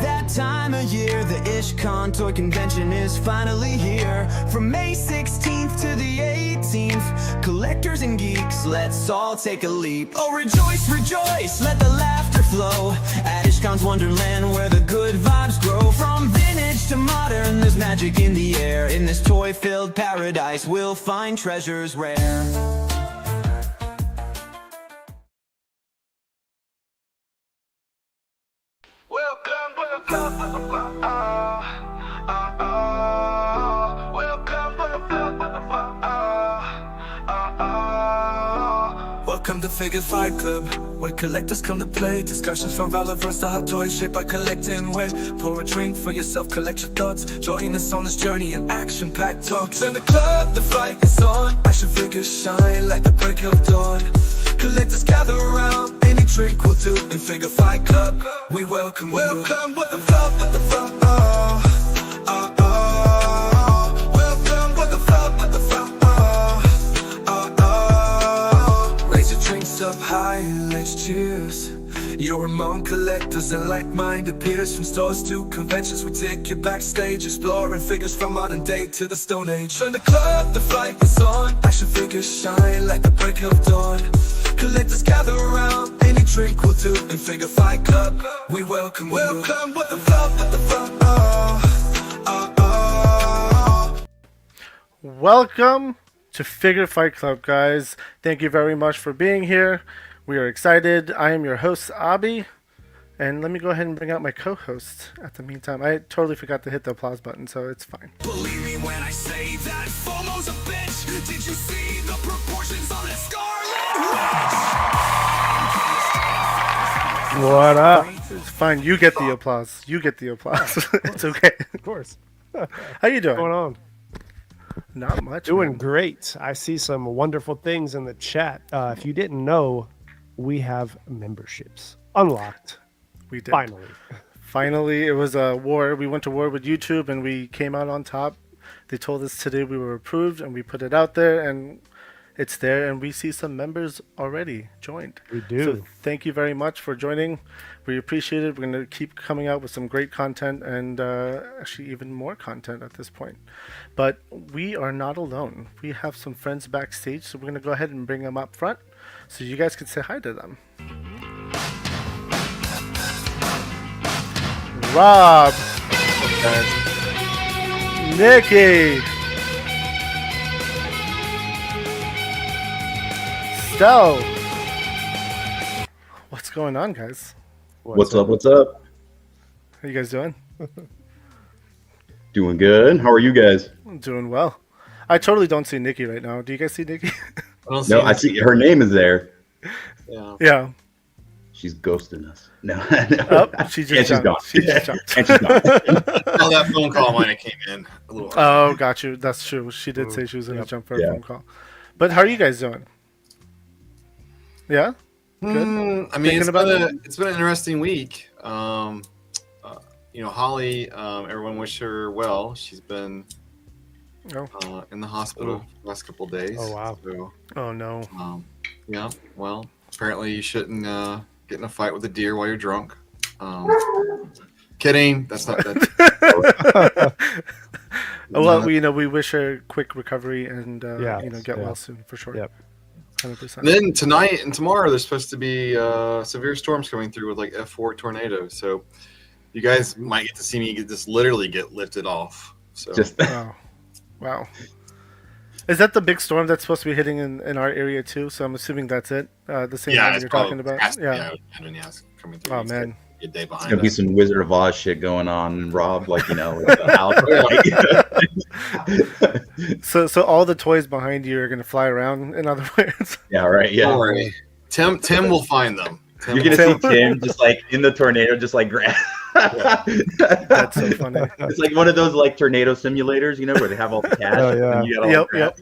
that time of year. The IshCon Toy Convention is finally here. From May 16th to the 18th, collectors and geeks, let's all take a leap. Oh, rejoice, rejoice, let the laughter flow at IshCon's Wonderland, where the good vibes grow. From vintage to modern, there's magic in the air. In this toy-filled paradise, we'll find treasures rare. Welcome to Figure Fight Club, where collectors come to play. Discussions from relevance to hot toys shaped by collecting weight. Pour a drink for yourself, collect your thoughts. Join us on this journey and action-packed talks. In the club, the fight is on. Action figures shine like the break of dawn. Collectors gather around, any trick will do. In Figure Fight Club, we welcome you. Welcome with the flop, with the flop, oh. Welcome with the flop, with the flop, oh. Raise your drinks up high and let's cheers. You're among collectors and like-minded peers. From stores to conventions, we take you backstage, exploring figures from modern day to the Stone Age. In the club, the flight is on. Action figures shine like the break of dawn. Collectors gather around, any drink will do. In Figure Fight Club, we welcome you. Welcome with the flop, with the flop, oh. Welcome to Figure Fight Club, guys. Thank you very much for being here. We are excited. I am your host, Abi. And let me go ahead and bring out my co-host at the meantime. I totally forgot to hit the applause button, so it's fine. Believe me when I say that FOMO's a bitch. Did you see the proportions on that Scarlet Witch? What up? It's fine. You get the applause. You get the applause. It's okay. Of course. How you doing? What's going on? Not much. Doing man. great. I see some wonderful things in the chat. If you didn't know, we have memberships unlocked. We did. Finally, it was a war. We went to war with YouTube and we came out on top. They told us today we were approved and we put it out there and it's there, and we see some members already joined. We do. So thank you very much for joining. We appreciate it. We're going to keep coming out with some great content and actually even more content at this point. But we are not alone. We have some friends backstage, so we're going to go ahead and bring them up front so you guys can say hi to them. Rob, Nikki, Stell. What's going on, guys? What's up? What's up? How you guys doing? Doing good. How are you guys? I'm doing well. I totally don't see Nikki right now. Do you guys see Nikki? No, I see her name is there. Yeah. She's ghosting us. No. Oh, she just she's gone. She just jumped. And she's gone. Oh, that phone call might have came in a little. Oh, got you. That's true. She did say she was going to jump for a phone call. But how are you guys doing? Yeah? Good? I mean, it's been an interesting week. Holly, everyone wish her well. She's been in the hospital the last couple of days. Oh, wow. So, oh, no. Yeah, well, apparently you shouldn't get in a fight with a deer while you're drunk. Kidding. That's not that. Well, we wish her a quick recovery and, get well soon, for sure. Yep. 100%. And then tonight and tomorrow, there's supposed to be severe storms coming through with like F4 tornadoes. So you guys might get to see me just literally get lifted off. So Wow. Is that the big storm that's supposed to be hitting in our area too? So I'm assuming that's it. The same one you're talking about. It's coming through. Oh man. A day behind. It's gonna be some Wizard of Oz shit going on, Rob. Like the house. So all the toys behind you are gonna fly around. In other words. Yeah. Right. Yeah. Don't worry. Tim will find them. You're gonna see Tim just like in the tornado, just like grab. That's so funny. It's like one of those like tornado simulators, where they have all the cash. Oh, yeah. And you gotta Yep.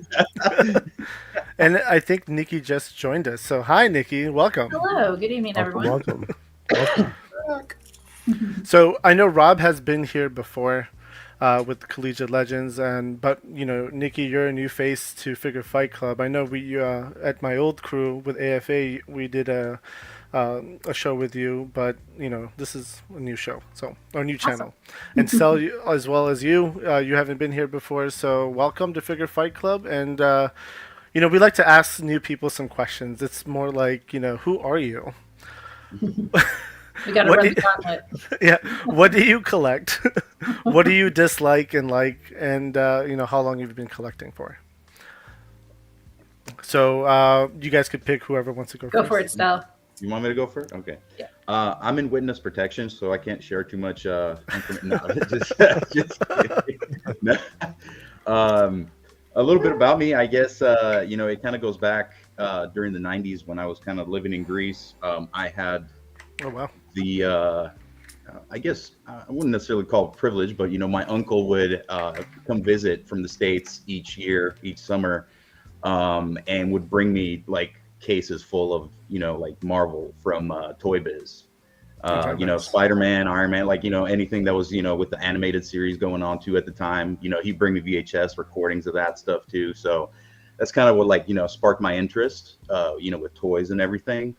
And I think Nikki just joined us. So hi, Nikki. Welcome. Hello. Good evening, everyone. Welcome. So I know Rob has been here before with Collegiate Legends, but Nikki, you're a new face to Figure Fight Club. I know we at my old crew with AFA, we did a a show with you, but this is a new show, or new channel. And Sel, as well as you haven't been here before, so welcome to Figure Fight Club. And we like to ask new people some questions. It's more like, who are you? We got to run the gauntlet. Yeah. What do you collect? What do you dislike and like? And how long have you been collecting for? So you guys could pick whoever wants to go first. Go for it, Stella. You want me to go first? Okay. Yeah. I'm in witness protection, so I can't share too much information. No, just kidding. No. A little bit about me, I guess. It kind of goes back during the 90s when I was kind of living in Greece. I had the I guess I wouldn't necessarily call it privilege, but my uncle would come visit from the States each summer, and would bring me like cases full of like Marvel from Toy Biz, Spider-Man, Iron Man, like anything that was with the animated series going on too at the time. He'd bring me VHS recordings of that stuff too. So that's kind of what sparked my interest, with toys and everything.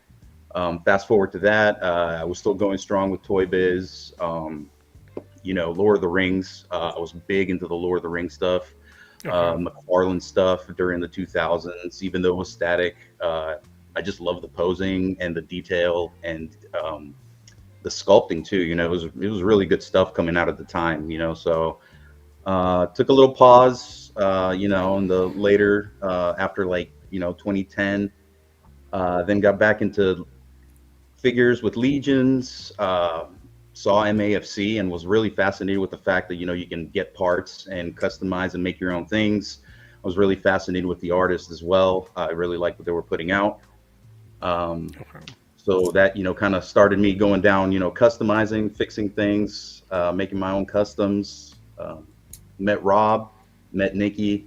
Fast forward to that, I was still going strong with Toy Biz. Lord of the Rings. I was big into the Lord of the Rings stuff. McFarlane stuff during the 2000s, even though it was static. I just love the posing and the detail and the sculpting too. It was really good stuff coming out at the time. So took a little pause. In the later after 2010, then got back into figures with Legions. Saw MAFC and was really fascinated with the fact that you can get parts and customize and make your own things. I was really fascinated with the artists as well. I really liked what they were putting out. So that kind of started me going down customizing, fixing things, making my own customs. Met Rob, met Nikki,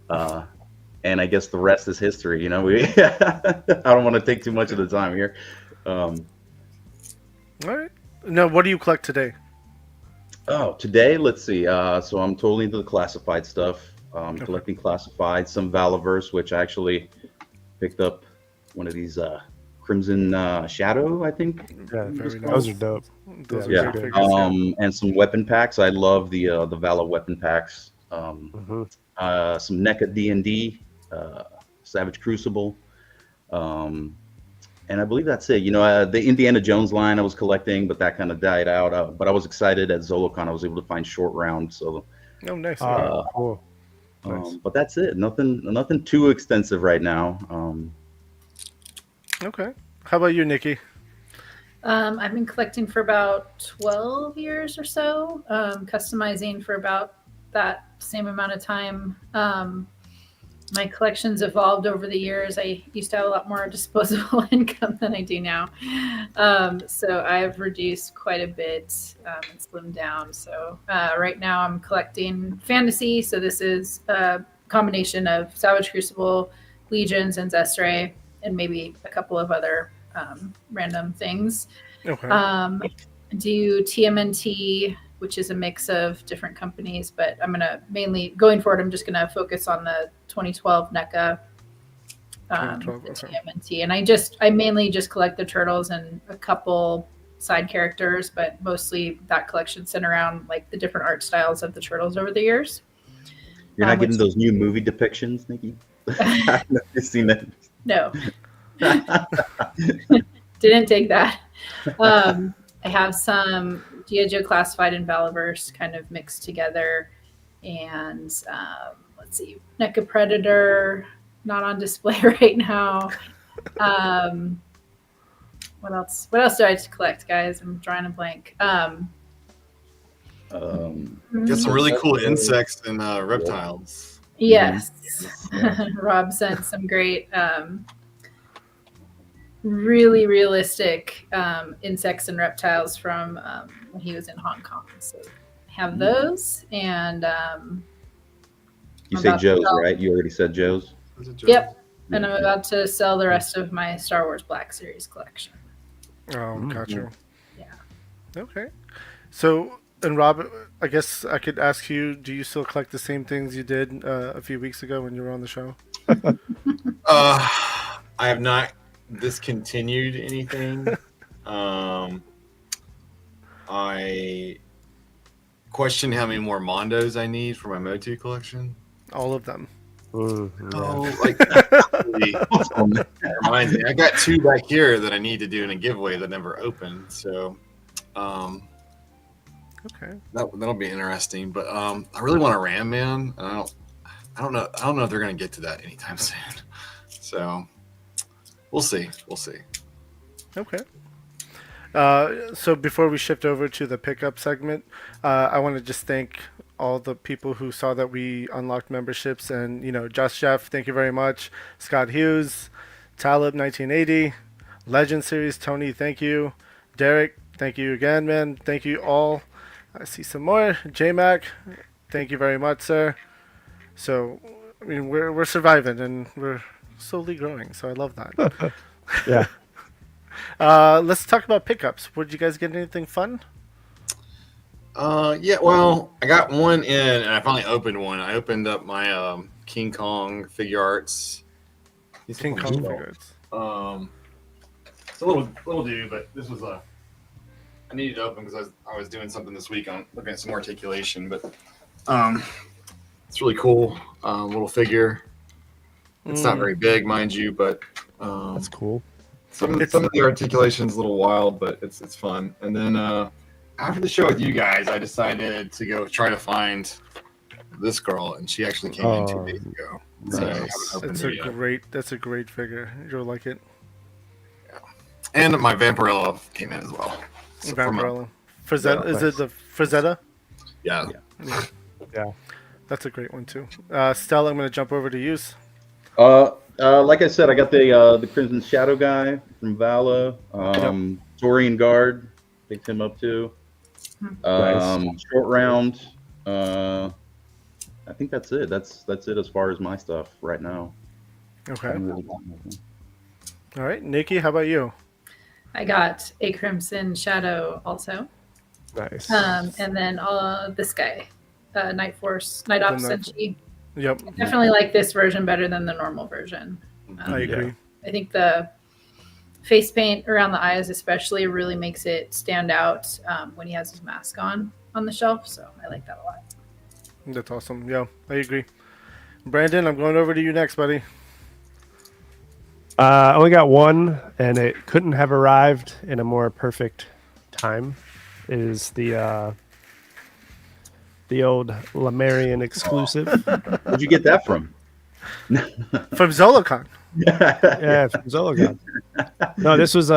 and I guess the rest is history. I don't want to take too much of the time here. All right. Now, what do you collect today? Oh, today, let's see. So I'm totally into the classified stuff. Collecting classified, some Valaverse, which I actually picked up one of these Crimson Shadow, I think. Yeah, those are dope. Those Yeah. are great figures, And some weapon packs. I love the Vala weapon packs. Some NECA D&D, Savage Crucible. And I believe that's it. The Indiana Jones line I was collecting, but that kind of died out. But I was excited at ZoloCon. I was able to find Short Round. So, Oh, nice. Cool. Nice. but that's it. Nothing too extensive right now. Okay. How about you, Nikki? I've been collecting for about 12 years or so, customizing for about that same amount of time. My collection's evolved over the years. I used to have a lot more disposable income than I do now. So I've reduced quite a bit and slimmed down. So right now I'm collecting fantasy. So this is a combination of Savage Crucible, Legions, and Zestray, and maybe a couple of other random things. Okay. Do TMNT, which is a mix of different companies, but I'm going forward, I'm just going to focus on the 2012 NECA, the TMNT. And I mainly just collect the turtles and a couple side characters, but mostly that collection centered around like the different art styles of the turtles over the years. You're not getting those new movie depictions, Nikki? I've never seen that. No. Didn't take that. I have some G.I. Joe Classified and Valaverse kind of mixed together. And let's see, NECA Predator, not on display right now. What else? What else do I have to collect, guys? I'm drawing a blank. Get some really cool insects and reptiles. Yes. Rob sent some great, really realistic insects and reptiles from when he was in Hong Kong. So I have those. And you say Joe's, right? You already said Joe's? Yep. And I'm about to sell the rest of my Star Wars Black Series collection. Oh, gotcha. Yeah. Okay. So, and Rob, I guess I could ask you, do you still collect the same things you did a few weeks ago when you were on the show? I have not discontinued anything. I question how many more Mondos I need for my Motu collection. All of them. Oh, like reminds me, I got 2 back here that I need to do in a giveaway that never opened. So, Okay. that'll be interesting. But I really want a Ram Man, and I don't know if they're gonna get to that anytime soon. So, we'll see. Okay. So before we shift over to the pickup segment, I want to just thank all the people who saw that we unlocked memberships, and Just Jeff, thank you very much. Scott Hughes, Talib 1980, Legend Series, Tony, thank you. Derek, thank you again, man. Thank you all. I see some more. J-Mac, thank you very much, sir. So, I mean, we're surviving and we're slowly growing, so I love that. Yeah. Let's talk about pickups. Did you guys get anything fun? Yeah, well, I got one in, and I finally opened one. I opened up my King Kong figure arts. King Kong figures. It's a little dude, but this was I needed to open because I was doing something this week on looking at some articulation, but it's really cool. Little figure. It's not very big, mind you, but That's cool. some of the articulation's a little wild, but it's fun. And then after the show with you guys, I decided to go try to find this girl, and she actually came in 2 days ago. So I haven't opened That's her a yet. that's a great figure. You'll like it. And my Vampirella came in as well. So from a- Vampirella. Frazetta, Yeah, is it the Frazetta? yeah. Yeah. That's a great one too. Stella, I'm going to jump over to use. Like I said, I got the Crimson Shadow guy from Vala. Torian Guard, picked him up too. Short round. I think that's it. That's it as far as my stuff right now. Okay. I haven't really gotten anything. All right, Nikki, how about you? I got a Crimson Shadow also. Nice. And then this guy, Night Force, Night Ops Night- Senshi. Yep, I definitely like this version better than the normal version. I agree. I think the face paint around the eyes especially really makes it stand out when he has his mask on the shelf. So I like that a lot. That's awesome. Yeah, I agree. Brandon, I'm going over to you next, buddy. I only got one, and it couldn't have arrived in a more perfect time. It is the old Lemurian exclusive. Where'd you get that from? From Zolocon. Yeah, from Zolagon. No, this was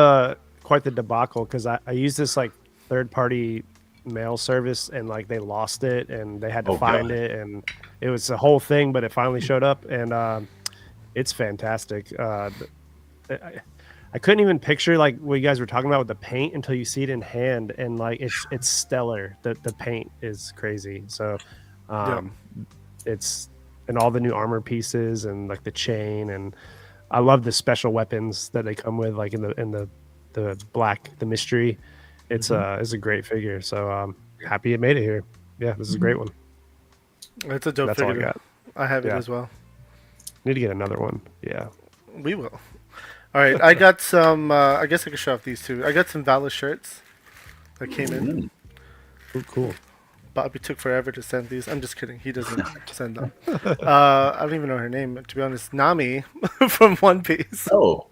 quite the debacle because I used this like third-party mail service, and like they lost it, and they had to find it, and it was a whole thing, but it finally showed up, and it's fantastic. I couldn't even picture like what you guys were talking about with the paint until you see it in hand, and like it's stellar. The paint is crazy. So it's, and all the new armor pieces and like the chain, and I love the special weapons that they come with, like in the black, the mystery. It's a great figure. So happy it made it here. Yeah, this is a great one. That's a dope That's all I figure. got. I have it Yeah. as well. Need to get another one. Yeah. We will. All right, I got some. I guess I can show off these two. I got some Vala shirts that came in. Ooh, cool. Bobby took forever to send these. I'm just kidding. He doesn't send them. I don't even know her name, to be honest. Nami from One Piece. Oh,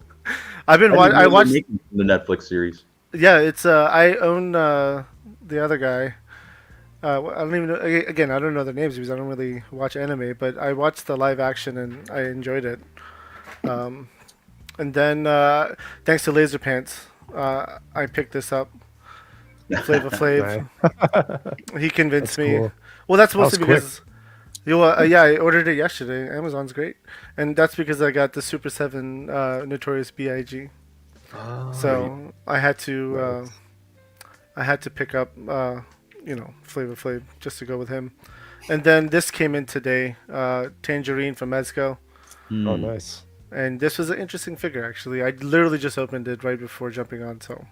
I've been. I watched. the Netflix series. Yeah, it's. I own the other guy. I don't even know. Again, I don't know their names because I don't really watch anime. But I watched the live action and I enjoyed it. And then, thanks to Laser Pants, I picked this up. Flava Flav. He convinced That's me. cool. Well, that's mostly That was because. Yeah, I ordered it yesterday. Amazon's great, and that's because I got the Super 7 Notorious B.I.G. So I had to pick up Flava Flav just to go with him, and then this came in today, Tangerine from Mezco, Oh, nice. and this was an interesting figure actually. I literally just opened it right before jumping on, so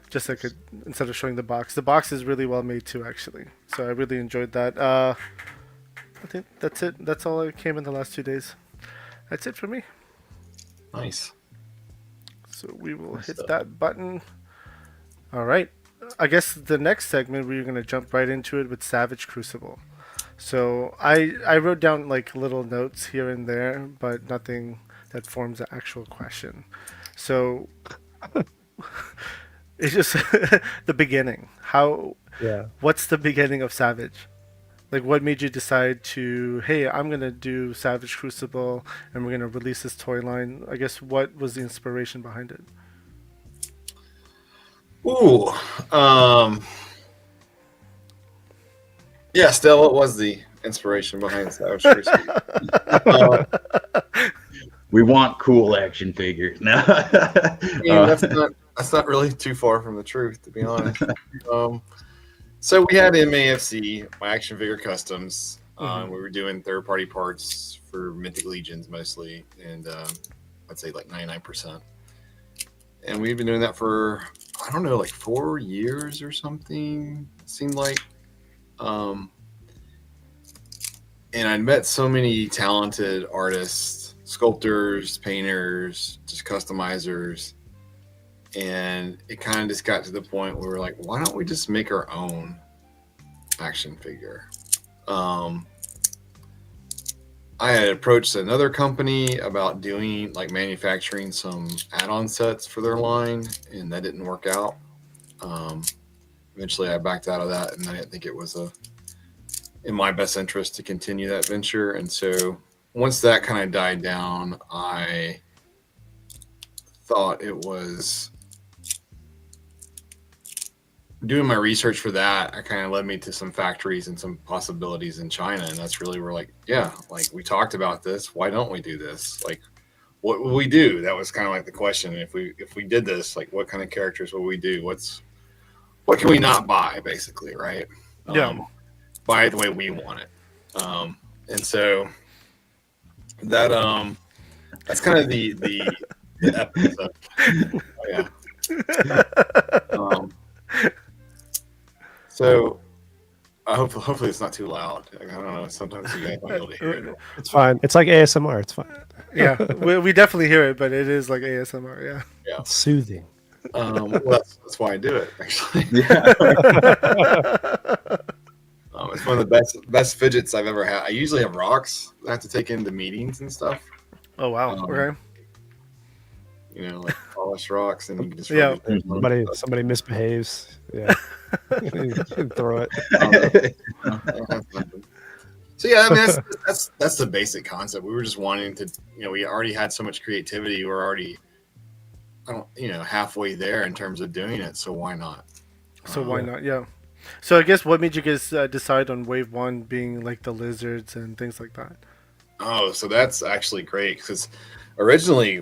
just so I could, instead of showing the box. The box is really well made too, actually, so I really enjoyed that. I think that's it. That's all that came in the last 2 days. That's it for me. Nice. So we will hit stuff. that button. All right. I guess the next segment we're going to jump right into it with Savage Crucible. So I wrote down like little notes here and there, but nothing that forms an actual question. So it's just the beginning. Yeah. What's the beginning of Savage? Like, what made you decide to, hey, I'm going to do Savage Crucible and we're going to release this toy line? I guess what was the inspiration behind it? Ooh. Yeah, Stella, what was the inspiration behind Savage Crucible? We want cool action figures. No. I mean, that's not really too far from the truth, to be honest. So we had MAFC, my action figure customs. We were doing third-party parts for Mythic Legions mostly, and I'd say like 99%. And we've been doing that for, I don't know, like 4 years or something, it seemed like. And I'd met so many talented artists, sculptors, painters, just customizers. And it kind of just got to the point where we were like, why don't we just make our own action figure? I had approached another company about doing like manufacturing some add-on sets for their line, and that didn't work out. Eventually I backed out of that, and I didn't think it was in my best interest to continue that venture. And so once that kind of died down, I thought it was doing my research for that. I kind of led me to some factories and some possibilities in China. And that's really where like, yeah, like we talked about this. Why don't we do this? Like, what would we do? That was kind of like the question. If we did this, like what kind of characters would we do? What can we not buy, basically, right? Yeah. Buy it the way we want it. And so that that's kind of the episode. Oh, yeah. So hopefully it's not too loud. I don't know. Sometimes you guys might be able to hear it. It's fine. It's like ASMR. It's fine. Yeah, we definitely hear it, but it is like ASMR. Yeah. Yeah. It's soothing. Well, that's why I do it, actually. Yeah. It's one of the best fidgets I've ever had. I usually have rocks that I have to take into meetings and stuff. Oh wow. Okay. You know, like polished rocks, and you can just Yeah. Somebody Misbehaves. Yeah. You can throw it. So yeah, I mean that's the basic concept. We were just wanting to, we already had so much creativity. We're already, halfway there in terms of doing it. So why not? So why not? Yeah. So I guess what made you guys decide on wave one being like the lizards and things like that? Oh, so that's actually great because originally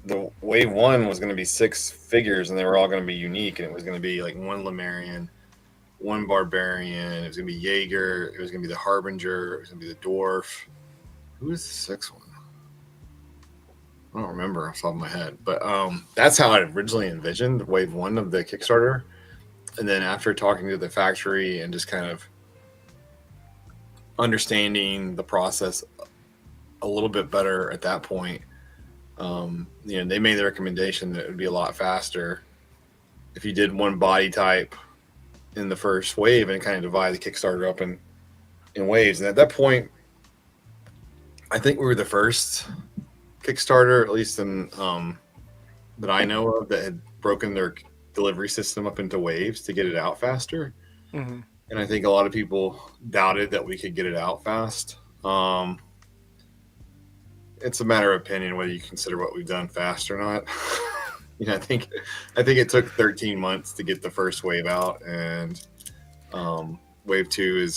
the wave one was going to be 6 figures and they were all going to be unique, and it was going to be like 1 Lemurian, 1 Barbarian, it was going to be Jaeger, it was going to be the Harbinger, it was going to be the Dwarf. Who was the 6th one? I don't remember off the top of my head, but that's how I originally envisioned wave one of the Kickstarter. And then after talking to the factory and just kind of understanding the process a little bit better at that point, they made the recommendation that it would be a lot faster if you did 1 body type in the first wave and kind of divide the Kickstarter up in waves. And at that point, I think we were the first Kickstarter, at least in that I know of, that had broken their delivery system up into waves to get it out faster. Mm-hmm. And I think a lot of people doubted that we could get it out fast. It's a matter of opinion whether you consider what we've done fast or not. I think it took 13 months to get the first wave out, and wave 2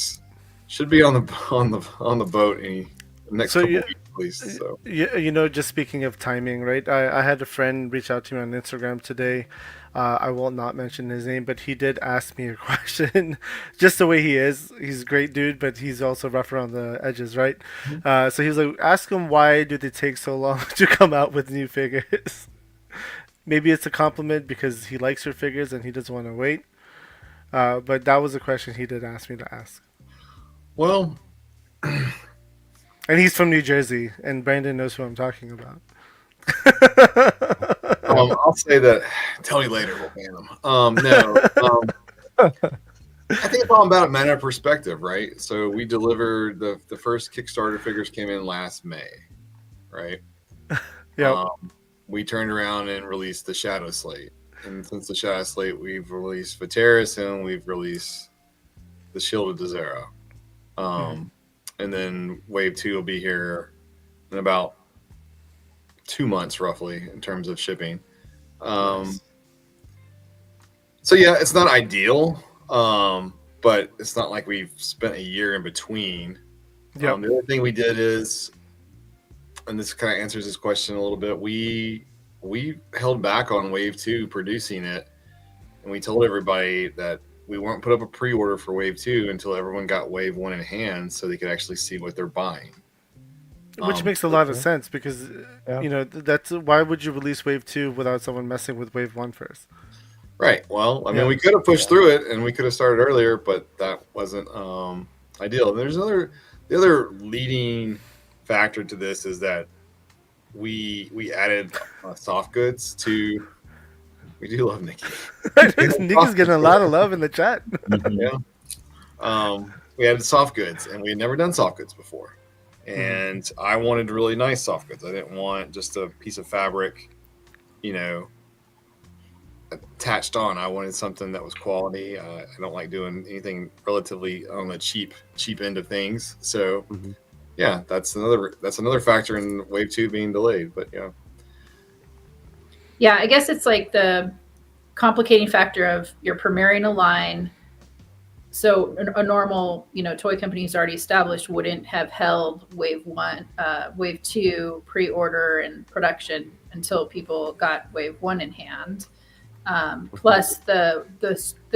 should be on the boat in the next couple weeks at least. So yeah, just speaking of timing, right? I had a friend reach out to me on Instagram today. I will not mention his name, but he did ask me a question. Just the way he is, he's a great dude, but he's also rough around the edges, right? Mm-hmm. So he was like, ask him why do they take so long to come out with new figures? Maybe it's a compliment because he likes your figures and he doesn't want to wait. But that was a question he did ask me to ask. Well, and he's from New Jersey, and Brandon knows who I'm talking about. I'll say that. Tell me later. We'll ban them. No. I think it's all about a matter of perspective, right? So we delivered the first Kickstarter figures came in last May, right? Yeah. We turned around and released the Shadow Slate, and since the Shadow Slate, we've released Vateris and we've released the Shield of Dezero. And then Wave 2 will be here in about 2 months, roughly, in terms of shipping. So yeah, it's not ideal. But it's not like we've spent a year in between. The other thing we did is, and this kind of answers this question a little bit, we held back on Wave 2 producing it, and we told everybody that we won't put up a pre-order for Wave 2 until everyone got Wave 1 in hand so they could actually see what they're buying. Which makes a lot of sense because, you know, that's why would you release Wave 2 without someone messing with Wave 1 first? Right. Well, I mean, we could have pushed through it and we could have started earlier, but that wasn't ideal. There's the other leading factor to this is that we added soft goods to. We do love Nikki. Nikki's getting a lot of love in the chat. Yeah. We added soft goods, and we had never done soft goods before. And I wanted really nice soft goods. I didn't want just a piece of fabric, you know, attached on. I wanted something that was quality. I don't like doing anything relatively on the cheap end of things. So yeah, that's another factor in Wave 2 being delayed. But yeah, I guess it's like the complicating factor of you're premiering a line. So a normal, you know, toy company who's already established wouldn't have held Wave 1, Wave 2 pre-order and production until people got Wave 1 in hand. Plus the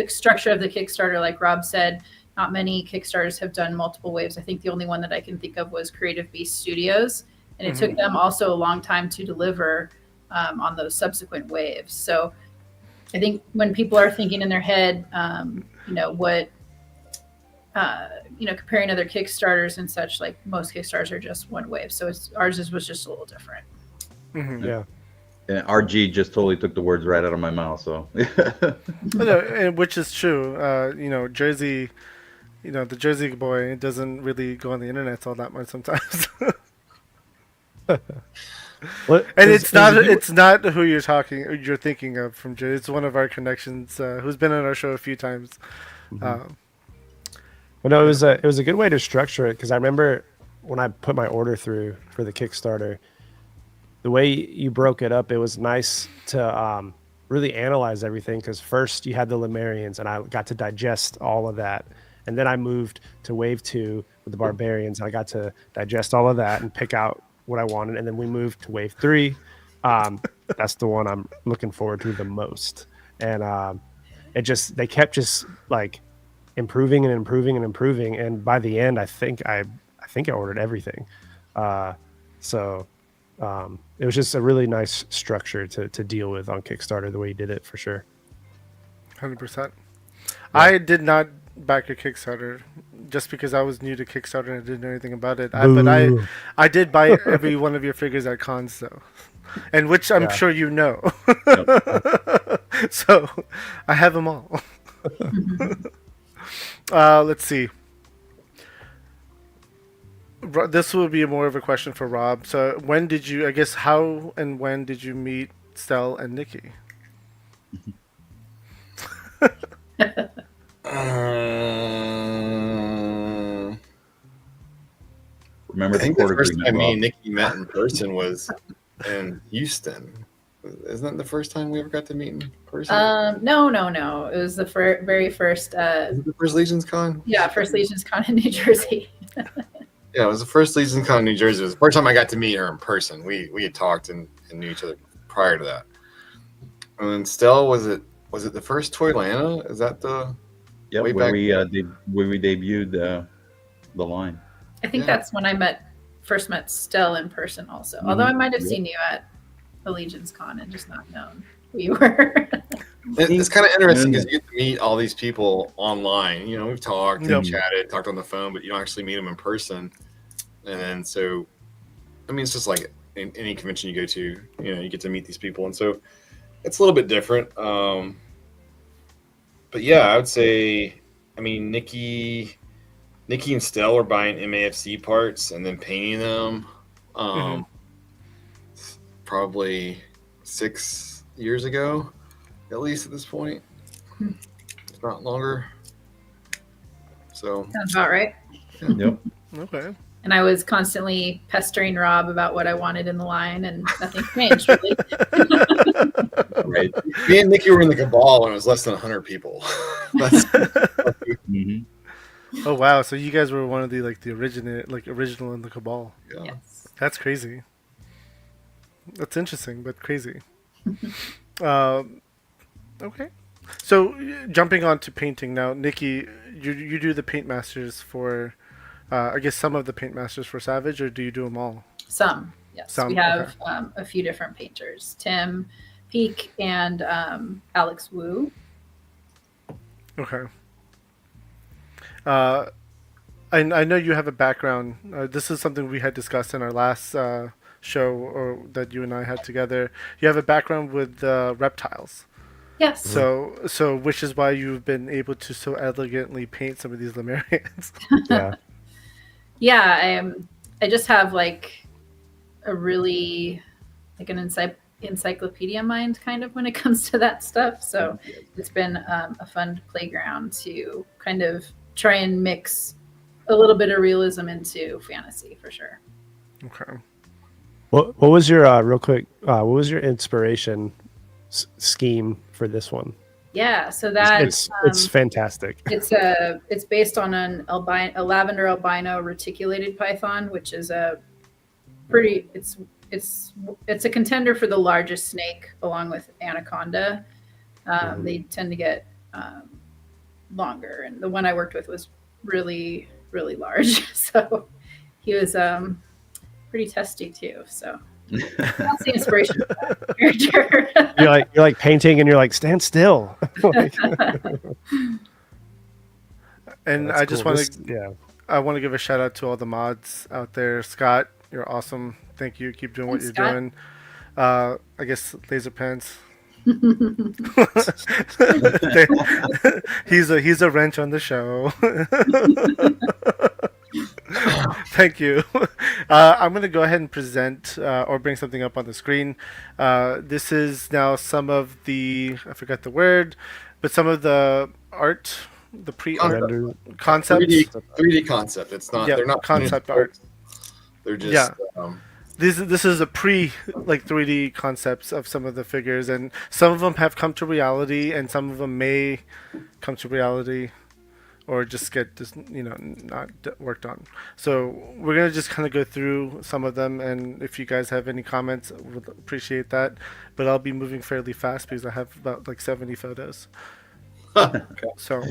structure of the Kickstarter, like Rob said, not many Kickstarters have done multiple waves. I think the only one that I can think of was Creative Beast Studios, and it took them also a long time to deliver on those subsequent waves. So I think when people are thinking in their head, you know, what, you know, comparing other Kickstarters and such, like most Kickstarters are just one wave. So ours was just a little different. Yeah. And RG just totally took the words right out of my mouth. So, Which is true. You know, Jersey, you know, the Jersey boy doesn't really go on the internet all that much sometimes. And it's not who you're thinking of from Jersey. It's one of our connections who's been on our show a few times. Well, no, it was a good way to structure it because I remember when I put my order through for the Kickstarter. The way you broke it up, it was nice to really analyze everything because first you had the Lemurians and I got to digest all of that. And then I moved to Wave 2 with the Barbarians and I got to digest all of that and pick out what I wanted. And then we moved to Wave 3. That's the one I'm looking forward to the most. And they kept just like improving and improving and improving. And by the end, I think I ordered everything. It was just a really nice structure to deal with on Kickstarter, the way you did it, for sure. 100%. I did not back a Kickstarter just because I was new to Kickstarter and I didn't know anything about it. But I did buy every one of your figures at cons, though, and which I'm sure you know. So I have them all. Let's see. This will be more of a question for Rob. So how and when did you meet Stel and Nikki? Remember, I think the first time me and Nikki met in person was in Houston. Isn't that the first time we ever got to meet in person? No. It was the very first. Was it the first Legions Con? Yeah, first Legions Con in New Jersey. Yeah, it was the first Legions Con in New Jersey. It was the first time I got to meet her in person. We had talked and knew each other prior to that. And then Stel, was it the first Toylanta? Is that the where we debuted the line? I think that's when I first met Stel in person also. Although I might have seen you at the Legions Con and just not known who you were. It's kind of interesting because you get to meet all these people online. You know, we've talked and chatted, talked on the phone, but you don't actually meet them in person. And then so, I mean, it's just like in any convention you go to, you know, you get to meet these people. And so it's a little bit different. But yeah, I would say, I mean, Nikki and Stell were buying MAFC parts and then painting them. Probably 6 years ago, at least at this point, if not longer. So Sounds about right. Yep. Okay. And I was constantly pestering Rob about what I wanted in the line, and nothing changed really. Right. me and Nikki were in the cabal when it was less than 100 people. That's, Mhm. Oh wow! So you guys were one of the original in the cabal. yeah. Yes. That's crazy. That's interesting, but crazy. Um, okay. So jumping on to painting now, Nikki, you do the paint masters for, I guess some of the paint masters for Savage, or do you do them all? Some, yes. Some, We have a few different painters, Tim Peak and Alex Wu. Okay. I know you have a background. This is something we had discussed in our last show or that you and I had together. You have a background with reptiles. Yes. So which is why you've been able to so elegantly paint some of these Lemurians. Yeah. Yeah, I just have like a really like an encyclopedia mind kind of when it comes to that stuff. So it's been a fun playground to kind of try and mix a little bit of realism into fantasy for sure. Okay. What was your real quick? What was your inspiration scheme for this one? Yeah, so that It's fantastic. It's based on a lavender albino reticulated python, which is a pretty it's a contender for the largest snake along with anaconda. They tend to get longer, and the one I worked with was really large. So he was pretty testy too. So that's the inspiration for that character. You're like painting, and you're like, stand still. Like, And that's I just cool. want to I want to give a shout out to all the mods out there. Scott, you're awesome. Thank you. Keep doing Thanks, what Scott. you're doing. I guess Laser Pants. he's a wrench on the show. Thank you. I'm going to go ahead and present or bring something up on the screen. This is now some of the, I forgot the word, but some of the art, the pre-art render. concepts. 3D concept. It's not. Yeah, They're not concept finished art. They're just. This is a like 3D concepts of some of the figures, and some of them have come to reality, and some of them may come to reality, or just get not worked on. So we're gonna just kind of go through some of them, and if you guys have any comments, would appreciate that. But I'll be moving fairly fast because I have about like 70 photos. So.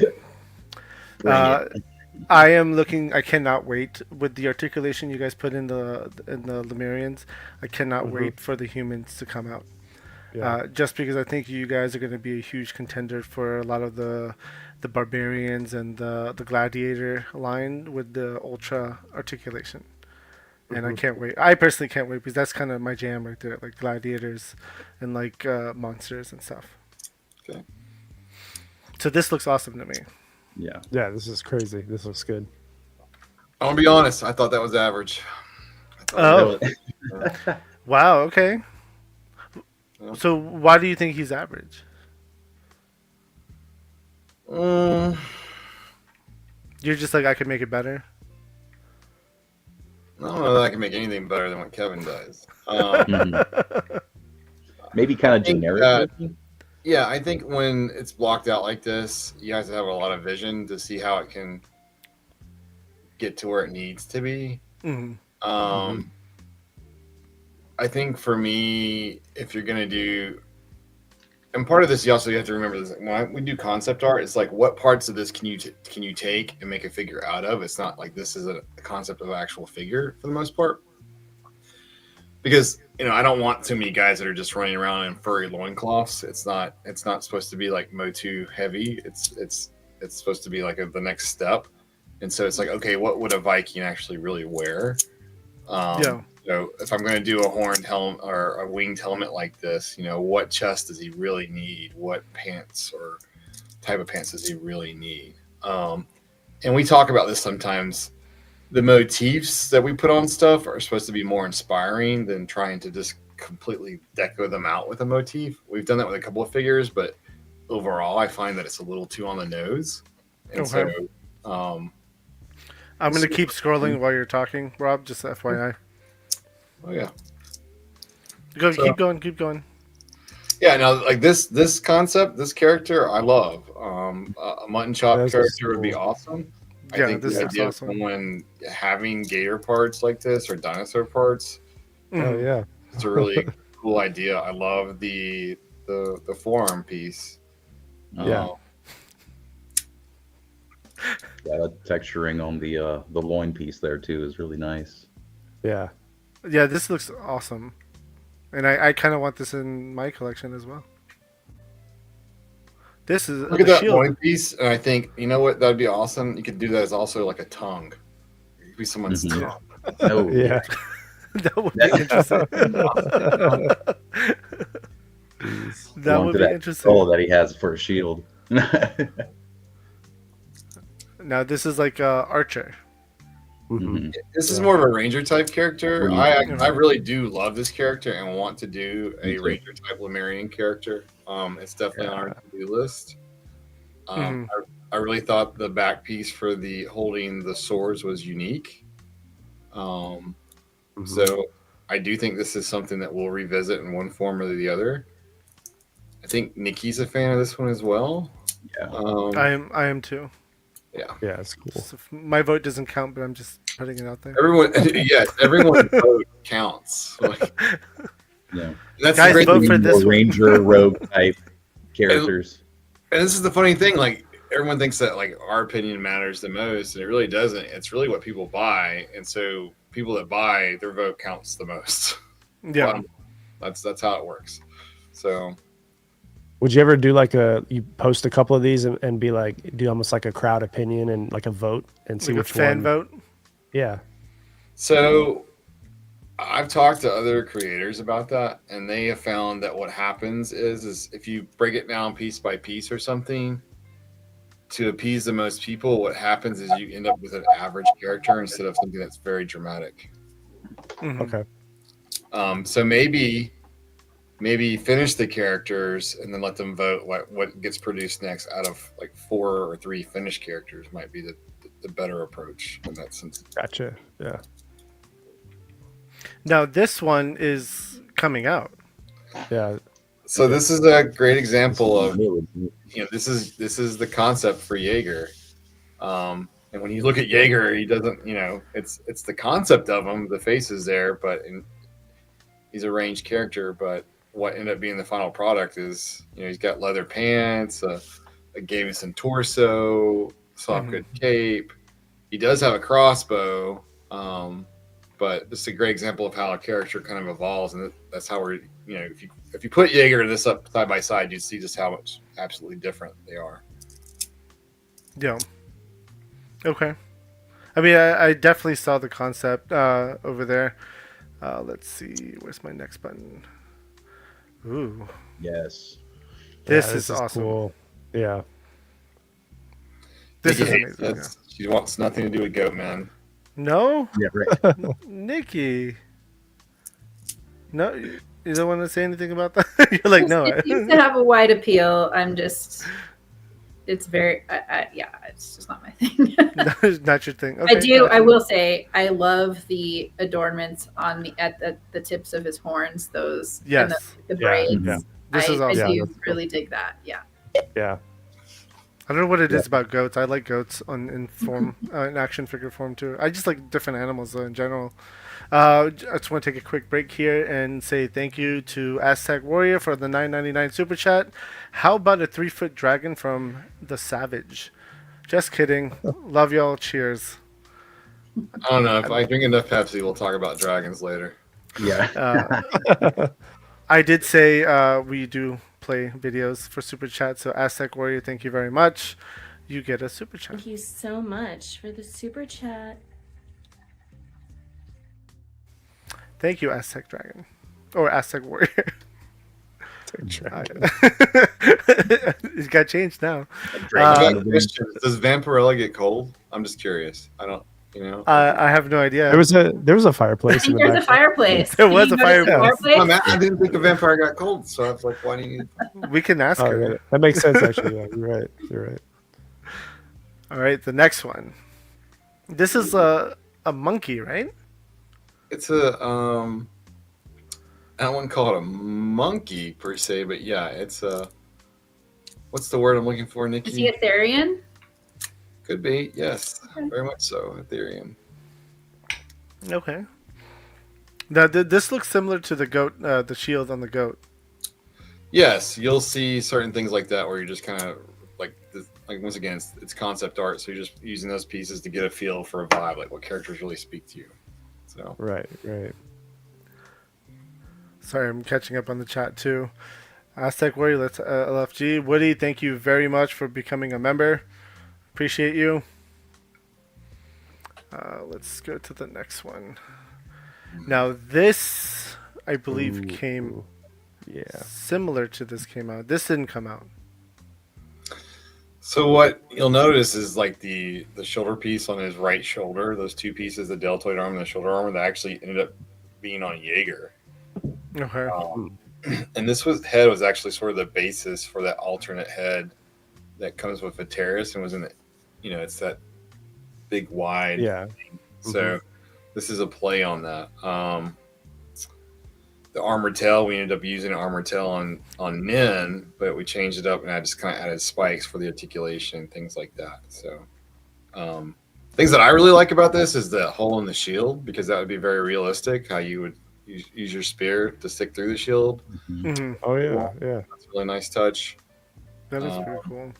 I am looking. I cannot wait with the articulation you guys put in the Lemurians. I cannot wait for the humans to come out. Yeah. Just because I think you guys are going to be a huge contender for a lot of the barbarians and the gladiator line with the ultra articulation. And I can't wait. I personally can't wait because that's kind of my jam right there, like gladiators and like monsters and stuff. Okay. So this looks awesome to me. Yeah. Yeah, this is crazy. This looks good. I'm gonna be honest. I thought that was average. Oh, wow. Okay. So why do you think he's average? You're just like, I could make it better. I don't know that I can make anything better than what Kevin does. Maybe kind of I think generic. Yeah, I think when it's blocked out like this, you guys have a lot of vision to see how it can get to where it needs to be. I think for me, if you're gonna do, and part of this, you also have to remember this. When we do concept art, it's like, what parts of this can you take and make a figure out of? It's not like this is a concept of an actual figure for the most part. Because I don't want too many guys that are just running around in furry loincloths. It's not supposed to be like Motu heavy. It's supposed to be like the next step. And so it's like, okay, what would a Viking actually really wear? if I'm going to do a horned helmet or a winged helmet like this, what chest does he really need? What pants or type of pants does he really need? And we talk about this sometimes. The motifs that we put on stuff are supposed to be more inspiring than trying to just completely deco them out with a motif. We've done that with a couple of figures, but overall, I find that it's a little too on the nose. And so, I'm going to keep scrolling while you're talking, Rob, just FYI. Oh, yeah. Keep going. Yeah, no, like this concept, this character, I love. A mutton chop character would be awesome. I think this the looks idea awesome. of someone having gator parts like this or dinosaur parts, Oh yeah, it's a really cool idea. I love the forearm piece. Yeah. The texturing on the loin piece there too is really nice. Yeah. Yeah, this looks awesome. And I kind of want this in my collection as well. This is Look at that loin piece, and I think, you know what, that'd be awesome. You could do that as also like a tongue. It could be someone's tongue. Oh, Yeah. That would be interesting. That would be interesting. Oh, that he has for a shield. Now this is like Archer. This is more of a ranger type character. I really do love this character and want to do a ranger type Lemurian character. It's definitely on our to-do list. I really thought the back piece for the holding the swords was unique. So I do think this is something that we'll revisit in one form or the other. I think Nikki's a fan of this one as well. Yeah, I am too. Yeah, it's cool. So my vote doesn't count, but I'm just putting it out there. Everyone's vote counts. yeah. That's Guys, the great vote thing. for this one. Ranger rogue type characters. And this is the funny thing, like everyone thinks that like our opinion matters the most, and it really doesn't. It's really what people buy, and so people that buy, their vote counts the most. Yeah, that's how it works. So, would you ever do like you post a couple of these and be like, do almost like a crowd opinion and like a vote and see like a which fan one? vote. Yeah. So I've talked to other creators about that, and they have found that what happens is if you break it down piece by piece or something to appease the most people, what happens is you end up with an average character instead of something that's very dramatic. Okay. So maybe finish the characters and then let them vote what gets produced next out of like 4 or 3 finished characters might be the better approach in that sense. Gotcha. Yeah. Now this one is coming out. Yeah. So this is a great example of, this is the concept for Jaeger. And when you look at Jaeger, he doesn't, it's the concept of him, the face is there, but he's a ranged character. But what ended up being the final product is, he's got leather pants, a Gamison torso, soft good cape. He does have a crossbow, but this is a great example of how a character kind of evolves, and that's how we're, if you put Jaeger and this up side by side, you see just how much absolutely different they are. Yeah. Okay. I mean, I definitely saw the concept over there. Let's see. Where's my next button? Ooh. Yes. This is awesome. Cool. Yeah. This is Nikki amazing. hates this. She wants nothing to do with Goat Man. No? Yeah, right. Nikki. No, you don't want to say anything about that? You're like, no. It seems to have a wide appeal. It's very, it's just not my thing. Not your thing. Okay, I will say, I love the adornments at the tips of his horns. Those, Yes. and the braids. Yeah. This is awesome. I do really dig that. Yeah. Yeah. I don't know what it is about goats. I like goats in form, in action figure form too. I just like different animals in general. I just want to take a quick break here and say thank you to Aztec Warrior for the $9.99 super chat. How about a 3-foot dragon from the Savage? Just kidding. Love y'all. Cheers. I don't know. If I drink enough Pepsi, we'll talk about dragons later. Yeah. I did say we do play videos for super chat, so Aztec Warrior, thank you very much. You get a super chat. Thank you so much for the super chat. Thank you, Aztec Dragon. Or Aztec Warrior. It's got changed now. I got a question. Does Vampirella get cold? I'm just curious. I don't, I have no idea. There was a I fireplace in think the there's a back. fireplace. There Can was you a go to the fireplace. I didn't think a vampire got cold, so I was like, why do you? We can ask Oh, her. yeah. That makes sense, actually. Yeah, you're right. You're right. All right, the next one. This is a monkey, right? It's a I wouldn't call it a monkey per se, but yeah, it's a. What's the word I'm looking for, Nikki? Is he a Therian? Could be, yes, very much so. Ethereum. Okay. Now, this looks similar to the goat, the shield on the goat. Yes, you'll see certain things like that where you're just kind of like once again, it's concept art, so you're just using those pieces to get a feel for a vibe, like what characters really speak to you. So Right. Sorry, I'm catching up on the chat too. Aztec Warrior, let's LFG. Woody, thank you very much for becoming a member. Appreciate you. Let's go to the next one. Now this, I believe, came similar to this came out. This didn't come out. So what you'll notice is like the shoulder piece on his right shoulder, those two pieces, the deltoid arm and the shoulder armor, that actually ended up being on Jaeger. Okay. And this head was actually sort of the basis for that alternate head that comes with Vateris and was in the, it's that big wide. Yeah. Thing. So this is a play on that. The armored tail, we ended up using an armored tail on Nin, but we changed it up and I just kind of added spikes for the articulation, things like that. So things that I really like about this is the hole in the shield, because that would be very realistic, how you would use your spear to stick through the shield. Mm-hmm. Oh, yeah. That's a really nice touch. That is pretty cool.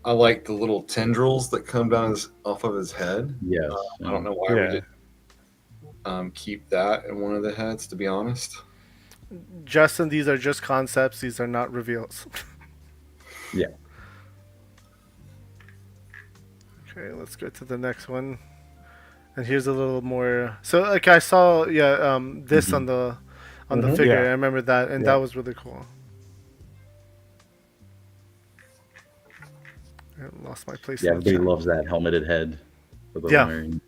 I like the little tendrils that come down off of his head. Yes. I don't know why we didn't keep that in one of the heads, to be honest. Justin, these are just concepts. These are not reveals. Yeah. Okay, let's go to the next one. And here's a little more. So, like, I saw, this on the figure. Yeah. I remember that, and that was really cool. I lost my place. Yeah, everybody loves that helmeted head for the wearing.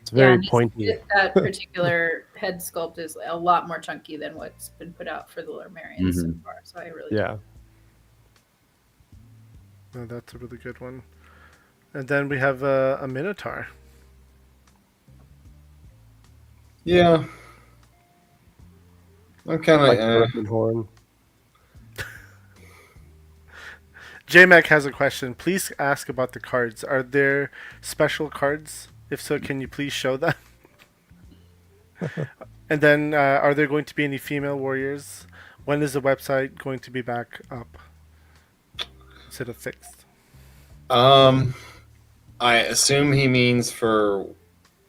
It's very and pointy. That particular head sculpt is a lot more chunky than what's been put out for the Lormarians so far. So I really No, that's a really good one. And then we have a Minotaur. Yeah. I'm kind of Like horn. JMac has a question. Please ask about the cards. Are there special cards? If so, can you please show them? And then, are there going to be any female warriors? When is the website going to be back up instead of fixed? I assume he means for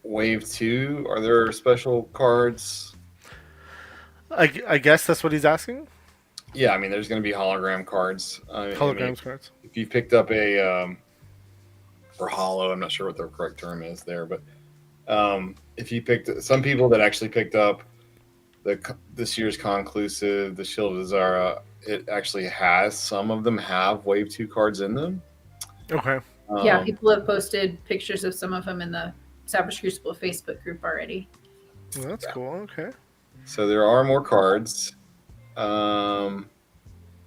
Wave 2. Are there special cards? I guess that's what he's asking. Yeah, I mean, there's going to be hologram cards. Holograms cards. If you picked up a or hollow, I'm not sure what the correct term is there, but if you picked some people that actually picked up this year's Conclusive, the Shield of Zara, it actually has, some of them have Wave 2 cards in them. Okay. yeah, people have posted pictures of some of them in the Savage Crucible Facebook group already. Well, that's cool. Okay. So there are more cards. No,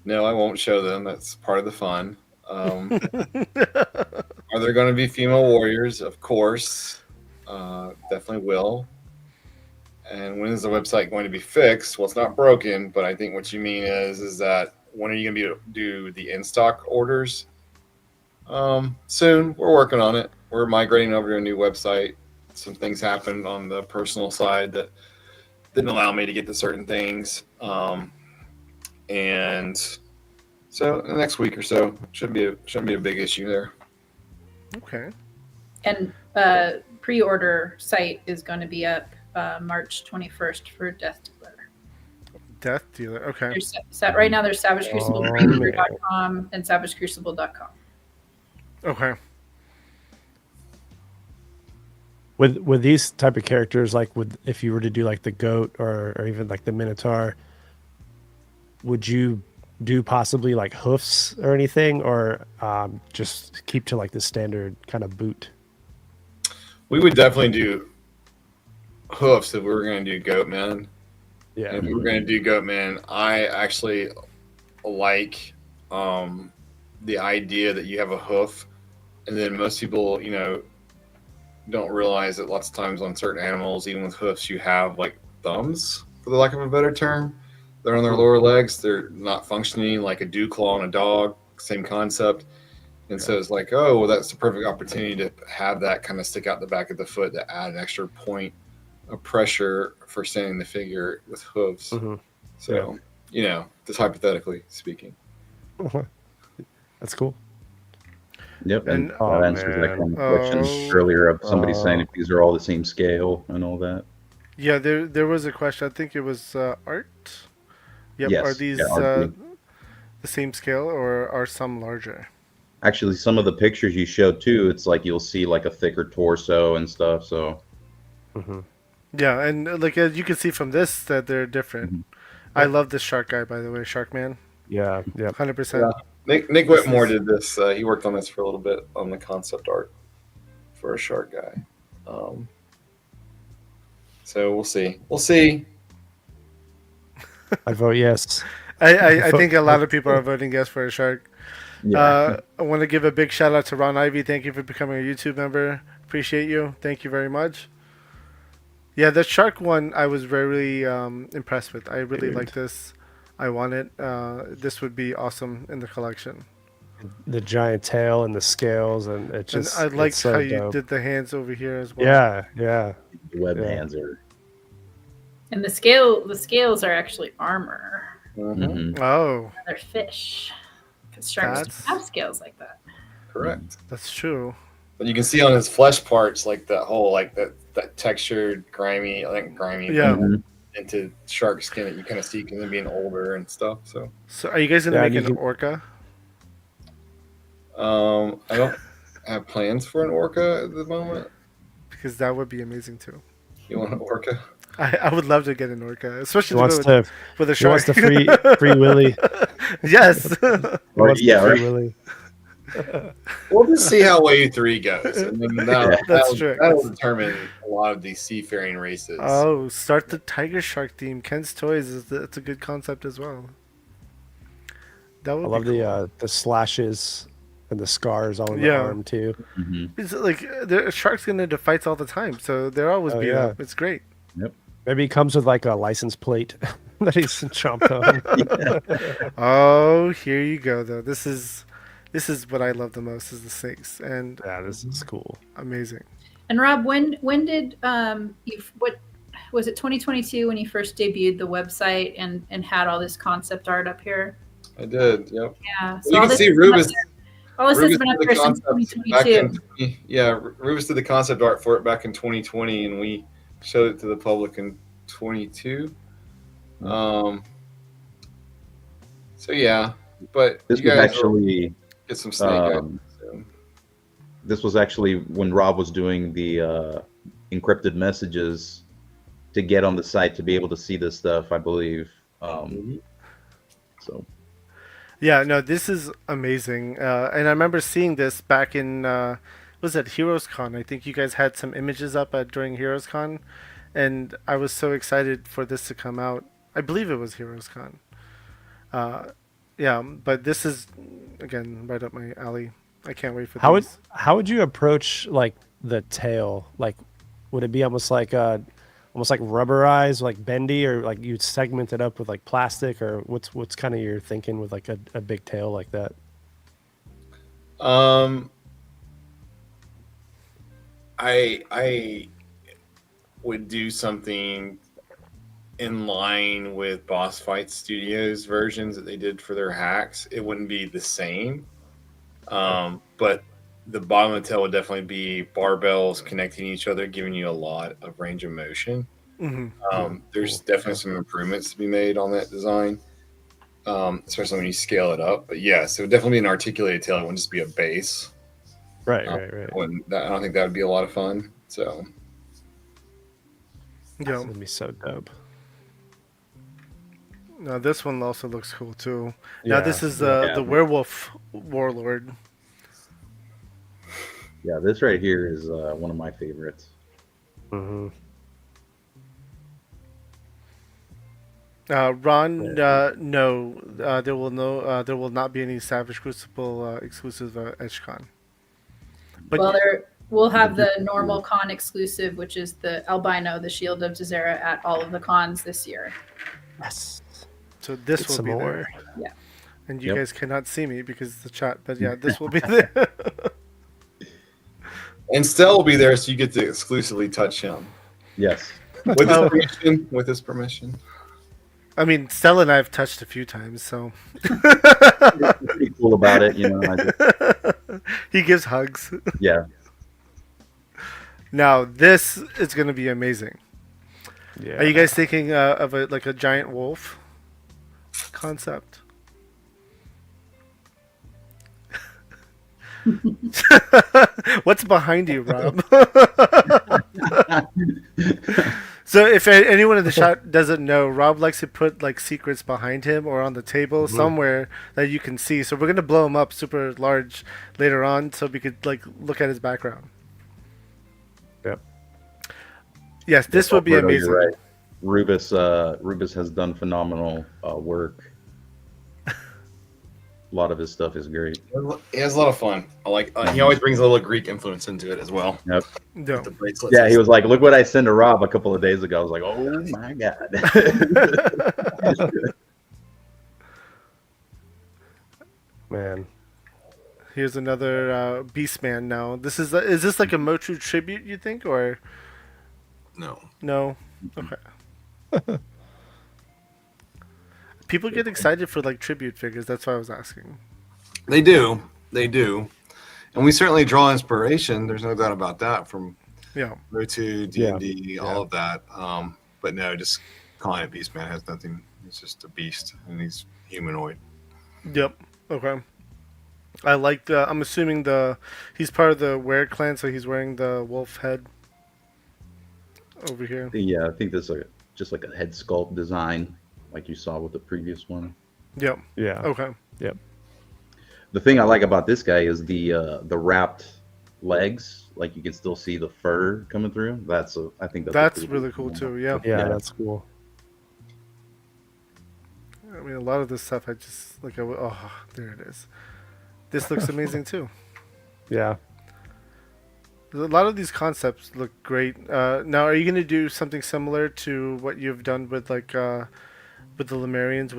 I won't show them. That's part of the fun. Are there going to be female warriors? Of course. Definitely will. And when is the website going to be fixed? Well, it's not broken, but I think what you mean is that when are you going to be able to do the in-stock orders? Soon. We're working on it. We're migrating over to a new website. Some things happened on the personal side that didn't allow me to get to certain things. And so the next week or so shouldn't be a big issue there. Okay. And pre-order site is going to be up March 21st for Death Dealer. Death Dealer. Okay. Right now there's SavageCruciblePre-order.com and SavageCrucible.com. Okay. With these type of characters, like if you were to do like the goat or even like the minotaur, would you do possibly like hoofs or anything, or just keep to like the standard kind of boot? We would definitely do hoofs if we were going to do Goatman. Yeah. And if we were going to do Goatman, I actually like the idea that you have a hoof, and then most people, don't realize that lots of times on certain animals, even with hoofs, you have like thumbs, for the lack of a better term. They're on their lower legs. They're not functioning like a dew claw on a dog. Same concept. And so it's like, oh, well, that's the perfect opportunity to have that kind of stick out the back of the foot to add an extra point of pressure for standing the figure with hooves. Mm-hmm. So, just hypothetically speaking. That's cool. Yep, and And- that answers that kind of question earlier of somebody saying if these are all the same scale and all that. Yeah, there was a question. I think it was Art. Yep. Yes, Are these yeah, Art. the same scale, or are some larger? Actually, some of the pictures you showed too, it's like you'll see like a thicker torso and stuff. So Mm-hmm. Yeah, and like as you can see from this, that they're different. Mhm. I love this shark guy, by the way, Shark Man, Yeah. 100%. Nick Whitmore did this. He worked on this for a little bit on the concept art for a shark guy. So we'll see. We'll see. I vote yes. I think a lot of people are voting yes for a shark. yeah, I want to give a big shout out to Ron Ivy. Thank you for becoming a YouTube member. Appreciate you. Thank you very much. Yeah, the shark one I was very impressed with. I really like this. I want it. This would be awesome in the collection. The giant tail and the scales, and it just. And I liked it's so how you dope. did the hands over here as well. Yeah. the web yeah. hands are. And the scales are actually armor. Mhm. Oh, They're fish. Because sharks That's- don't have scales like that. Correct. that's true. But you can see on his flesh parts, like that whole, like that textured, grimy, Yeah. Mhm. into shark skin that you kind of see them being older and stuff. So, So are you guys gonna Yeah, make and an you orca? I don't have plans for an orca at the moment. Because that would be amazing too. You want an orca? I would love to get an orca, He especially to wants go to. with a He wants shark. to free Willy. Yes. He Or, wants yeah, to free right. Willy. We'll just see how wave 3 goes, and then That's true. that'll determine a lot of these seafaring races. Oh, start the tiger shark theme. Ken's Toys it's a good concept as well. That would I love be cool. the slashes and the scars on the Yeah. arm too. Mhm. It's like the sharks get into fights all the time, so they're always Oh, beat yeah. up. It's great. Maybe he comes with like a license plate that he's chomped on. Oh, here you go though. This is what I love the most is the snakes, and Yeah, this is cool. amazing. And Rob, when did what was it 2022 when you first debuted the website and had all this concept art up here? I did. Yep. Yeah. You can see Rubus. All this has Rubus been up did here the since concept back 2022. Rubus did the concept art for it back in 2020, and we showed it to the public in 22. So yeah, but This you was guys will actually get some snake eyes um, soon. this was actually when Rob was doing the encrypted messages to get on the site to be able to see this stuff, I believe. So Yeah, no, this is amazing. And I remember seeing this back in was it Heroes Con? I think you guys had some images up during Heroes Con, and I was so excited for this to come out. I believe it was Heroes Con. Yeah, but this is again right up my alley. I can't wait for these. How would you approach like the tail? Like, would it be almost like rubberized, like bendy, or like you'd segment it up with like plastic, or what's kind of your thinking with like a big tail like that? I would do something in line with Boss Fight Studios versions that they did for their hacks. It wouldn't be the same, but the bottom of the tail would definitely be barbells connecting each other, giving you a lot of range of motion. There's definitely some improvements to be made on that design, especially when you scale it up. But yes, it would definitely be an articulated tail. It wouldn't just be a base. Right. I don't think that would be a lot of fun. So Yeah. It's gonna be so dope. Now this one also looks cool too. Now Yeah, this is yeah. the werewolf warlord. Yeah, this right here is one of my favorites. Mm-hmm. Ron, no, there will not be any Savage Crucible exclusive EdgeCon. But Well, we'll have the normal con exclusive, which is the albino, the Shield of Dezera, at all of the cons this year. Yes. so this Get will some be more. there, Yeah. and you Yep. guys cannot see me because it's the chat. But yeah, this will be there. And Stell will be there, so you get to exclusively touch him Yes. with his Oh. permission. With his permission. I mean, Stella and I have touched a few times, so Pretty cool about it, you know. he gives hugs. Yeah. Now this is going to be amazing. Yeah. Are you guys thinking of a giant wolf concept? What's behind you, Rob? So if anyone in the chat doesn't know, Rob likes to put like secrets behind him or on the table somewhere that you can see. So we're gonna blow him up super large later on, so we could like look at his background. Yep. Yes, this would be Alberto, amazing. you're right. Rubus has done phenomenal work. A lot of his stuff is great. He has a lot of fun. I like. He always brings a little Greek influence into it as well. Yep. No. The bracelets. Yeah, he was like, "Look what I sent to Rob a couple of days ago." I was like, "Oh my god." Man. Here's another Beastman. Now, is this like a Motru tribute? You think, or No. no? Okay. People get excited for like tribute figures. That's why I was asking. They do. They do. And we certainly draw inspiration. There's no doubt about that from Yeah. Rotu, D&D, all of that. But no, just calling it Beastman has nothing. It's just a beast, and he's humanoid. Yep. Okay. I like I'm assuming he's part of the Were clan, so he's wearing the wolf head over here. Yeah, I think this is just like a head sculpt design, like you saw with the previous one. Yep. Yeah. Okay. Yep. The thing I like about this guy is the wrapped legs. Like you can still see the fur coming through. I think That's really cool too. Yeah. Yeah, Yeah. that's cool. I mean, a lot of this stuff I just like. Oh, there it is. This looks amazing too. Yeah. A lot of these concepts look great. Now, are you going to do something similar to what you've done with like with the Lemurians?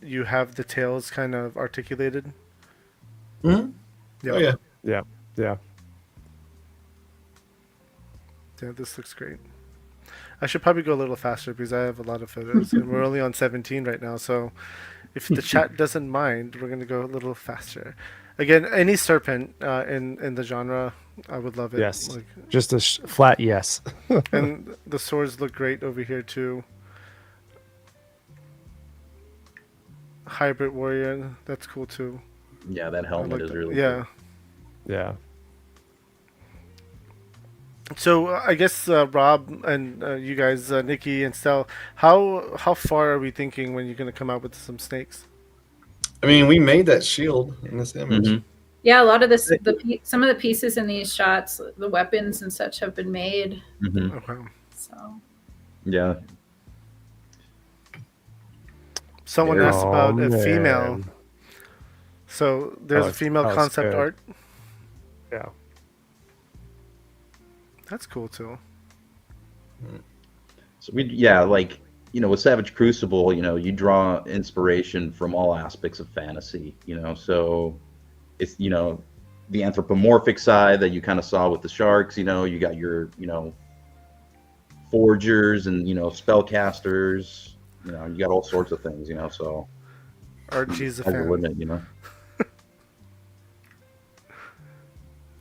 You have the tails kind of articulated. Mm-hmm. Yeah. Oh, yeah. Yeah. Yeah. Yeah, this looks great. I should probably go a little faster because I have a lot of photos, and we're only on 17 right now. So, if the chat doesn't mind, we're going to go a little faster. Again, any serpent in the genre, I would love it. Yes. Like, Just a flat yes. and the swords look great over here too. Hybrid warrior, that's cool too. Yeah, that helmet is really yeah. Yeah. So I guess Rob and you guys, Nikki and Stel, how far are we thinking when you're going to come out with some snakes? I mean, we made that shield in this image. Mhm. Yeah, a lot of this, some of the pieces in these shots, the weapons and such have been made. Mhm. Okay. So Yeah. Someone Yeah. asked about Oh, a female. man. So there's a female it's concept good. art. Yeah. That's cool too. So like, with Savage Crucible, you draw inspiration from all aspects of fantasy, so it's, the anthropomorphic side that you kind of saw with the sharks, you got your, forgers and, spellcasters, you got all sorts of things, so Archie's a sky's the fan. limit,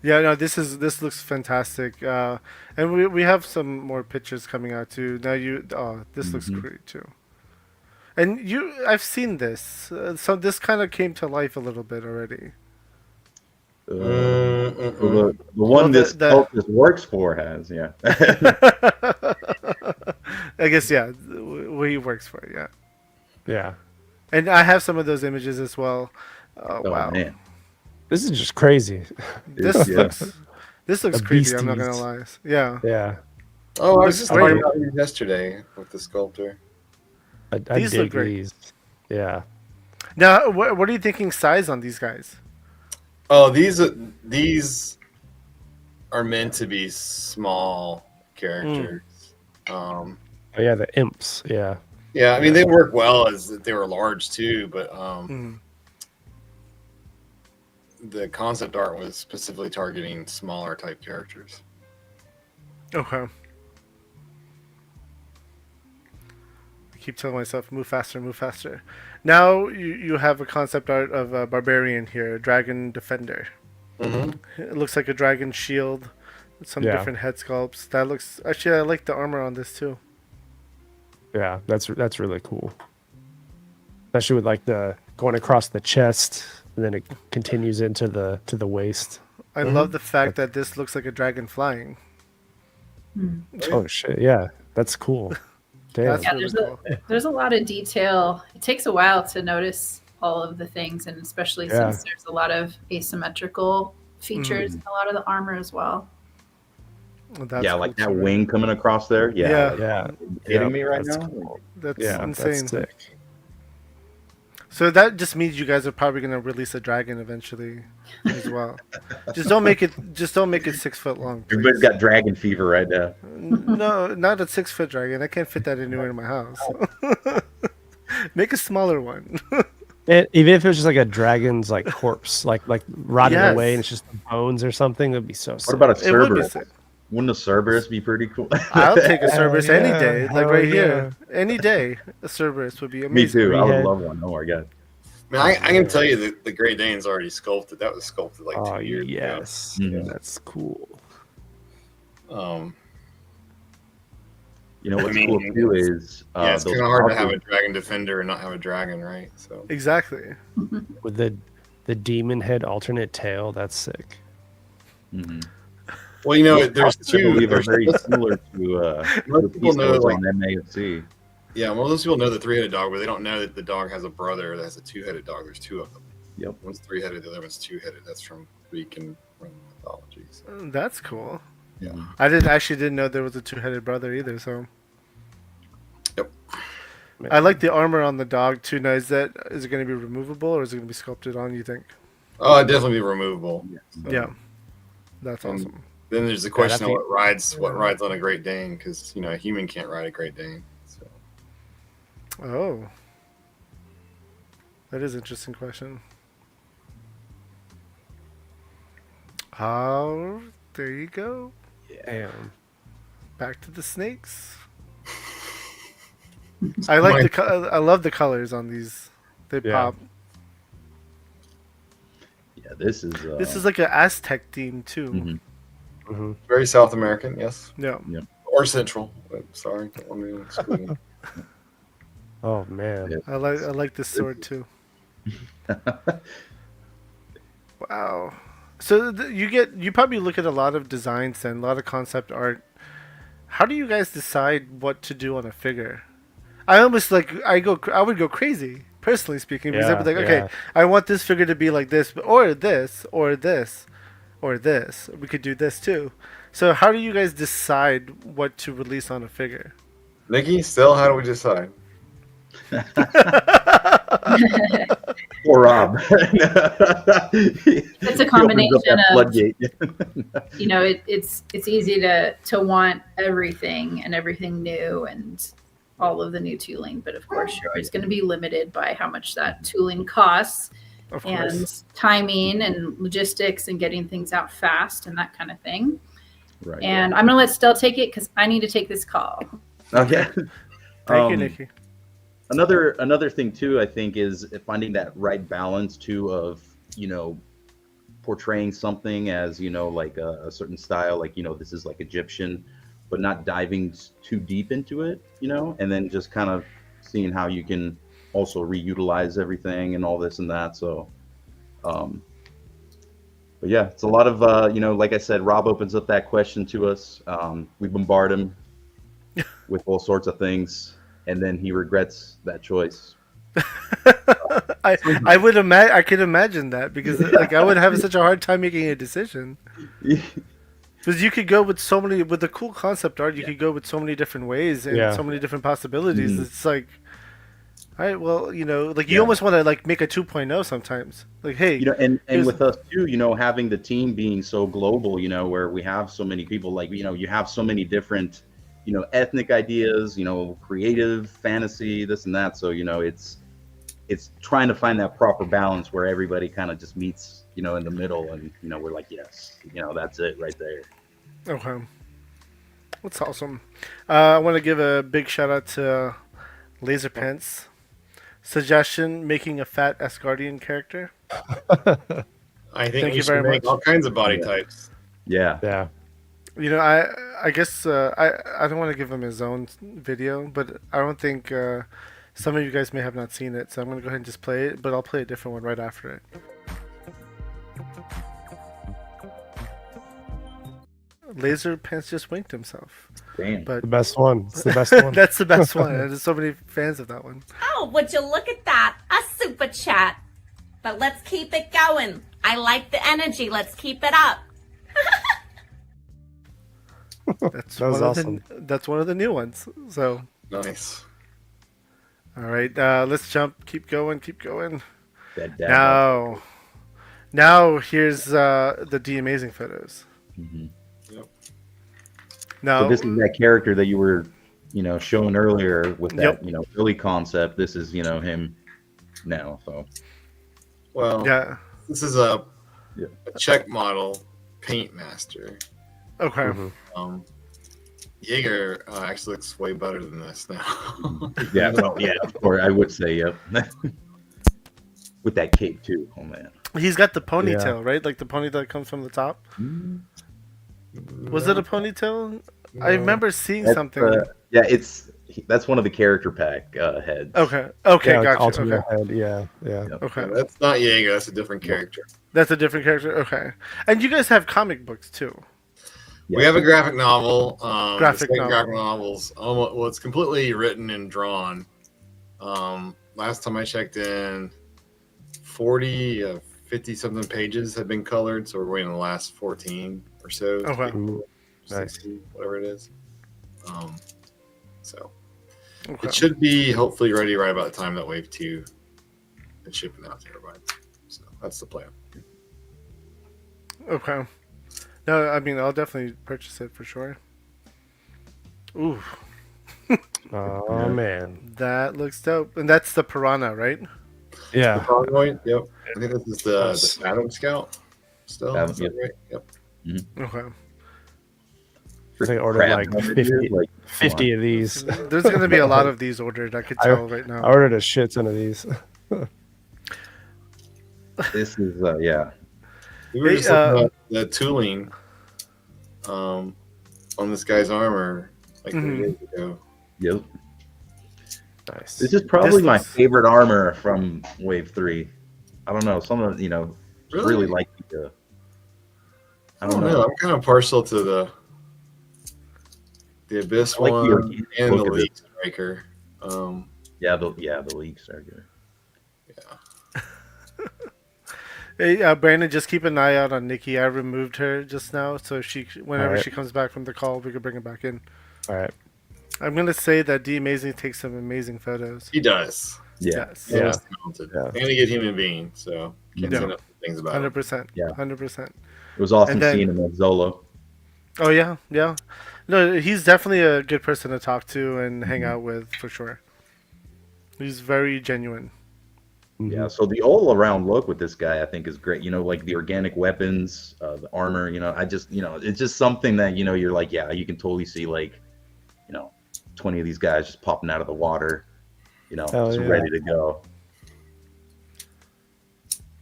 Yeah, no, this looks fantastic, and we have some more pictures coming out too. Now this looks Mhm. great too, and I've seen this, so this kind of came to life a little bit already. The one Well, this cultist works for has, yeah. I guess yeah, where he works for. Yeah, Yeah. and I have some of those images as well. Oh, Oh wow, man, This is just crazy. this Yeah. looks A creepy. I'm not beast. gonna lie. Yeah, Yeah. Oh, I Looks was just great. talking about these yesterday with the sculptor. I These look dig great. these. Yeah. Now, what are you thinking size on these guys? Oh, these are meant to be small characters. Oh, yeah, the imps. Yeah. Yeah, I mean they work well as they were large too, but Mm. the concept art was specifically targeting smaller type characters. Okay. I keep telling myself, move faster, move faster. Now you have a concept art of a barbarian here, a dragon defender. Mm-hmm. It looks like a dragon shield, with some Yeah. different head sculpts. That looks actually, I like the armor on this too. Yeah. That's really cool. Especially with like the going across the chest and then it continues into the waist. I love the fact that this looks like a dragon flying. Oh shit. Yeah. That's cool. Damn. That's Yeah, really there's cool. there's a lot of detail. It takes a while to notice all of the things, and especially Yeah. since there's a lot of asymmetrical features in a lot of the armor as well. That's yeah, cool like that too. wing coming across there. Yeah, Yeah. like, Yeah. kidding Yep, me right that's now? cool. That's Yeah. insane. That's sick. So that just means you guys are probably gonna release a dragon eventually as well. Just don't make it 6 foot long. Please. Everybody's got dragon fever right now. No, not a 6 foot dragon. I can't fit that anywhere in my house. Make a smaller one. Even if it was just like a dragon's like corpse, like rotting Yes. away, and it's just the bones or something, it'd be so sick. What about a It would be Cerberus? sick. Wouldn't a Cerberus be pretty cool? I'll take a Cerberus Hell any yeah, day. Like hell right here. Any day. A Cerberus would be Me amazing. too. I would Head. love one. Oh my god. I mean, I can tell you that the Great Dane's already sculpted. That was sculpted like Oh 2 years yes, Mhm. that's cool. ago. You know what's I mean, cool too is Yeah, it's those kind of hard to have powerful- a dragon defender and not have a dragon, right? So Exactly. With the demon head alternate tail, that's sick. Mhm. well, you know, there's I two. believe are There's, very similar to most people know, like, on MAFC. yeah, most people know the three-headed dog, but they don't know that the dog has a brother that has a two-headed dog. There's two of them. Yep. One's three-headed, the other one's two-headed. That's from Greek and Roman mythology. So, That's cool. yeah. I didn't know there was a 2-headed brother either, so Yep. I like the armor on the dog too. Now is it gonna be removable or is it gonna be sculpted on, you think? Oh, it'd definitely be removable. So, Yeah. That's Um, awesome. Then there's the question of that's what rides on a Great Dane, because a human can't ride a Great Dane. So Oh. That is an interesting question. Oh, there you go. Damn. Back to the snakes. I like I love the colors on these. They Yeah. pop. Yeah, this is This is like an Aztec theme too. Mhm. hmm very South American, yes, Yeah. or Central. Sorry, don't want me to exclude. Oh man. Yeah. I like this sword too. Wow. So you probably look at a lot of designs and a lot of concept art. How do you guys decide what to do on a figure? I almost I would go crazy, personally speaking, because I'd be like, okay, Yeah. I want this figure to be like this, or this, or this, or this. We could do this too. So how do you guys decide what to release on a figure? Nikki, still, how do we decide? Or Rob. It's a combination of, floodgate. it's easy to want everything and everything new and all of the new tooling, but of course you're always going to be limited by how much that tooling costs Of course. and timing and logistics and getting things out fast and that kind of thing. Right. And I'm going to let Stell take it because I need to take this call. Okay. Thank you, Nikki. Another thing too, I think, is finding that right balance too of portraying something as like a certain style, like this is like Egyptian, but not diving too deep into it, and then just kind of seeing how you can also reutilize everything and all this and that. So, but yeah, it's a lot of like I said, Rob opens up that question to us. We bombard him. with all sorts of things, and then he regrets that choice. I would imagine. I could imagine that because like I would have such a hard time making a decision. Because you could go with so many with the cool concept art. You could go with so many different ways and so many different possibilities. It's like, all right, well, you know, like you almost want to like make a 2.0 sometimes. Like, hey, you know, and with us too, you know, having the team being so global, you know, where we have so many people, like, you know, you have so many different, you know, ethnic ideas, you know, creative, fantasy, this and that. So, you know, it's trying to find that proper balance where everybody kind of just meets, you know, in the middle, and you know, we're like, yes, you know, that's it right there. Okay, that's awesome. I want to give a big shout out to Laser Pants. Suggestion: making a fat Asgardian character. I think Thank we you should very make much. all kinds of body types. Yeah. You know, I guess I don't want to give him his own video, but I don't think some of you guys may have not seen it, so I'm gonna go ahead and just play it. But I'll play a different one right after it. Laser Pants just winked himself. Damn. But The best one. It's the best one. that's the best one. There's so many fans of that one. Oh, would you look at that? A super chat. But let's keep it going. I like the energy. Let's keep it up. That's That was one awesome. of the, that's one of the new ones. So, Nice. all right, let's jump. Keep going. Keep going. That Now here's the D Amazing photos. Yep. Now So this is that character that you were, you know, showing earlier with that, Yep. you know, early concept. This is, you know, him now. So Well, yeah. this is a check model paint master. Okay. Jaeger actually looks way better than this now. yeah, of course, I would say, yep. With that cape too. Oh man. He's got the ponytail, right? Like the ponytail that comes from the top. Was it a ponytail? I remember seeing That's, something. yeah, that's one of the character pack heads. Okay. Yeah, Gotcha. alternate Okay. head. Yeah. Yep. Okay. That's not Jaeger. That's a different character. That's a different character. Okay. And you guys have comic books too. We have a graphic novel. Graphic the novel. graphic novels. Well, it's completely written and drawn. Last time I checked in, 40, 50 something pages have been colored. So we're waiting on the last 14 or so. Okay. Ooh, 60, whatever it is. So Okay. it should be hopefully ready right about the time that Wave 2 is shipping out to everybody. So that's the plan. Okay. No, I mean I'll definitely purchase it for sure. Ooh, Oh man. that looks dope. And that's the Piranha, right? Yeah. Yep. I think this is the Atom Scout still. Atom, Is that right? Yep. Okay. I think I ordered Crab like number, 50, dude, like, 50 of these. There's gonna be a lot of these ordered. I could tell right I now. ordered a shit ton of these. This is yeah. We were Hey, just looking at the tooling on this guy's armor like 3 days ago. Yep. Nice. This is probably my looks- favorite armor from Wave 3. I don't know. Some of, you know, Really? really like the I don't know. I'm kind of partial to the Abyss I like the one organic and the look of it. League Striker. yeah, the League Striker. Yeah. Hey, Brandon, just keep an eye out on Nikki. I removed her just now, so whenever Alright. she comes back from the call, we can bring her back in. All right. I'm gonna say that D Amazing takes some amazing photos. He does. Yeah. Yes. He's Yeah. talented. Yeah. And a good human being. So can't say Yeah. enough things about him. 100%. Yeah. 100%. It was awesome And then- seeing him at Zolo. Oh yeah, yeah. No, he's definitely a good person to talk to and hang out with for sure. He's very genuine. Yeah, so the all-around look with this guy, I think, is great. You know, like the organic weapons, the armor. You know, it's just something that, you know, you're like, yeah, you can totally see, like, you know, 20 of these guys just popping out of the water, you know, Hell just yeah. ready to go.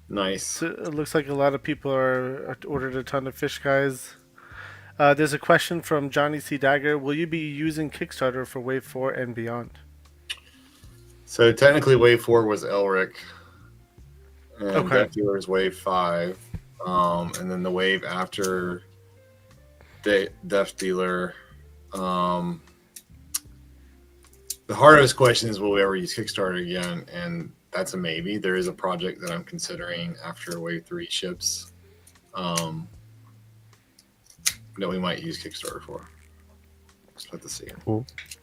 Nice. So it looks like a lot of people are ordered a ton of fish guys. There's a question from Johnny C. Dagger. Will you be using Kickstarter for Wave 4 and beyond? So technically, Wave 4 was Elric, and Okay. Death Dealer is Wave 5, and then the wave after Death Dealer The hardest question is, will we ever use Kickstarter again? And that's a maybe. There is a project that I'm considering after Wave 3 ships that we might use Kickstarter for. Just have to see.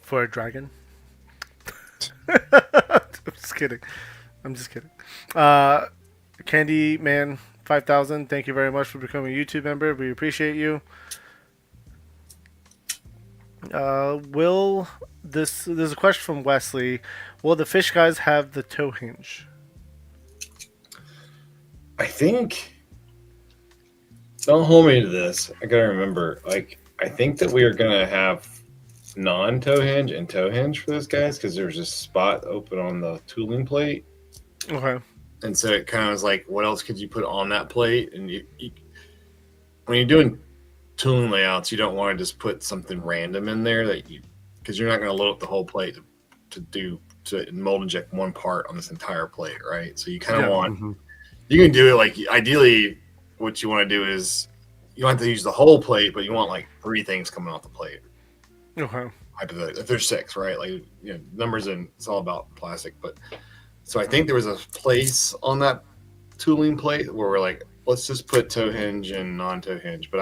For a dragon? I'm just kidding. Candyman 5000, thank you very much for becoming a YouTube member. We appreciate you. There's a question from Wesley. Will the fish guys have the toe hinge? I think. Don't hold me to this. I gotta remember. Like, I think that we are gonna have non-toe hinge and toe hinge for those guys because there's a spot open on the tooling plate. Okay. And so it kind of was like, what else could you put on that plate? And you when you're doing tooling layouts, you don't want to just put something random in there because you're not going to load up the whole plate to mold inject one part on this entire plate, right? So you kind of want you can do it like ideally. What you want to do is you don't have to use the whole plate, but you want like 3 things coming off the plate. Okay. If there's 6, right? Like numbers and it's all about plastic, but. So I think there was a place on that tooling plate where we're like, let's just put toe hinge and non-toe hinge. But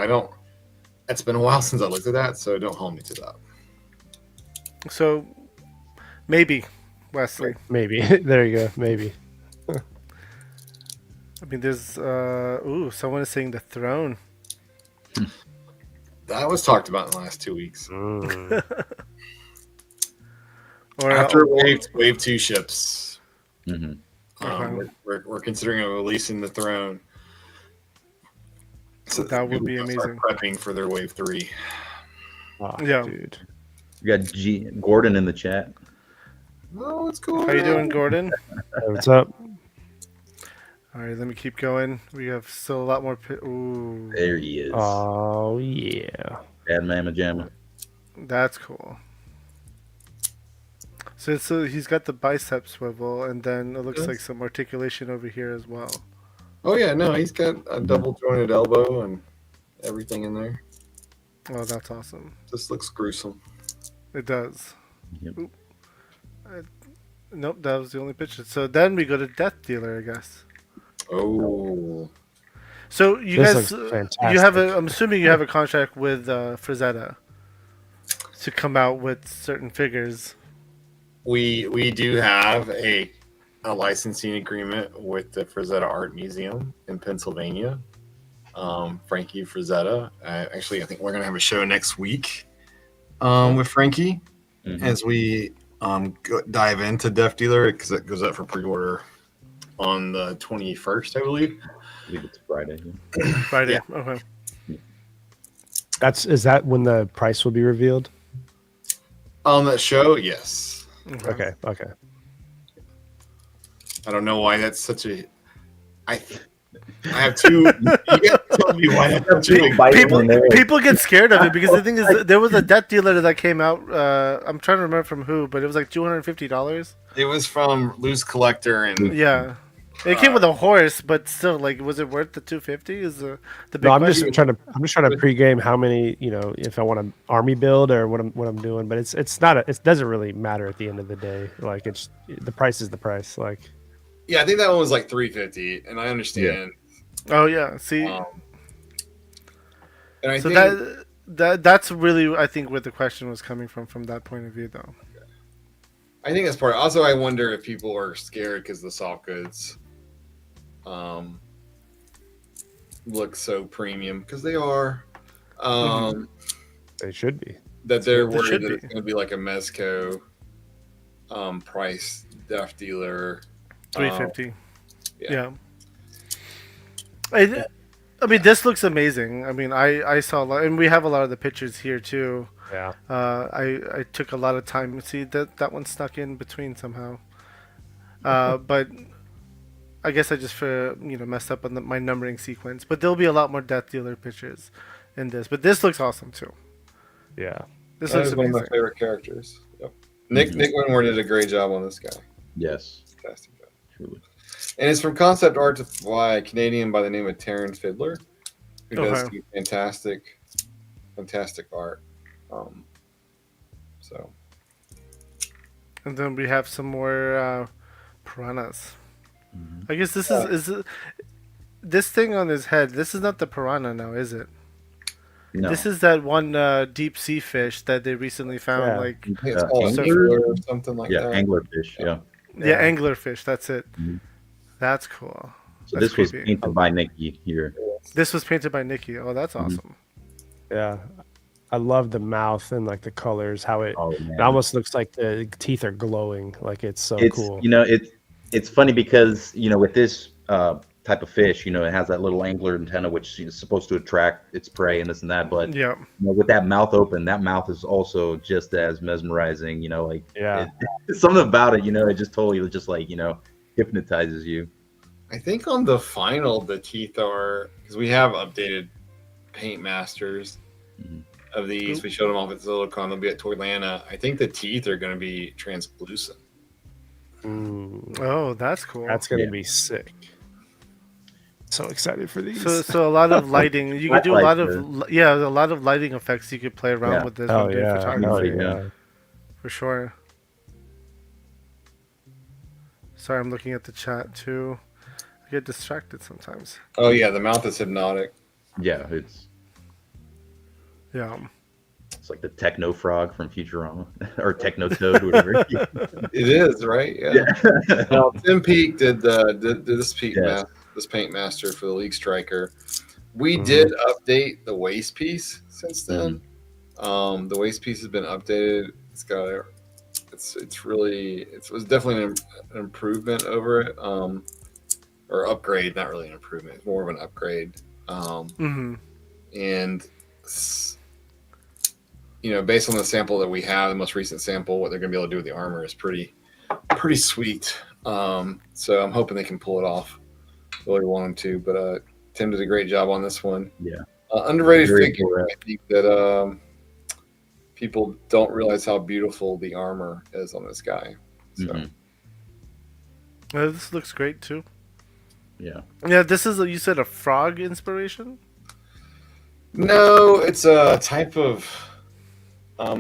it's been a while since I looked at that, so don't hold me to that. So, maybe, Wesley. Maybe. There you go. Maybe. I mean, there's, someone is saying the throne. That was talked about in the last 2 weeks. Or After wave 2 ships. Okay. We're considering releasing the throne. So that would be amazing. Prepping for their wave 3. Oh, yeah, dude. We got Gordon in the chat. Oh, what's going on? How you doing, Gordon? Hey, what's up? All right, let me keep going. We have still a lot more. Ooh, There he is. Oh yeah. Bad Mama Jamma. that's cool. So he's got the bicep swivel, and then it looks like some articulation over here as well. Oh yeah, no, he's got a double jointed elbow and everything in there. Oh, that's awesome. Just looks gruesome. It does. Yep. Nope, that was the only picture. So then we go to Death Dealer, I guess. Oh. So you This guys, looks fantastic. you have I'm assuming you have a contract with Frazetta to come out with certain figures. We do have a licensing agreement with the Frazetta Art Museum in Pennsylvania. Frankie Frazetta. Actually, I think we're going to have a show next week with Frankie as we dive into Death Dealer because it goes up for pre-order on the 21st, I believe. I believe it's Friday. Friday. Yeah. Okay. Is that when the price will be revealed? On that show, yes. Okay. I don't know why that's such a. I have two. You guys tell me why I have two. People get scared of it because the thing is, there was a Death Dealer that came out. I'm trying to remember from who, but it was like $250. It was from Loose Collector and Yeah, it came with a horse, but still, like, was it worth the $250? Is the big No, I'm question. just trying to pregame how many, if I want an army build or what I'm doing, but it doesn't really matter at the end of the day. Like the price is the price. Like, yeah, I think that one was like $350, and I understand. Oh yeah, see, And I so think that's really, I think, where the question was coming from that point of view, though. I think that's part. Also, I wonder if people are scared because the soft goods look so premium because they are. they should be. That they're They worried should that be. it's going to be like a Mezco price Death Dealer. $350. Yeah. I mean, this looks amazing. I mean, I saw a lot, and we have a lot of the pictures here too. Yeah. I took a lot of time. See that one snuck in between somehow. But I guess I just messed up on my numbering sequence. But there'll be a lot more Death Dealer pictures in this. But this looks awesome too. Yeah. This That looks is one of amazing. my favorite characters. Yep. Nick Winmore did a great job on this guy. Yes. Fantastic job. Truly. And it's from concept art by a Canadian by the name of Terrence Fiddler, who does Okay. some fantastic art. So And then we have some more piranhas. I guess this is this thing on his head. This is not the piranha now, is it? No. This is that one deep sea fish that they recently found. Yeah. Like, I think it's called angler or something like yeah, that. anglerfish. Yeah. yeah, anglerfish. That's it. Mhm. That's cool. So That's this was creepy. painted by Nikki here. This was painted by Nikki. Oh, that's awesome. Yeah. I love the mouth and like the colors, how it Oh man. it almost looks like the teeth are glowing. Like it's so It's cool. it's funny because with this type of fish, it has that little angler antenna which is supposed to attract its prey and this and that. But Yeah. with that mouth open, that mouth is also just as mesmerizing. Like Yeah. something about it. It just totally just like hypnotizes you. I think on the final, the teeth are, because we have updated paint masters Mhm. of these. We showed them off at Silicon. They'll be at Toylanta. I think the teeth are going to be translucent. Mm, Oh, that's cool. that's gonna Yeah. be sick. So excited for these. So a lot of lighting. You could do a lot like of a lot of lighting effects. You could play around Yeah. with this oh when doing yeah. photography. Oh yeah. For sure. Sorry, I'm looking at the chat too. I get distracted sometimes. Oh, yeah. The mouth is hypnotic. Yeah, it's Yeah. like the techno frog from Futurama or techno toad, whatever. It is, right? Yeah. Now, Tim Peake did this Yes. this paint master for the League Striker. We Mhm. did update the waist piece since then. The waist piece has been updated. It's got a, it's really it was definitely an improvement over it, or upgrade. Not really an improvement. It's more of an upgrade. Mm-hmm. And based on the sample that we have, the most recent sample, what they're going to be able to do with the armor is pretty sweet. So I'm hoping they can pull it off. Really want them to, but Tim did a great job on this one. Yeah. Underrated Very figure. correct. I think that people don't realize how beautiful the armor is on this guy. So Mhm. This looks great too. Yeah. Yeah, this is you said a frog inspiration. no, it's a type of. The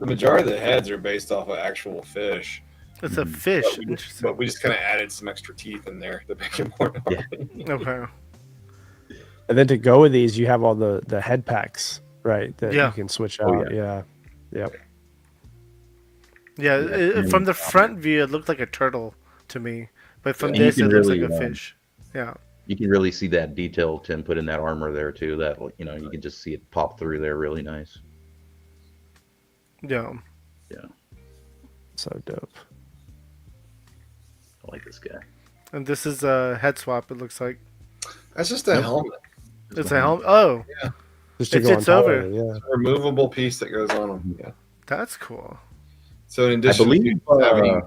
majority of the heads are based off of actual fish. It's a fish. Interesting. But we just kind of added some extra teeth in there to make it more. Yeah. Okay. And then to go with these, you have all the head packs, right? That Yeah. you can switch Oh, out. Yeah. Yep. Yeah, from the front view, it looked like a turtle to me, but from And you this, it can looks really, like a fish. Yeah. You can really see that detail Tim put in that armor there too. That you can just see it pop through there, really nice. Yeah. So dope. I like this guy. And this is a head swap. It looks like That's just a helmet. it's a helmet. Oh, Just to It go on fits top over. of it, yeah. A removable piece that goes on them. Yeah. that's cool. So in addition, believe, to having,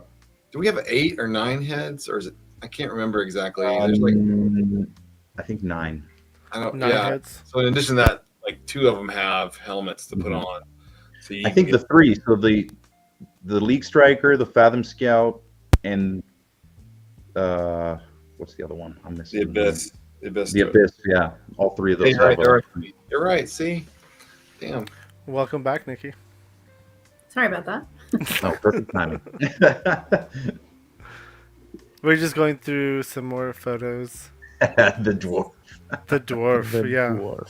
do we have 8 or 9 heads, or is it? I can't remember exactly. There's like I think 9. I don't. 9 Yeah. heads. So in addition to that, like 2 of them have helmets to put Mhm. on. So you I think can the 3. So the League Striker, the Fathom Scout, and what's the other one? I'm the missing. abyss. The abyss. The Abyss. Yeah, all 3 of those. Hey, you're right, have there a- are 3. You're right. See, damn. Welcome back, Nikki. Sorry about that. Oh, perfect timing. We're just going through some more photos. The dwarf. The dwarf, The yeah. dwarf.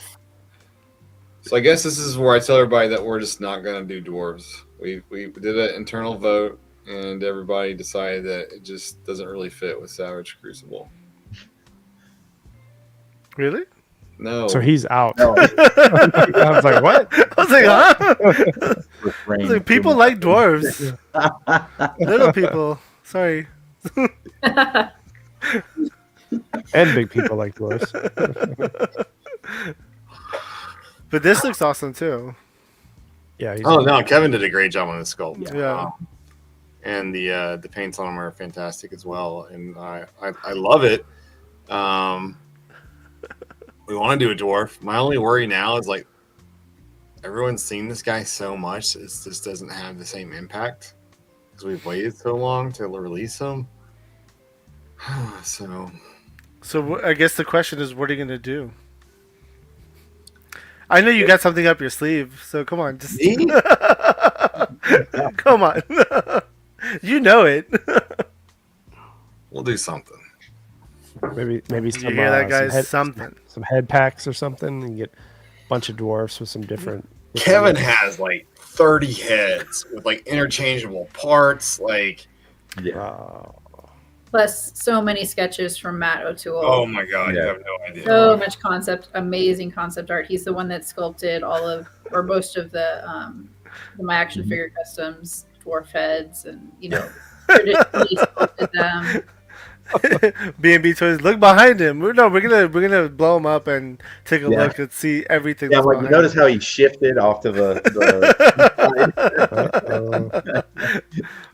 So I guess this is where I tell everybody that we're just not going to do dwarves. We did an internal vote, and everybody decided that it just doesn't really fit with Savage Crucible. Really? No. So he's out. No, I was like, what? I was like, huh? I refrain. was like, people like dwarves. Little people. Sorry. And big people like dwarves. But this looks awesome too. Yeah. He's Oh no, Kevin did a great job on the sculpt. Yeah. And the paints on them are fantastic as well, and I love it. We want to do a dwarf. My only worry now is like everyone's seen this guy so much, it just doesn't have the same impact because we've waited so long to release him. So I guess the question is, what are you gonna do? I know you got something up your sleeve, so come on, just me? come on. You know it. We'll do something. Maybe Did some, you hear that, guys? some Something. some head packs or something, and get a bunch of dwarfs with some different. Kevin has like 30 heads with like interchangeable parts. Like, Yeah. Plus, so many sketches from Matt O'Toole. oh my god, Yeah. you have no idea. So much amazing concept art. He's the one that sculpted all of, or most of the my action figure customs, dwarf heads, and traditionally sculpted them. B&B Toys, look behind him. We're gonna blow him up and take a look and see everything. Yeah, that's like you behind notice him. how he shifted off to the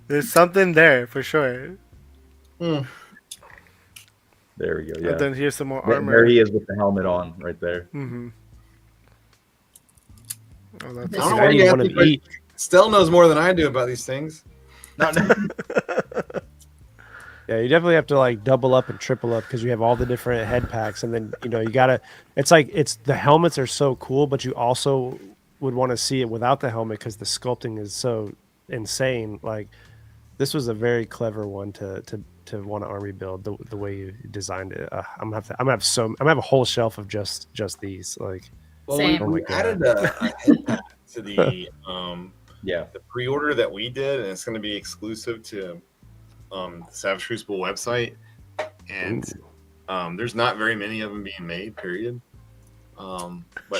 There's something there for sure. There we go. Yeah. And then here's some more There armor. he is with the helmet on right there. Mm-hmm. Oh, that's This I don't know Now why you you want ask to me, eat. but Stell knows more than I do about these things. No, no. Yeah, you definitely have to like double up and triple up because you have all the different head packs, and then you gotta. It's the helmets are so cool, but you also would want to see it without the helmet because the sculpting is so insane. Like this was a very clever one to want to army build the way you designed it. I'm gonna have a whole shelf of just these. Like Well, Same. we Oh my added a head pack to the Yeah. the pre-order that we did, and it's going to be exclusive to the Savage Crucible website. And there's not very many of them being made. Period. But I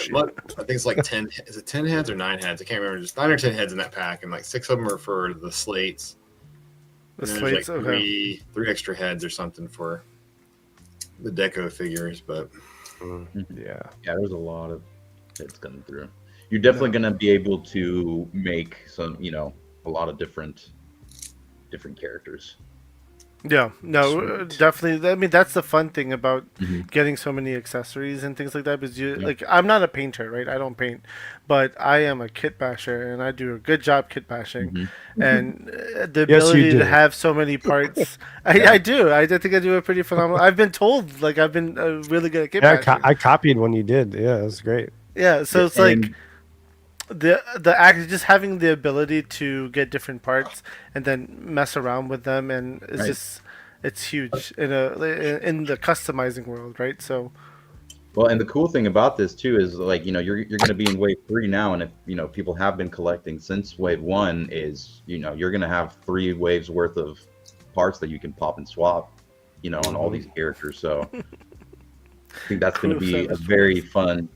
think it's like 10. Is it 10 heads or 9 heads? I can't remember. Just 9 or 10 heads in that pack, and like 6 of them are for the slates. The And there's slates, like okay. three extra heads or something for the deco figures. But yeah, Yeah, there's a lot of hits coming through. You're definitely gonna be able to make some, a lot of different characters. Yeah, no, definitely. I mean, that's the fun thing about Mhm. getting so many accessories and things like that. Because Yeah. like, I'm not a painter, right? I don't paint, but I am a kit basher, and I do a good job kit bashing. Mhm. And the Yes, you ability do. to have so many parts, I do. I think I do a pretty phenomenal. I've been told like I've been really good at kit yeah. bashing. I copied when you did. Yeah, it was great. Yeah, so it's And- like the act just having the ability to get different parts and then mess around with them, and it's Right. just it's huge in the customizing world, right? So Well, and the cool thing about this too is like, you're going to be in wave 3 now, and if people have been collecting since wave 1 is, you're going to have 3 waves worth of parts that you can pop and swap, on all these characters. So I think that's going to be a very fun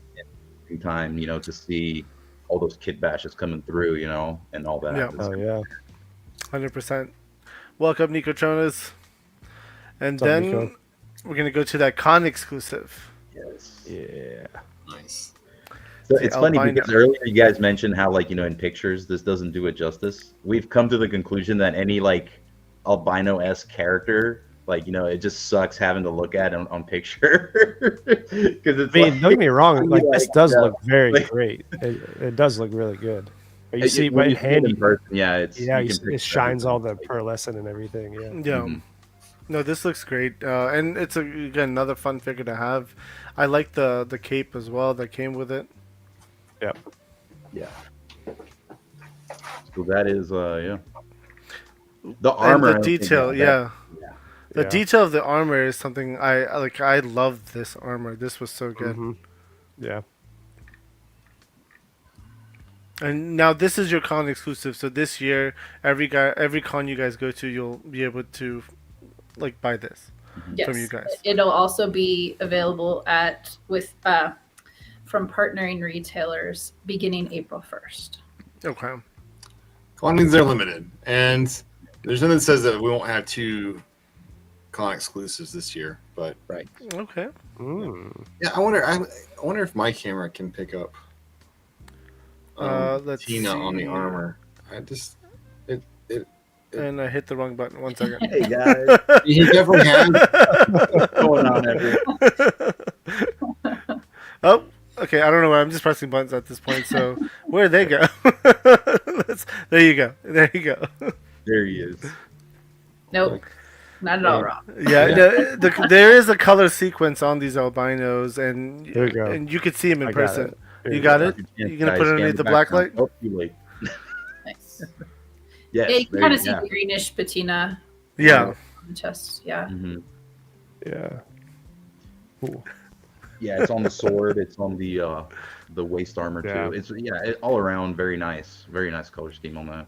time, to see all those kit bashes coming through, and all that. Yeah. Oh yeah. 100%. Welcome, Nicotronas. And What's up, then Nico? we're gonna go to that con exclusive. Yes. Yeah. nice. So The it's funny albino. because earlier you guys mentioned how, like, in pictures this doesn't do it justice. We've come to the conclusion that any like albino-esque character, like, it just sucks having to look at on picture. Because it's I mean, don't get me wrong. Like this does yeah, look very like- great. It does look really good. But you It- see, when but in you see it hand, in person, yeah, it's yeah, you can pick it shines all the everything. pearlescent and everything. Yeah. Yeah. Mhm. No, this looks great, and it's again another fun figure to have. I like the cape as well that came with it. Yep. Yeah. So that is the armor. And the detail, yeah. The Yeah. detail of the armor is something I like. I love this armor. This was so good. Mhm. Yeah. And now this is your con exclusive. So this year, every con you guys go to, you'll be able to like buy this Yes. from you guys. It'll also be available from partnering retailers beginning April 1st. Okay. Quantities are limited, and there's nothing that says that we won't have 2 con exclusives this year. But Okay. Mm. yeah, I wonder if my camera can pick up Let's Tina on the see. armor. I just And I hit the wrong button. 1 second. Hey guys, he definitely has. what's going on everyone? Oh, okay. I don't know why. I'm just pressing buttons at this point. So where'd they go? There you go. There you go. There he is. Nope. Not at all wrong. Yeah, no, there is a color sequence on these albinos, and There you go. and you could see them in I got person. it. There You you got go. it? You gonna put it underneath the black light? Oh, too late. Nice. Yes. Yeah, you can kind of see the greenish patina Yeah. on the chest. Yeah. Hmm. Yeah. Cool. Yeah, it's on the sword. It's on the waist armor Yeah. too. It's all around very nice color scheme on that.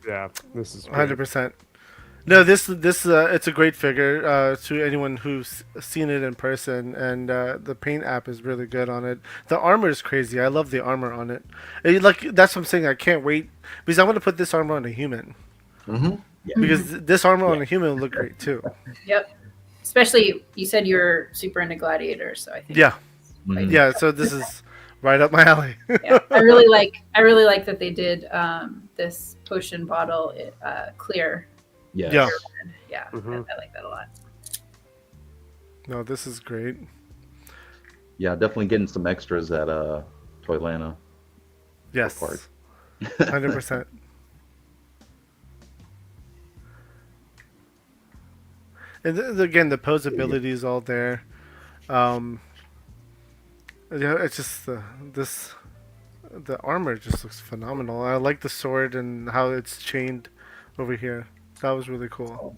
Yeah. This is 100%. No, this it's a great figure to anyone who's seen it in person, and the paint app is really good on it. The armor is crazy. I love the armor on it. Like that's what I'm saying. I can't wait because I want to put this armor on a human. Mm-hmm. Yeah. Because this armor on a human would look great too. Yep. Especially, you said you're super into Gladiator, so I think. Yeah, Mhm. yeah. So this is right up my alley. Yeah. I really like that they did this potion bottle clear. Yes. Yeah. Yeah, Mhm. I like that a lot. No, this is great. Yeah, definitely getting some extras at Toylanta. Yes, Part. 100%. And again, the posability is all there. Yeah, it's just the armor just looks phenomenal. I like the sword and how it's chained over here. That was really cool.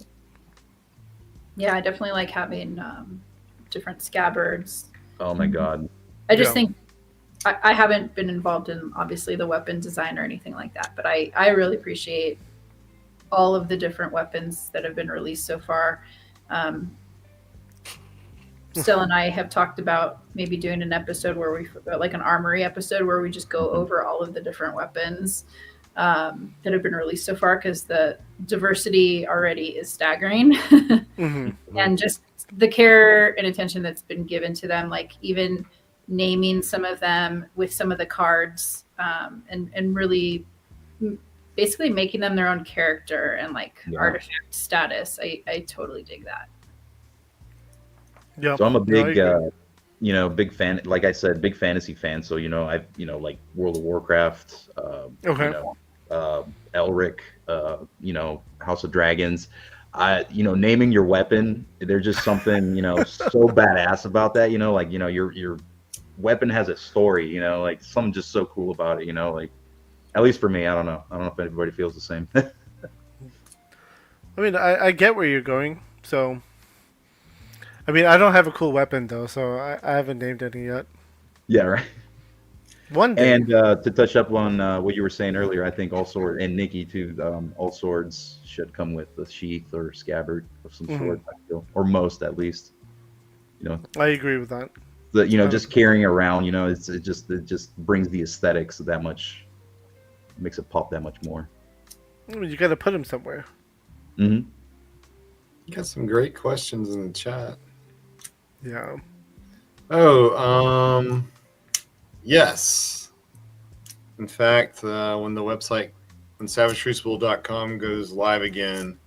Yeah, I definitely like having different scabbards. Oh my god. I just Yeah. think I haven't been involved in obviously the weapon design or anything like that, but I really appreciate all of the different weapons that have been released so far. Still and I have talked about maybe doing an episode where we like an armory episode where we just go over all of the different weapons that have been released so far, because the diversity already is staggering. Hmm. And just the care and attention that's been given to them, like even naming some of them with some of the cards, and really basically making them their own character and like Yeah. artifact status. I totally dig that. Yeah. So I'm a big, No, I agree. big fan. Like I said, big fantasy fan. So I've like World of Warcraft. Okay. Elric. House of Dragons. Naming your weapon. There's just something so badass about that. Your weapon has a story. Like something just so cool about it. Like at least for me. I don't know if everybody feels the same. I mean, I get where you're going. So, I mean, I don't have a cool weapon though, so I haven't named any yet. Yeah, right. One day. And to touch up on what you were saying earlier, I think all sword and Nikki too. All swords should come with a sheath or scabbard of some sort, I feel, or most at least. I agree with that. Just carrying around, it just brings the aesthetics that much, makes it pop that much more. I mean, you got to put him somewhere. Mm-hmm. Got some great questions in the chat. Yeah. Oh, yes. In fact, when SavageCrucible.com goes live again,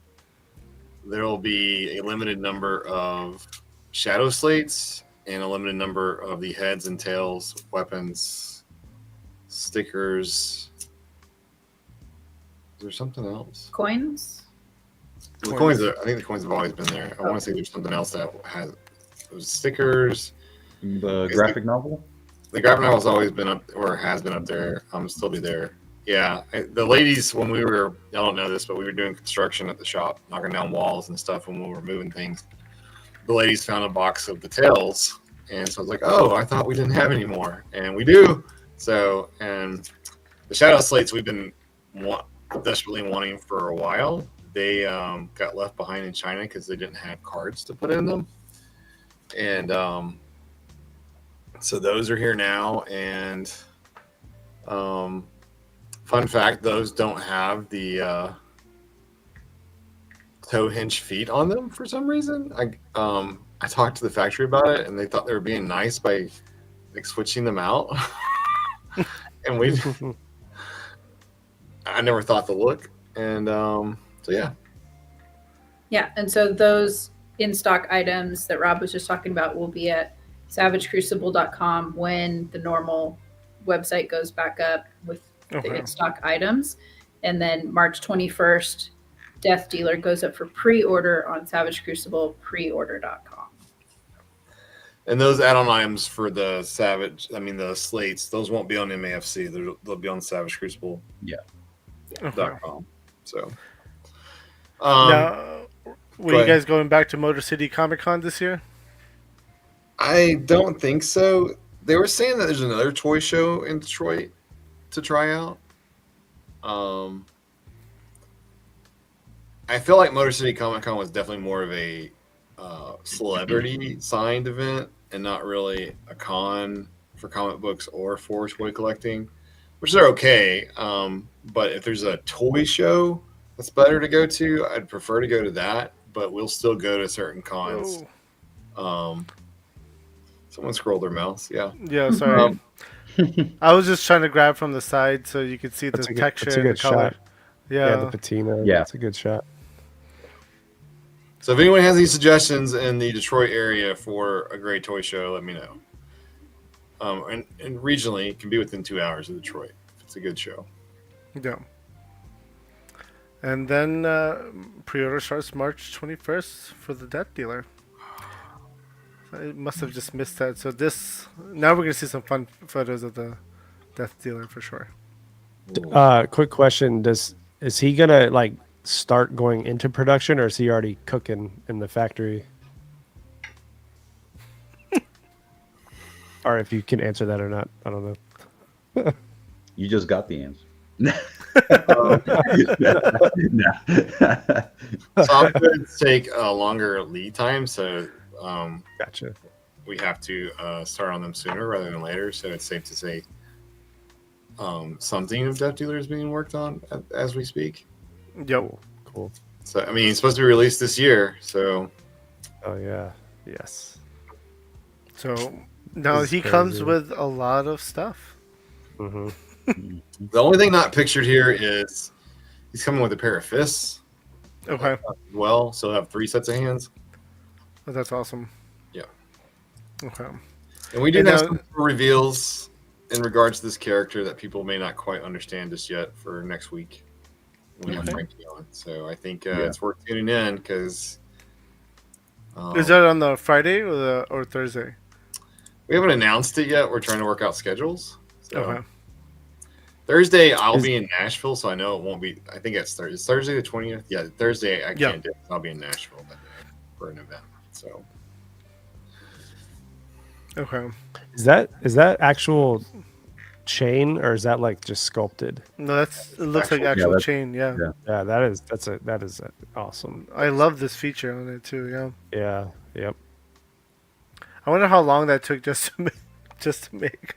there will be a limited number of shadow slates and a limited number of the heads and tails, weapons, stickers. Is there something else? Coins. The coins I think the coins have always been there. I want to say there's something else that has those stickers. The graphic novel. The graphic novel's always been up, or has been up there. Still be there. Yeah, the ladies, when we were, y'all don't know this, but we were doing construction at the shop, knocking down walls and stuff when we were moving things. The ladies found a box of the tails, and so I was like, oh, I thought we didn't have any more, and we do. So, and the shadow slates we've been desperately wanting for a while. They got left behind in China because they didn't have cards to put in them, and so those are here now. And fun fact, those don't have the toe hinge feet on them for some reason. I talked to the factory about it, and they thought they were being nice by like switching them out. And I never thought the look, and so yeah. Yeah, and so those in-stock items that Rob was just talking about will be at SavageCrucible.com when the normal website goes back up with the in-stock items. And then March 21st, Death Dealer goes up for pre-order on Savage Crucible preorder.com. And those add-on items for the the slates, those won't be on MAFC. They'll be on Savage Crucible. Yeah. .com. So, Now, were go you ahead. guys going back to Motor City Comic Con this year? I don't think so. They were saying that there's another toy show in Detroit to try out. I feel like Motor City Comic Con was definitely more of a celebrity signed event and not really a con for comic books or for toy collecting, which are okay. But if there's a toy show that's better to go to, I'd prefer to go to that. But we'll still go to certain cons. Someone scrolled their mouse. Yeah. Yeah, sorry. I was just trying to grab from the side so you could see the texture that's a and the good color. shot. Yeah. Yeah, the patina. Yeah. That's a good shot. So if anyone has any suggestions in the Detroit area for a great toy show, let me know. And regionally, it can be within 2 hours of Detroit if it's a good show. Yeah. And then pre-order starts March 21st for the Death Dealer. I must have just missed that. So now we're gonna see some fun photos of the Death Dealer for sure. Quick question: is he gonna like start going into production, or is he already cooking in the factory? Or if you can answer that or not, I don't know. You just got the answer. Soft goods take a longer lead time, so Gotcha. we have to start on them sooner rather than later. So it's safe to say something of Death Dealer is being worked on as we speak. Yep. Cool. So I mean, it's supposed to be released this year. So Oh yeah. Yes. So now This is he comes crazy. with a lot of stuff. Mm-hmm. the only thing not pictured here is he's coming with a pair of fists Okay. as well. So he'll have 3 sets of hands. Oh, that's awesome. Yeah. Okay. And we did And have now- some reveals in regards to this character that people may not quite understand just yet for next week. We have Okay. Frankie on. So I think Yeah. it's worth tuning in because Is that on the Friday or Thursday? we haven't announced it yet. We're trying to work out schedules. So Okay. Thursday I'll be in Nashville, so I know it won't be. I think it's Thursday. It's Thursday the 20th. Yeah, Thursday I Yeah. can't do it. I'll be in Nashville that day for an event. So Okay. Is that actual chain, or is that like just sculpted? No, it looks like Actual- actual that's- chain. Yeah. yeah. Yeah, that is awesome. I love this feature on it too. Yeah. Yeah. Yep. I wonder how long that took just to make.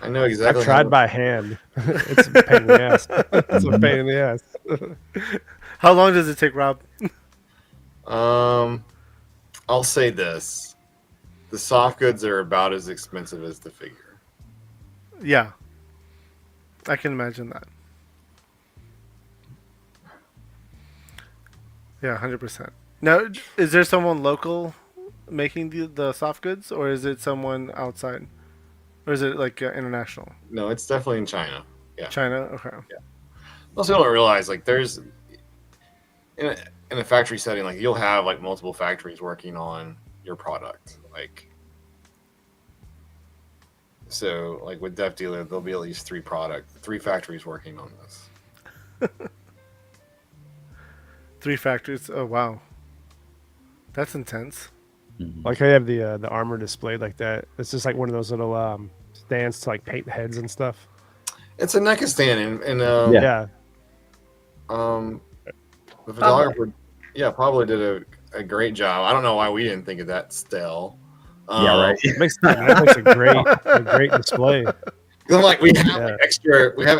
I know exactly. I've tried by hand. It's a pain in the ass. It's a pain in the ass. How long does it take, Rob? I'll say this: the soft goods are about as expensive as the figure. Yeah. I can imagine that. Yeah, 100%. Now, is there someone local making the soft goods, or is it someone outside, or is it like international? No, it's definitely in China. Yeah. China. Okay. Also, don't realize like there's in a factory setting, like you'll have like multiple factories working on your product. Like, so like with Death Dealer, there'll be at least 3 factories working on this. 3 factories. Oh wow. That's intense. Like how you have the armor displayed like that. It's just like one of those little stands to like paint heads and stuff. It's a NECA stand, and Yeah. the photographer, Pablo did a great job. I don't know why we didn't think of that still. Yeah, right. That makes a great display. 'Cause I'm like, we have Yeah.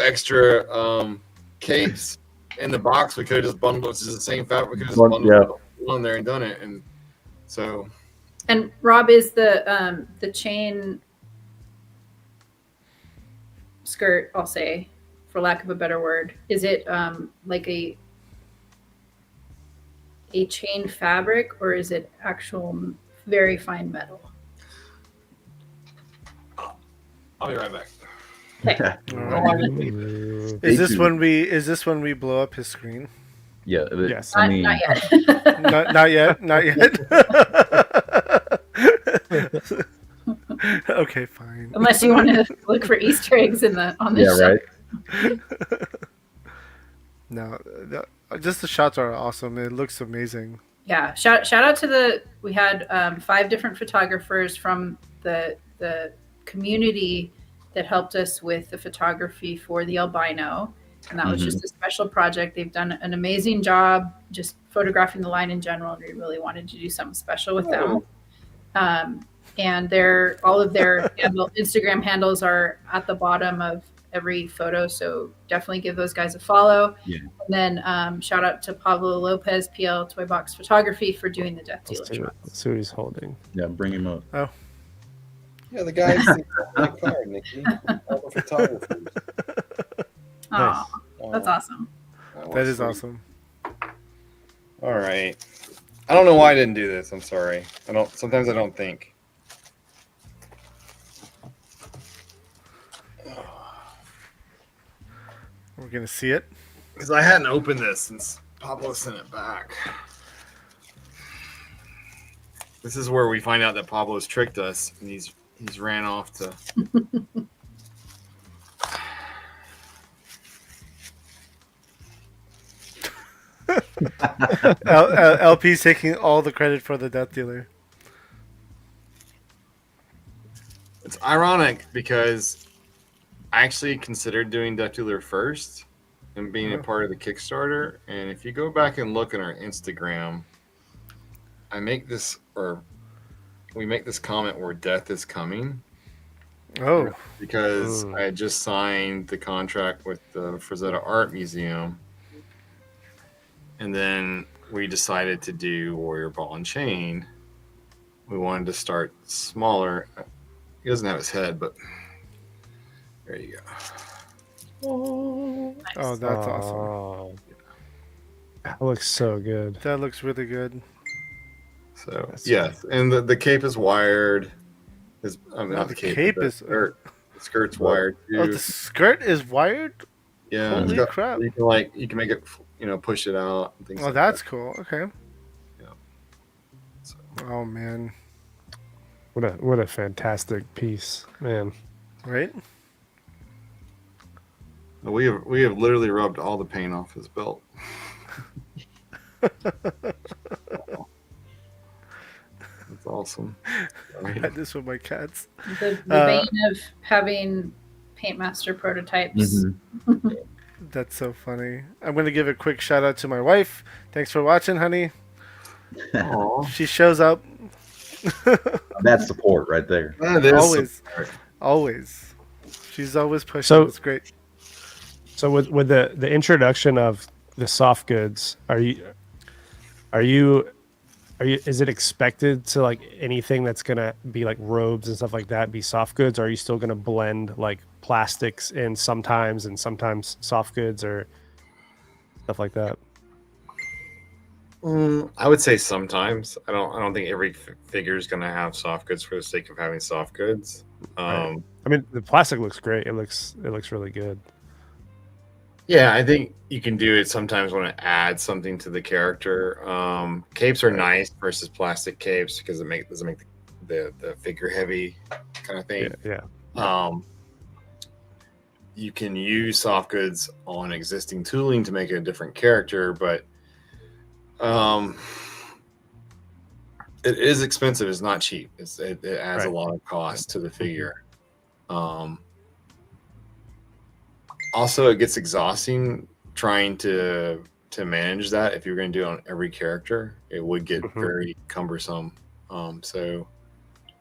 extra capes in the box. We could have just bundled it. It's the same fabric. We could have just bundled it on there and done it. And so And Rob, is the chain skirt, I'll say, for lack of a better word, is it like a chain fabric, or is it actual very fine metal? I'll be right back. Okay. Is this when we blow up his screen? Yeah. but, Yes. I mean, Not yet. Not yet. Not yet. Okay, fine. Unless you want to look for Easter eggs on this yeah, show. right. No, just the shots are awesome. It looks amazing. Yeah, shout out to we had 5 different photographers from the community that helped us with the photography for the albino, and that was just a special project. They've done an amazing job just photographing the line in general, and we really wanted to do something special with them. And all of their Instagram handles are at the bottom of every photo, so definitely give those guys a follow. Yeah. And then shout out to Pablo Lopez, PL Toy Box Photography, for doing the Death Dealer shots. Let's see what he's holding. Yeah, bring him up. Oh, Yeah, the guys in the card, Nikki. All the photographers. Aw, that's awesome. that is awesome. All right. I don't know why I didn't do this. I'm sorry. Sometimes I don't think. We're gonna see it. Because I hadn't opened this since Pablo sent it back. This is where we find out that Pablo's tricked us, and he's ran off to. LP's taking all the credit for the Death Dealer. It's ironic because I actually considered doing Death Dealer first and being a part of the Kickstarter. And if you go back and look at our Instagram, we make this comment where death is coming. Oh, Because I had just signed the contract with the Frazetta Art Museum. And then we decided to do Warrior Ball and Chain. We wanted to start smaller. He doesn't have his head, but there you go. oh, that's awesome. Oh, that looks so good. That looks really good. So That's yes, and the cape is wired. Not the cape. is. The skirt's wired too. Oh, the skirt is wired. Yeah, it's Holy crap! You can make it, push it out. And things Oh, like that's that. cool. Okay. Yeah. So, Oh man. What a fantastic piece, man. Right? we have literally rubbed all the paint off his belt. That's awesome. I had this with my cats. The vein of having Paintmaster prototypes. That's so funny. I'm going to give a quick shout out to my wife. Thanks for watching, honey. Aw, She shows up That's support right there. that is always. support. Always. She's always pushing. So- It's great. So with the introduction of the soft goods, are you is it expected to, like, anything that's gonna be like robes and stuff like that be soft goods, or are you still gonna blend like plastics in sometimes and sometimes soft goods or stuff like that? I would say sometimes. I don't think every figure is going to have soft goods for the sake of having soft goods. Right. I mean, the plastic looks great. It looks really good. Yeah, I think you can do it sometimes when it adds something to the character. Capes are nice versus plastic capes because it doesn't make the figure heavy kind of thing. Yeah. You can use soft goods on existing tooling to make it a different character, but it is expensive. It's not cheap. It adds a lot of cost to the figure. Also, it gets exhausting trying to manage that. If you're going to do it on every character, it would get very cumbersome. So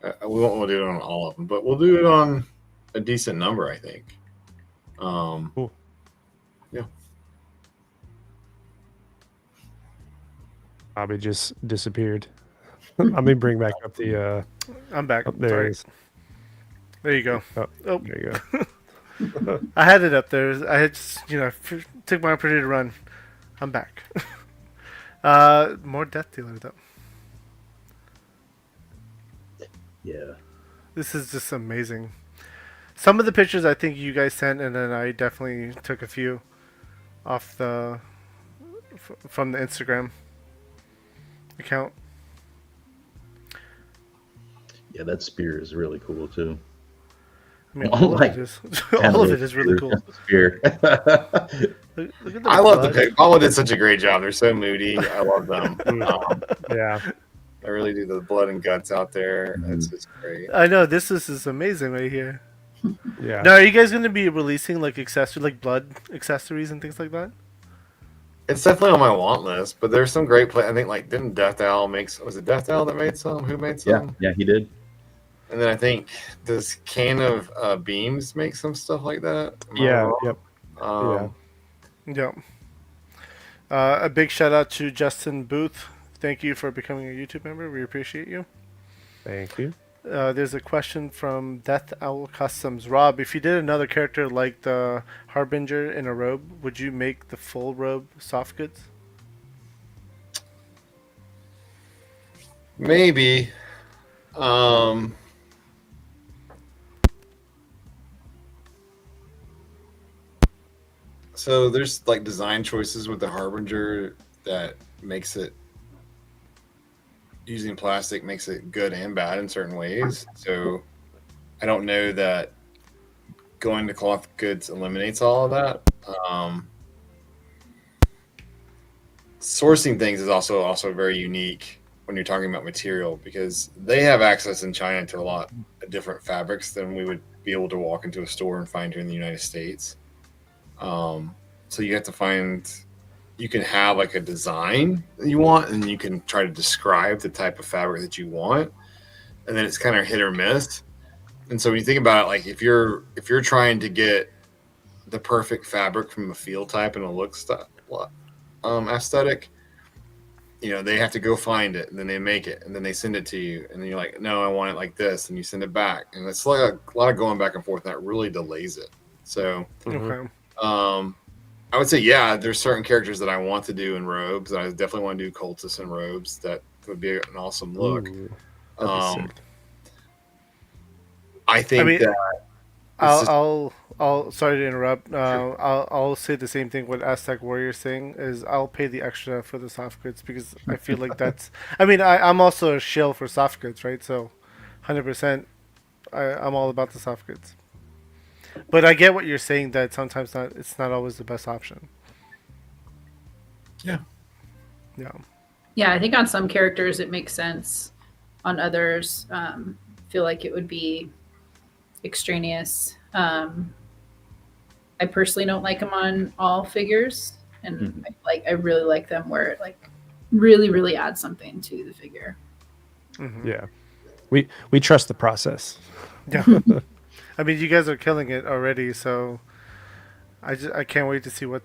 we won't do it on all of them, but we'll do it on a decent number, I think. Cool. Yeah. Bobby just disappeared. Let me bring back up the. I'm back. Oh, there Sorry. it is. There you go. Oh, there you go. I had it up there. I had just, took my opportunity to run. I'm back. More Death Dealer though. Yeah. This is just amazing. Some of the pictures I think you guys sent, and then I definitely took a few off from the Instagram account. Yeah, that spear is really cool too. I mean, all of it is really cool. Spear. Look at the I love the blood. pick. Paula did such a great job. They're so moody. I love them. Yeah. I really do. The blood and guts out there. It's just great. I know this is amazing right here. Yeah. Now, are you guys going to be releasing like blood accessories and things like that? It's definitely on my want list, but there's some great play. I think like didn't Death Owl was it Death Owl that made some? Who made some? Yeah, he did. And then I think does Can of Beams make some stuff like that? Am I Yeah. wrong? Yep. Yeah. A big shout out to Justin Booth. Thank you for becoming a YouTube member. We appreciate you. Thank you. There's a question from Death Owl Customs. Rob, if you did another character like the Harbinger in a robe, would you make the full robe soft goods? Maybe. So there's like design choices with the Harbinger that makes it using plastic makes it good and bad in certain ways. So I don't know that going to cloth goods eliminates all of that. Sourcing things is also very unique when you're talking about material because they have access in China to a lot of different fabrics than we would be able to walk into a store and find here in the United States. So you have to find, you can have like a design that you want and you can try to describe the type of fabric that you want. And then it's kind of hit or miss. And so when you think about it, like if you're trying to get the perfect fabric from a feel type and a look aesthetic, you know, they have to go find it and then they make it and then they send it to you. And then you're like, no, I want it like this. And you send it back. And it's like a lot of going back and forth and that really delays it. So, Okay. I would say, yeah, there's certain characters that I want to do in robes. I definitely want to do cultists in robes. That would be an awesome look. Ooh, that'd be sick. I think that I'll sorry to interrupt. I'll say the same thing what Aztec Warrior saying is I'll pay the extra for the soft goods because I feel like that's. I mean, I'm also a shill for soft goods, right? So, 100%, I'm all about the soft goods. But I get what you're saying that sometimes it's not always the best option. Yeah. Yeah. Yeah, I think on some characters it makes sense. On others, feel like it would be extraneous. I personally don't like them on all figures, and I really like them where it like really adds something to the figure. Mm-hmm. Yeah. We trust the process. Yeah. I mean, you guys are killing it already, so I can't wait to see what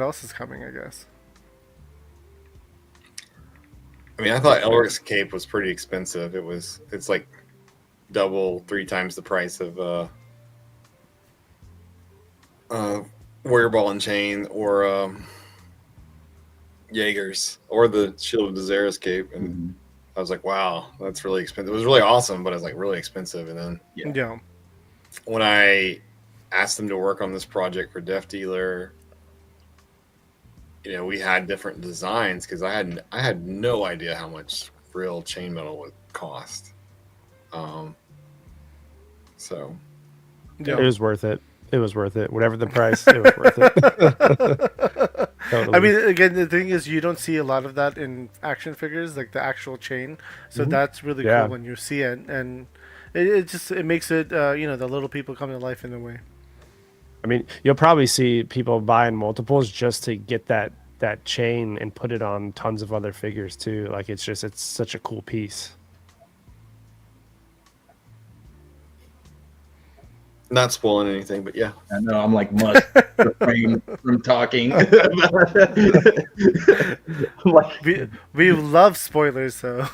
else is coming, I guess. I mean, I thought Elric's cape was pretty expensive. It's like double, 3 times the price of Warrior Ball and Chain or Jaeger's or the Shield of Dazera's cape, and I was like, wow, that's really expensive. It was really awesome, but it was like really expensive. And then Yeah. when I asked them to work on this project for Death Dealer, you know, we had different designs because I had no idea how much real chainmetal would cost. So Yeah. It was worth it. It was worth it. Whatever the price, it was worth it. Totally. I mean, again, the thing is, you don't see a lot of that in action figures, like the actual chain. So that's really Yeah. cool when you see it, and it makes it, the little people come to life in a way. I mean, you'll probably see people buying multiples just to get that chain and put it on tons of other figures too. Like it's such a cool piece. not spoiling anything, but yeah. I know I'm like must refrain from talking. I'm like, we love spoilers, so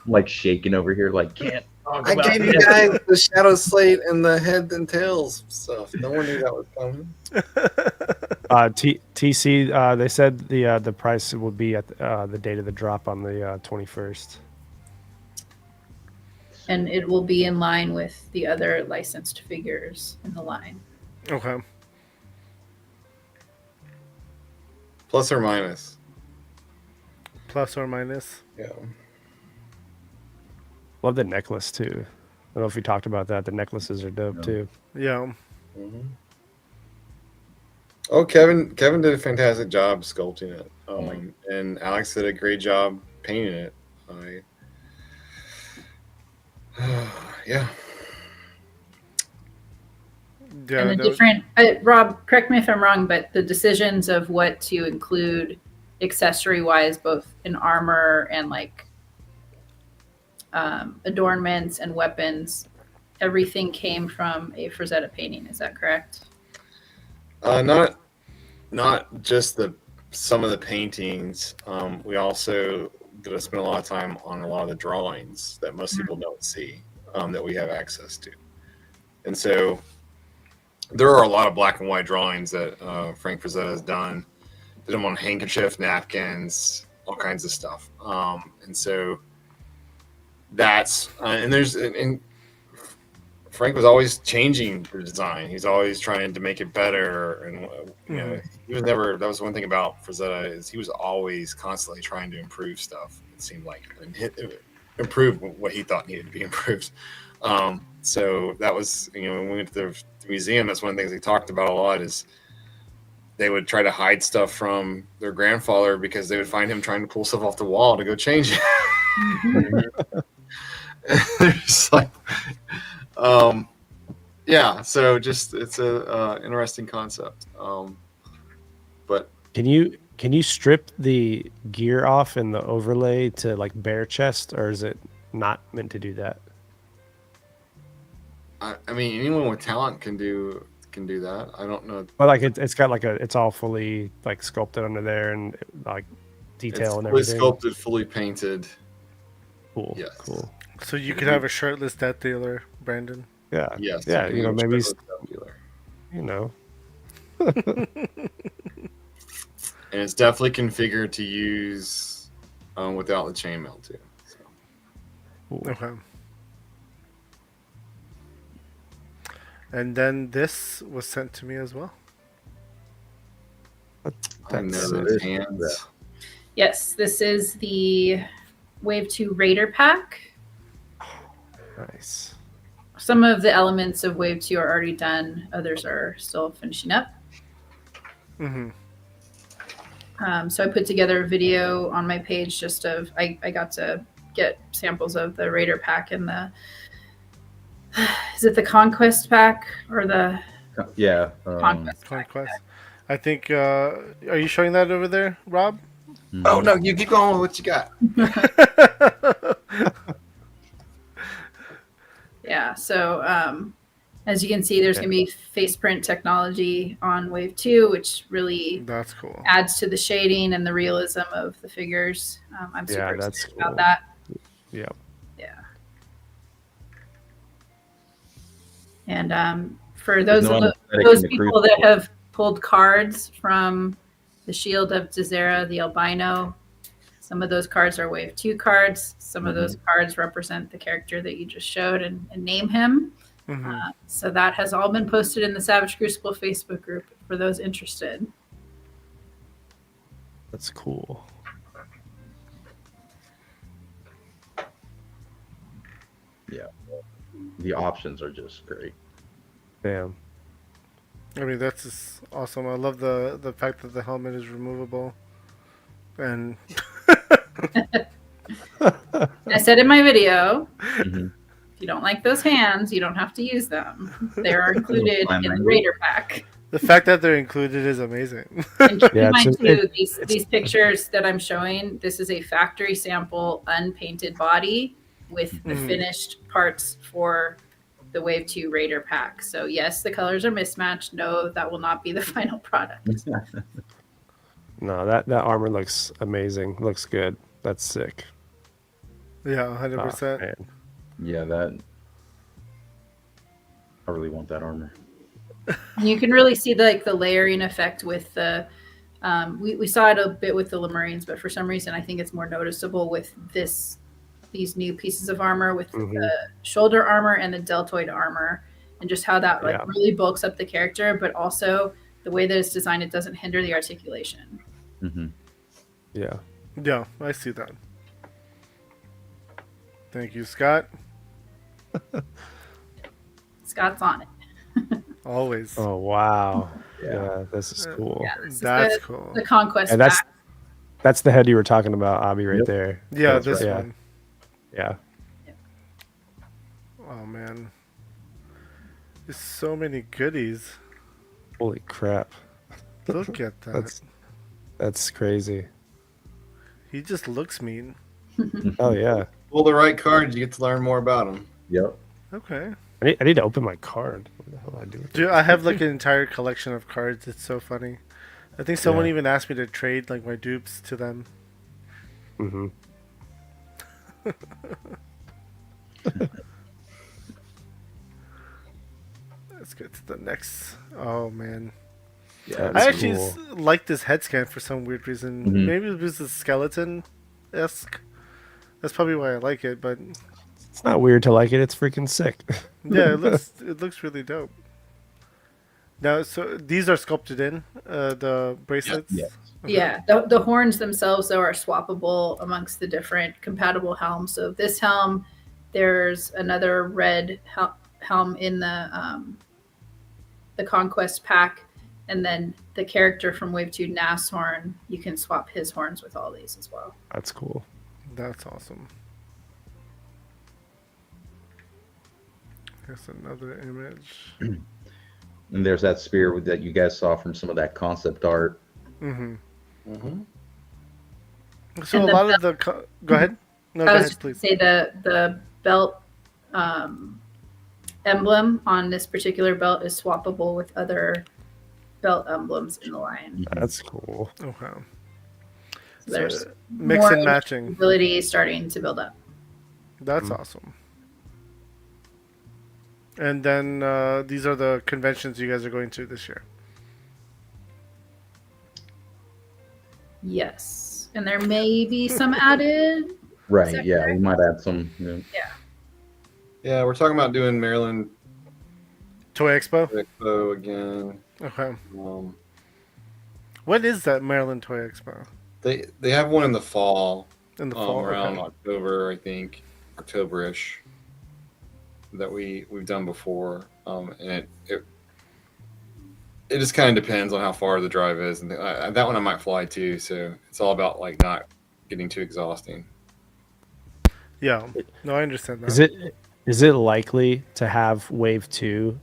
like shaking over here, like can't talk I about gave you this. guys the Shadow Slate and the Head and Tails stuff. No one knew that was coming. TC, they said the price will be at the date of the drop on the 21st. And it will be in line with the other licensed figures in the line. okay. Plus or minus. Plus or minus. Yeah. Love the necklace too. I don't know if we talked about that. The necklaces are dope too. Yeah. Mm-hmm. Oh, Kevin did a fantastic job sculpting it. And Alex did a great job painting it. Yeah. Yeah, And the that was- different, Rob, correct me if I'm wrong, but the decisions of what to include accessory wise, both in armor and like adornments and weapons, everything came from a Frazetta painting. Is that correct? Not just some of the paintings. We also spend a lot of time on a lot of the drawings that most people don't see, that we have access to. And so there are a lot of black and white drawings that Frank Frazetta has done. Did them on handkerchief, napkins, all kinds of stuff. And so that's and Frank was always changing the design. He's always trying to make it better, and you know, he was never. That was one thing about Frazetta, is he was always constantly trying to improve stuff. It seemed like, and improve what he thought needed to be improved. So that was, you know, when we went to the museum, that's one of the things they talked about a lot, is they would try to hide stuff from their grandfather because they would find him trying to pull stuff off the wall to go change it. It's like, yeah, so just it's a interesting concept. But Can you strip the gear off in the overlay to like bare chest, or is it not meant to do that? I mean, anyone with talent can do that. I don't know. Well, like it's got like it's all fully like sculpted under there and like detail and fully everything. sculpted, fully painted. Cool. Yes. Cool. So you could have a shirtless death dealer, Brandon. Yeah. Yes. Yeah. You know, maybe Dealer. you know. And it's definitely configured to use without the chainmail too. So. Okay. And then this was sent to me as well. I know That's those hands. Yes, this is the Wave 2 Raider pack. Nice. Some of the elements of Wave 2 are already done. Others are still finishing up. Mm-hmm. So I put together a video on my page just of, I got to get samples of the Raider pack and the, is it the Conquest pack or the Yeah. Conquest pack? Conquest. I think, are you showing that over there, Rob? Oh no, you keep going with what you got. Yeah, so as you can see, there's going to be face print technology on Wave 2, which really That's cool. adds to the shading and the realism of the figures. I'm super excited about that. Yeah. Yeah. And for those people that have pulled cards from the Shield of Dzera, the albino, some of those cards are Wave 2 cards. Some of those cards represent the character that you just showed and name him. So that has all been posted in the Savage Crucible Facebook group for those interested. That's cool. Yeah. The options are just great. Damn. I mean, that's just awesome. I love the fact that the helmet is removable. And I said in my video, if you don't like those hands, you don't have to use them. They're included in the Raider pack. the fact that they're included is amazing. And keep Yeah, in mind it's- too, these pictures that I'm showing, this is a factory sample unpainted body with the finished parts for the Wave 2 Raider pack. So yes, the colors are mismatched. No, that will not be the final product. No, that armor looks amazing. Looks good. That's sick. Yeah, Oh, 100%. man. Yeah, that. I really want that armor. You can really see the layering effect with the we saw it a bit with the Lemurians, but for some reason I think it's more noticeable with these new pieces of armor with the shoulder armor and the deltoid armor, and just how that really bulks up the character, but also the way that it's designed, it doesn't hinder the articulation. Yeah. Yeah, I see that. Thank you, Scott. Scott's on it. Always. Oh wow. Yeah. this is cool. Yeah, this is That's the, cool. the conquest And that's pack. that's the head you were talking about, Abby, right Yep. there. Yeah, That's this right. one. Yeah. Oh man, there's so many goodies. Holy crap. Look at that. That's crazy. He just looks mean. Oh yeah. Pull the right cards, you get to learn more about them. Yep. Okay. I need to open my card. What the hell do I do with Dude, I have like an entire collection of cards. It's so funny. I think someone Yeah. even asked me to trade like my dupes to them. Mm-hmm. Let's get to the next. Oh man, Yeah. I actually cool. like this head scan for some weird reason. Mhm. Maybe it was the skeleton-esque. That's probably why I like it. But It's not weird to like it. It's freaking sick. yeah, it looks really dope. Now, so these are sculpted in the bracelets. Yes. Okay. Yeah, the horns themselves though are swappable amongst the different compatible helms. So this helm, there's another red helm in the Conquest pack, and then the character from Wave 2, Nashorn, you can swap his horns with all these as well. That's cool. That's awesome. Here's another image. And there's that spear that you guys saw from some of that concept art. Mm-hmm. Mm-hmm. So And a the lot of the go ahead. No, I go was ahead, just going please. to say the belt emblem on this particular belt is swappable with other belt emblems in the line. That's cool. Okay. So there's So, mix more and matching. ability starting to build up. That's awesome. And then these are the conventions you guys are going to this year. Yes, and there may be some added. Right. Is that Yeah. correct? We might add some. You know, Yeah, we're talking about doing Maryland Toy Expo. Expo again. Okay. Um, What is that Maryland Toy Expo? they have one in the fall, In the fall. around Okay. October, I think, October-ish, that we've done before, and it just kind of depends on how far the drive is, and that one I might fly too. So it's all about like not getting too exhausting. Yeah. No, I understand that. Is it likely to have Wave 2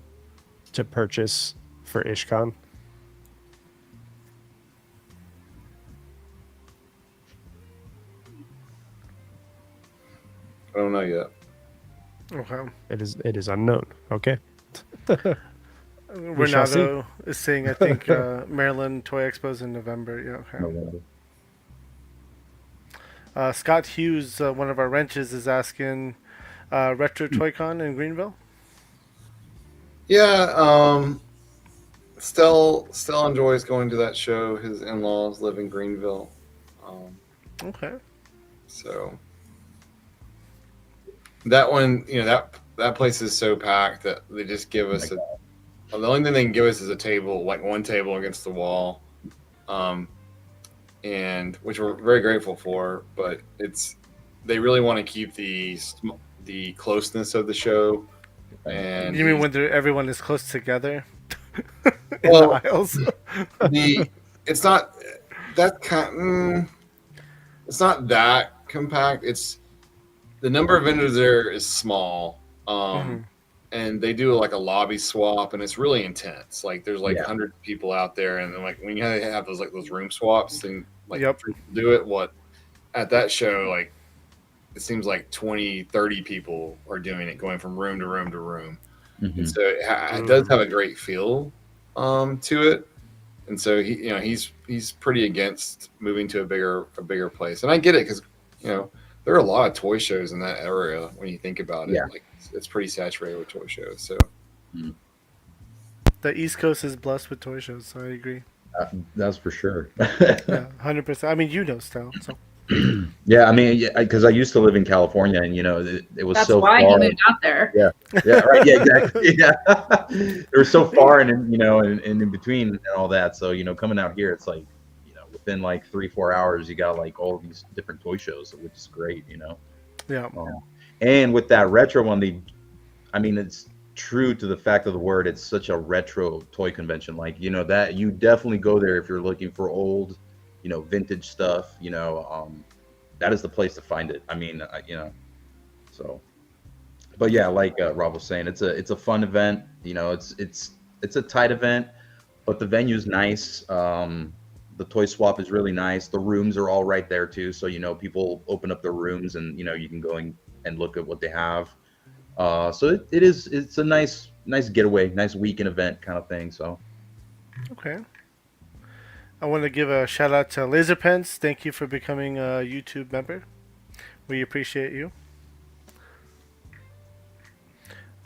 to purchase for IshCon? I don't know yet. Okay. It is unknown. Okay. shall see. Renato is saying, I think Maryland Toy Expo's in November. Yeah. Okay. November. Scott Hughes, one of our wrenches, is asking Retro Toy-Con in Greenville. Yeah, Stell enjoys going to that show. His in-laws live in Greenville, Okay. so that one, that place is so packed that they just give us the only thing they can give us is a table, like one table against the wall, and which we're very grateful for. But they really want to keep the closeness of the show. And You mean when everyone is close together in Well, the aisles? it's not that it's not that compact. It's the number of vendors there is small, and they do like a lobby swap, and it's really intense. Like there's like hundreds of people out there, and then like when you have those room swaps and like do it. What at that show, like it seems like 20, 30 people are doing it, going from room to room to room. And so it does have a great feel to it. And so he's pretty against moving to a bigger place. And I get it, because there are a lot of toy shows in that area when you think about it. Yeah. Like it's pretty saturated with toy shows. So The East Coast is blessed with toy shows, so I agree. That's for sure. Yeah, 100%. I mean, Stell. So Yeah, I mean, because I used to live in California, and it was That's so why far. you moved out there. Yeah, right. Yeah, exactly. Yeah, they were so far, and in between and all that. So coming out here, it's like within like 3-4 hours, you got like all these different toy shows, which is great. yeah. And with that retro one, true to the fact of the word, it's such a retro toy convention. Like, you know, that you definitely go there if you're looking for old, you know, vintage stuff, you know, that is the place to find it. I mean, you know, so, but yeah, like Rob was saying, it's a fun event. You know, it's a tight event, but the venue's nice. The toy swap is really nice. The rooms are all right there too. So, you know, people open up their rooms and, you know, you can go and look at what they have. So it's a nice getaway, nice weekend event kind of thing. So Okay. I want to give a shout out to Laser Pens. Thank you for becoming a YouTube member. We appreciate you.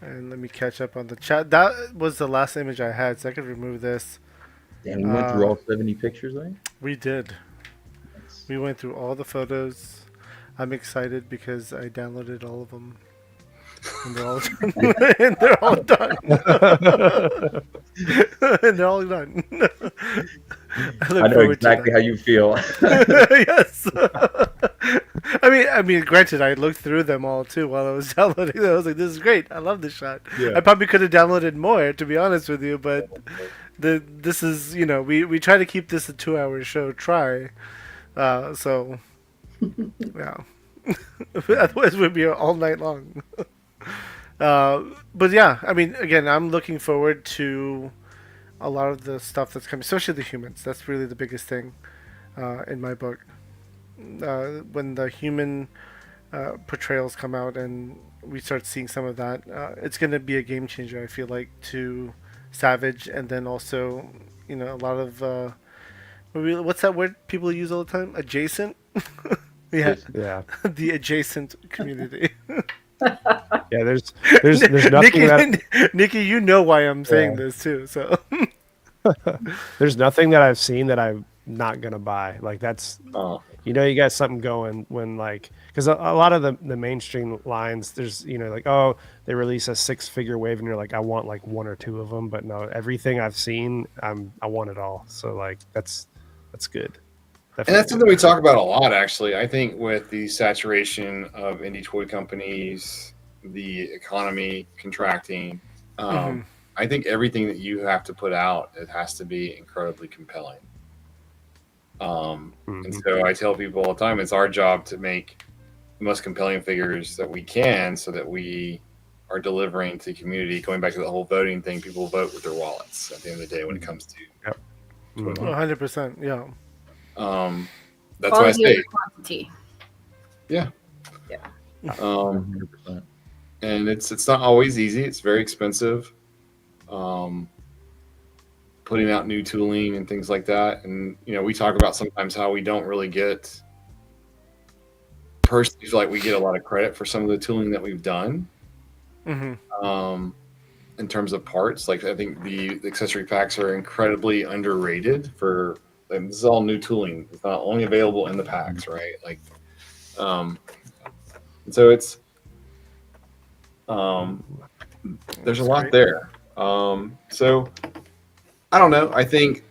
And let me catch up on the chat. That was the last image I had, so I could remove this. and we went through all 70 pictures, right? We did. We went through all the photos. I'm excited because I downloaded all of them. And they're all done. And they're all done. And they're all done. I know exactly how you feel. Yes. I mean, granted, I looked through them all too while I was downloading them. I was like, "This is great. I love this shot." Yeah. I probably could have downloaded more, to be honest with you, but this is, you know, we try to keep this a 2-hour show. So yeah. Otherwise, we'd be here all night long. But yeah, I mean, again, I'm looking forward to a lot of the stuff that's coming, especially the humans. That's really the biggest thing in my book. When the human portrayals come out and we start seeing some of that, it's going to be a game changer, I feel like, to Savage, and then also, you know, a lot of what's that word people use all the time? Adjacent. Yeah. The adjacent community. Yeah, there's nothing Nikki, you know why I'm saying this too. So there's nothing that I've seen that I'm not gonna buy. Like that's, you know, you got something going when, like, because a lot of the mainstream lines, there's, you know, like, oh, they release a 6-figure wave and you're like, I want like 1 or 2 of them, but no, everything I've seen, I want it all. So like that's good. And that's something we talk about a lot, actually. I think with the saturation of indie toy companies, the economy contracting, I think everything that you have to put out, it has to be incredibly compelling. And so I tell people all the time, it's our job to make the most compelling figures that we can so that we are delivering to the community. Going back to the whole voting thing, people vote with their wallets at the end of the day when it comes to 100%, yeah. That's why I say quantity. Yeah. Yeah. 100%. And it's not always easy. It's very expensive. Putting out new tooling and things like that. And, you know, we talk about sometimes how we don't really get, personally feel like we get a lot of credit for some of the tooling that we've done. In terms of parts, like I think the accessory packs are incredibly underrated for, and this is all new tooling. It's not only available in the packs, right? Like, and so it's, there's a lot there. So I don't know. I think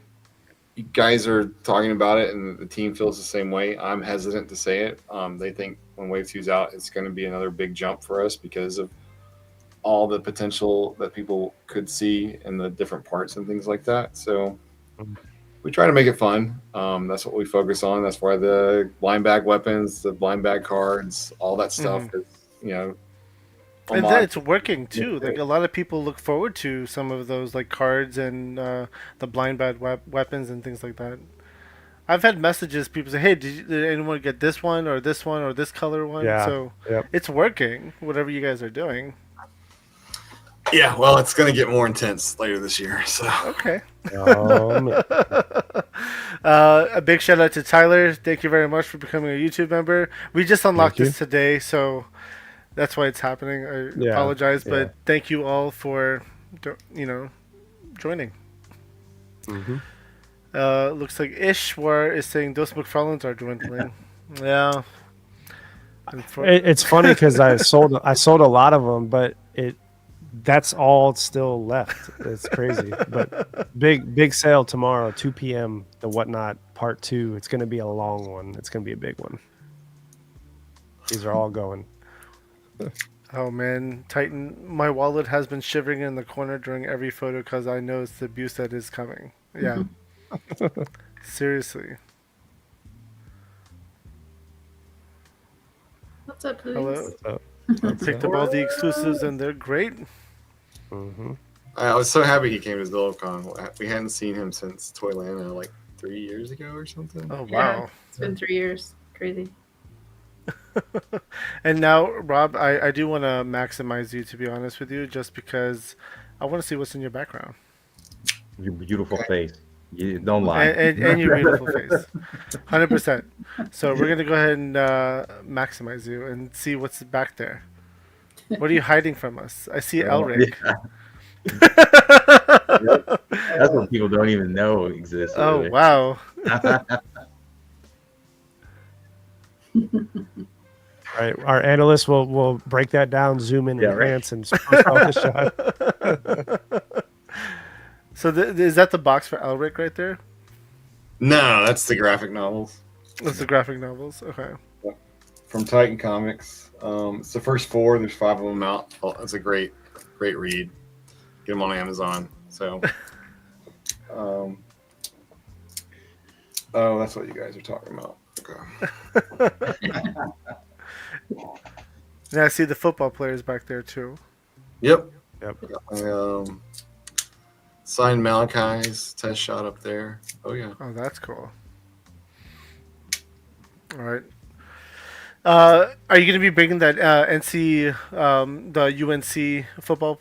you guys are talking about it and the team feels the same way. I'm hesitant to say it. They think when Wave 2's out, it's going to be another big jump for us because of all the potential that people could see in the different parts and things like that. So we try to make it fun. That's what we focus on. That's why the blind bag weapons, the blind bag cards, all that stuff is, you know, and then it's working too. Like a lot of people look forward to some of those, like cards and the blind bag weapons and things like that. I've had messages, people say, "Hey, did anyone get this one or this one or this color one?" Yeah. So it's working. Whatever you guys are doing. Yeah, well, it's going to get more intense later this year. So okay. A big shout out to Tyler. Thank you very much for becoming a YouTube member. We just unlocked this today, so that's why it's happening. I apologize, but thank you all for, you know, joining. Looks like Ishwar is saying those McFarlanes are dwindling. Yeah. It's funny because I sold a lot of them, but that's all still left. It's crazy. But big sale tomorrow, 2 p.m. The Whatnot Part 2. It's going to be a long one. It's going to be a big one. These are all going. Oh man, Titan, my wallet has been shivering in the corner during every photo because I know it's the abuse that is coming. Yeah. Seriously. What's up, Louise? Hello. So, Picked up all the exclusives and they're great. hmm I was so happy he came to ZillowCon. We hadn't seen him since Toylanta like 3 years ago or something. Oh Yeah, wow. it's been 3 years. Crazy. And now, Rob, I do want to maximize you, to be honest with you, just because I want to see what's in your background. Your beautiful face. You don't lie. And your beautiful face. 100%. So we're going to go ahead and maximize you and see what's back there. What are you hiding from us? I see Elric. That's what people don't even know exists. Oh, really. wow. All right, our analysts will break that down, zoom in, Yeah, right. enhance, and post out the shot. So is that the box for Elric right there? No, that's the graphic novels That's the graphic novels. Okay. from Titan Comics. It's the first 4. There's 5 of them out. It's a great read. Get them on Amazon. So, oh, that's what you guys are talking about. Okay. Yeah, I see the football players back there too. Yep. Yep. Signed Malachi's test shot up there. Oh yeah. Oh, that's cool. All right. Are you going to be bringing that NC, the UNC football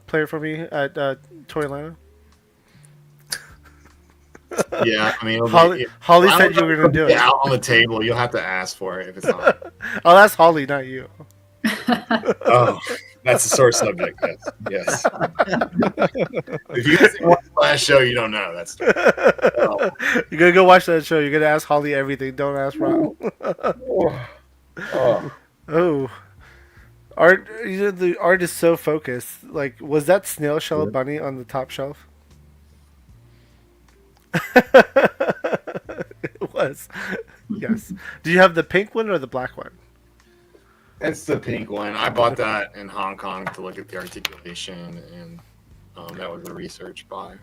player for me at Toylanta? Yeah, I mean, Holly said you were going to do it. Out on the table. You'll have to ask for it if it's not. Oh, that's Holly, not you. Oh, that's a sore subject. Yes. If you guys watched the last show, you don't know. That's You're going to go watch that show. You're going to ask Holly everything. Don't ask Rob. Oh. Art, the art is so focused. Like, was that snail shell bunny on the top shelf? It was. Yes. Do you have the pink one or the black one? It's the pink one. I bought that in Hong Kong to look at the articulation, and that was a research buy.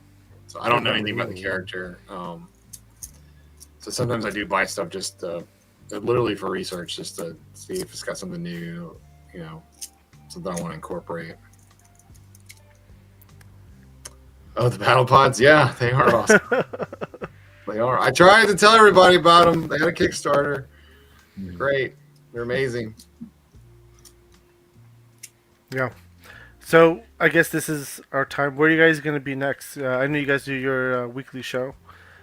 So I don't know anything about the character. So sometimes I do buy stuff just literally for research, just to see if it's got something new, something I want to incorporate. Oh, the battle pods, yeah, they are awesome. They are. I tried to tell everybody about them. They had a Kickstarter. Great, they're amazing. Yeah. So I guess this is our time. Where are you guys going to be next? I know you guys do your weekly show.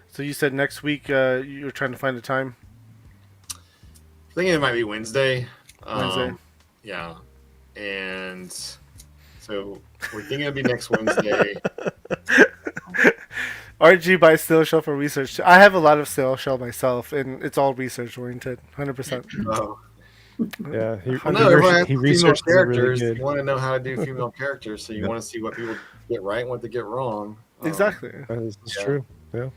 So you said next week you're trying to find a time. I think it might be Wednesday. Wednesday. Yeah. And so we're thinking it'll be next Wednesday. RG buys snail shell for research. I have a lot of snail shell myself, and it's all research oriented, 100%. Oh. Yeah, he researched characters. really good. You want to know how to do female characters, so you want to see what people get right and what they get wrong. Exactly. This is true. Yeah.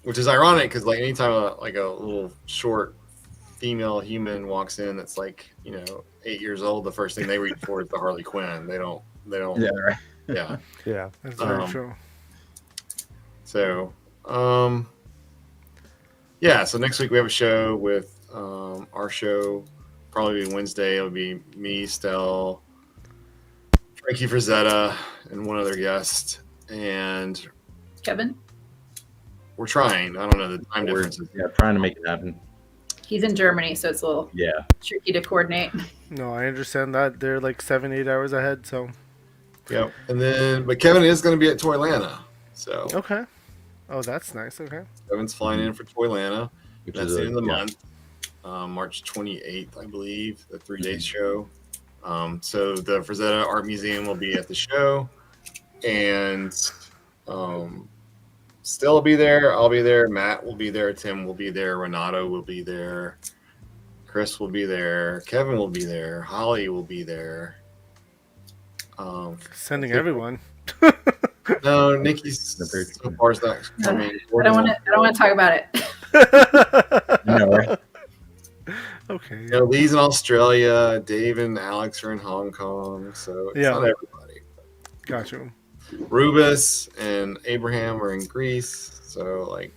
Which is ironic because like anytime a little short female human walks in that's 8 years old, the first thing they reach for is the Harley Quinn. They don't. Yeah, right. Yeah. Yeah. That's very true. So, so next week we have a show with our show. Probably Wednesday. It'll be me, Stell, Frankie Frazetta, and one other guest. And Kevin? we're trying. I don't know the time differences. Yeah, trying to make it happen. He's in Germany, so it's a little tricky to coordinate. No, I understand that. They're like 7-8 hours ahead, so. Yep. And then, but Kevin is going to be at Toylanta. So. Okay. Oh, that's nice. Okay. Kevin's flying in for Toylanta. Which That's is the end of the month. March 28th, I believe, the 3-day show. So the Frazetta Art Museum will be at the show. And Still will be there. I'll be there. Matt will be there. Tim will be there. Renato will be there. Chris will be there. Kevin will be there. Holly will be there. Sending everyone. No, Nikki's so far is not coming. I don't want to talk about it. No, right? Okay. You know, Lee's in Australia. Dave and Alex are in Hong Kong. So it's not everybody. Got you. Rubus and Abraham are in Greece. So, like,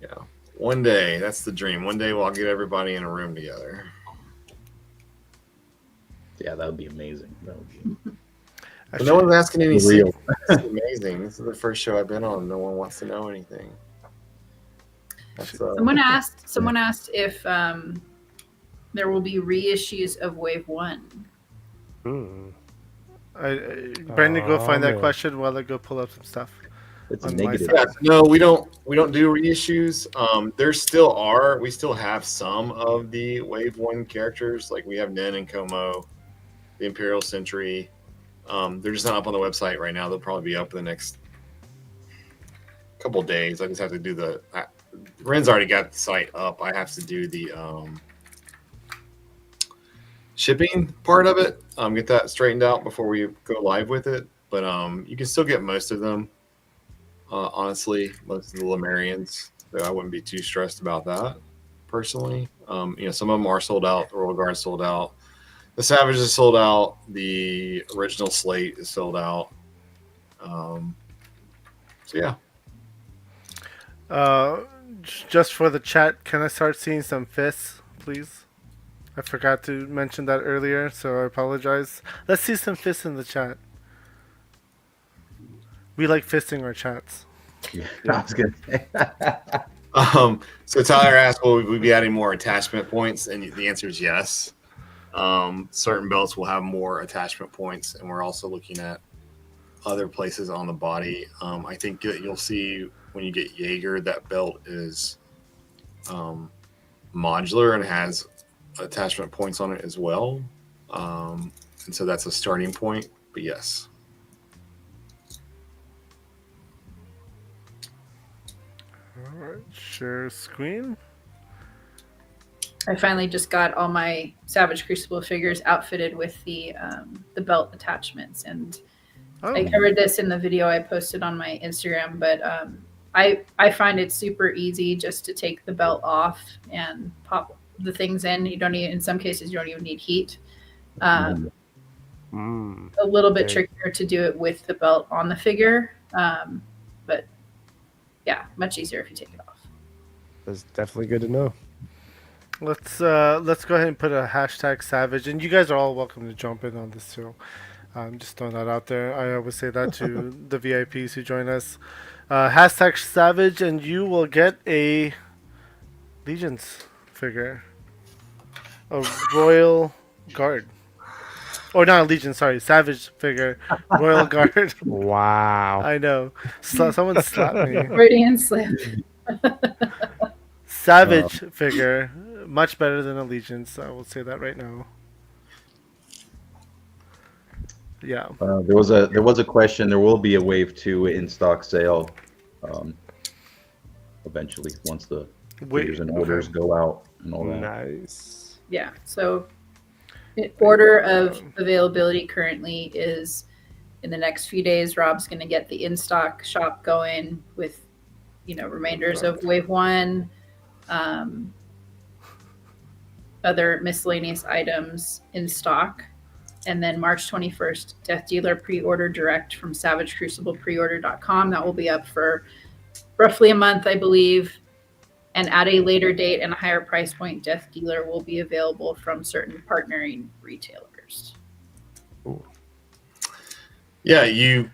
yeah. One day, that's the dream. One day we'll get everybody in a room together. Yeah, that would be amazing. That would be But no one's asking any real. secrets. This is amazing. This is the first show I've been on. No one wants to know anything. That's, Someone asked if there will be reissues of Wave 1. Brandon, go find that question while I go pull up some stuff. It's a on my negative. side. Yeah, no, we don't do reissues. There still are. We still have some of the Wave 1 characters. Like we have Nen and Como, the Imperial Sentry. They're just not up on the website right now. They'll probably be up in the next couple of days. I just have to do the. Ren's already got the site up. I have to do the shipping part of it. Get that straightened out before we go live with it. But you can still get most of them. Honestly, most of the Lemurians. So I wouldn't be too stressed about that personally. Some of them are sold out. The Royal Guard is sold out. The Savage is sold out. The original slate is sold out. So yeah. Just for the chat, can I start seeing some fists, please? I forgot to mention that earlier, so I apologize. Let's see some fists in the chat. We like fisting our chats. Yeah, I was gonna say. So Tyler asked, will we be adding more attachment points? And the answer is yes. Certain belts will have more attachment points, and we're also looking at other places on the body. I think that you'll see when you get Jaeger, that belt is modular and has attachment points on it as well. And so that's a starting point, but yes. All right, share screen. I finally just got all my Savage Crucible figures outfitted with the belt attachments, and I covered this in the video I posted on my Instagram. But I find it super easy just to take the belt off and pop the things in. You don't even, in some cases, you don't even need heat. A little bit trickier to do it with the belt on the figure, but yeah, much easier if you take it off. That's definitely good to know. Let's go ahead and put a hashtag Savage, and you guys are all welcome to jump in on this too. Just throwing that out there. I always say that to the VIPs who join us. Hashtag Savage, and you will get a Legions figure, a Royal Guard, or not a Legion. Sorry, Savage figure, Royal Guard. Wow. I know. Someone slapped me. Freudian slip. Savage figure, much better than Allegiance. I will say that right now. Yeah. There was a question. There will be a Wave 2 in stock sale eventually once the figures and orders go out and all that. Nice. Yeah. So, order of availability currently is in the next few days. Rob's going to get the in stock shop going with, remainders of Wave 1. Other miscellaneous items in stock, and then March 21st, Death Dealer pre-order direct from savagecruciblepreorder.com. That will be up for roughly a month, I believe, and at a later date and a higher price point, Death Dealer will be available from certain partnering retailers. Ooh. Yeah, you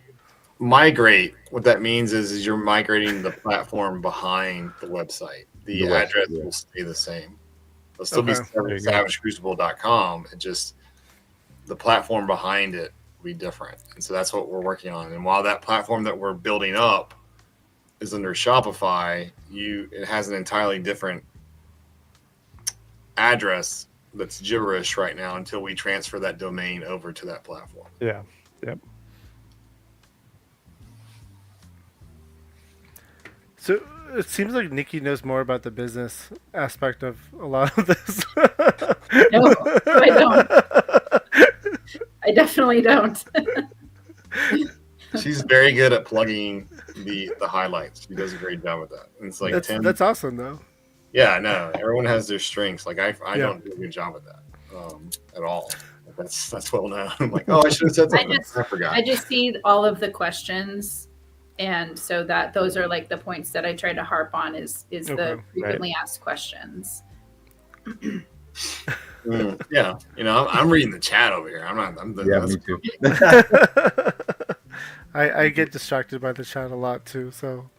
migrate. What that means is you're migrating the platform behind the website. The address will stay the same. It'll still be savagecrucible.com. It just, the platform behind it will be different. And so that's what we're working on. And while that platform that we're building up is under Shopify, it has an entirely different address that's gibberish right now until we transfer that domain over to that platform. Yeah. Yep. So it seems like Nikki knows more about the business aspect of a lot of this. No, I don't. I definitely don't. She's very good at plugging the highlights. She does a great job with that. And it's like that's awesome though. Yeah, no, everyone has their strengths. Like I Yeah. don't do a good job at that at all. That's well known. I'm like, oh, I should have said something. I forgot. I just see all of the questions, and so that those are like the points that I try to harp on is the frequently asked questions. Yeah, you know, I'm reading the chat over here. Me too. I get distracted by the chat a lot too. So,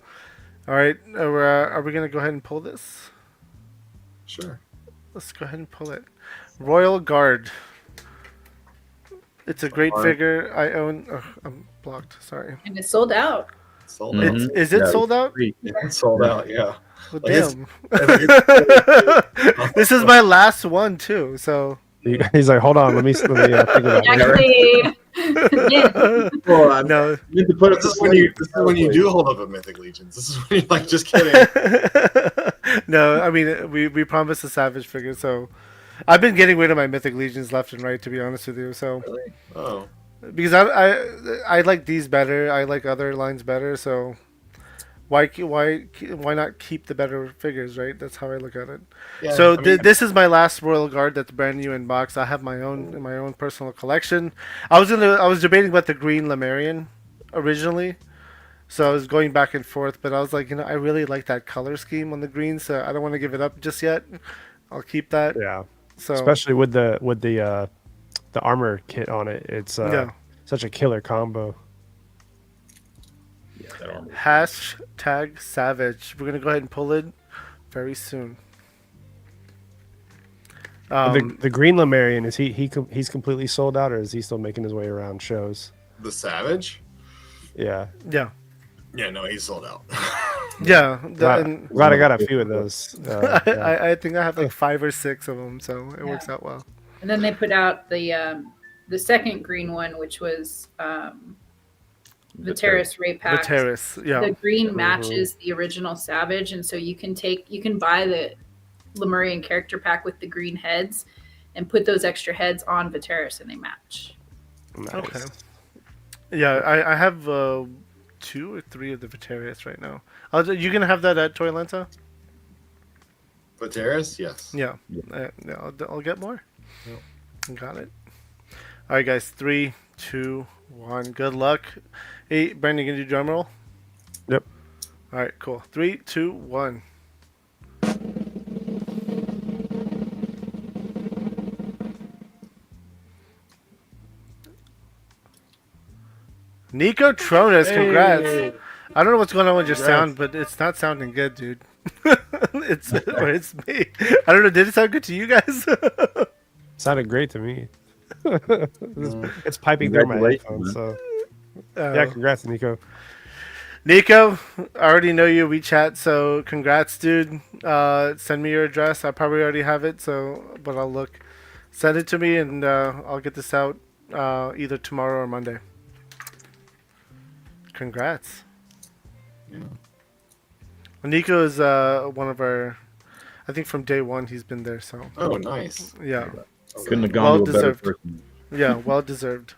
all right, are we gonna go ahead and pull this? Sure. Let's go ahead and pull it. Royal Guard. It's a great figure. I own. Oh, I'm blocked. Sorry. And it's sold out. Sold out. Is it sold out? It's sold out. Yeah. Well, Like, damn. This is my last one too. So He's like, hold on, let me think about it. Actually, yeah. Well, no. need to put it This is when you do hold up a Mythic Legions. This is when you're like, just kidding. No, I mean we promised a Savage figure, so I've been getting rid of my Mythic Legions left and right, to be honest with you. So Oh. because I like these better, I like other lines better. So why not keep the better figures, right? That's how I look at it. Yeah, So I mean, this is my last Royal Guard that's brand new in box. I have my own personal collection. I was debating about the green Lemurian originally, so I was going back and forth. But I was like, I really like that color scheme on the green, so I don't want to give it up just yet. I'll keep that. Yeah. So Especially with the armor kit on it. It's such a killer combo. Hashtag Savage. We're gonna go ahead and pull it very soon. The green Lemurian, is he's completely sold out, or is he still making his way around shows? the Savage. Yeah. Yeah. Yeah, no, he's sold out. Yeah. Glad I got a few of those. I think I have like 5 or 6 of them, so it works out well. And then they put out the second green one, which was the Terrace Ray Pack. The Terrace, yeah. The green matches the original Savage, and so you can buy the Lemurian character pack with the green heads and put those extra heads on Viteris, and they match. Nice. Okay. Yeah, I have 2 or 3 of the Viteris right now. You gonna have that at Toy Lanta? Viteris, yes. Yeah. I'll get more. Yep. Got it. All right, guys. 3, 2, 1. Good luck. Hey, Brandon, can you do drum roll? Yep. All right, cool. 3, 2, 1. Nico Tronus, congrats. Hey. I don't know what's going on with your sound, but it's not sounding good, dude. It's me. I don't know. Did it sound good to you guys? Sounded great to me. It's piping through my headphones. So yeah, congrats, Nico. Nico, I already know you. We chat, so congrats, dude. Send me your address. I probably already have it, but I'll look. Send it to me, and I'll get this out either tomorrow or Monday. Congrats. Yeah. Nico is one of our. I think from day one he's been there. So. Oh, nice. Yeah. Couldn't have gone to a better person. Yeah, well deserved.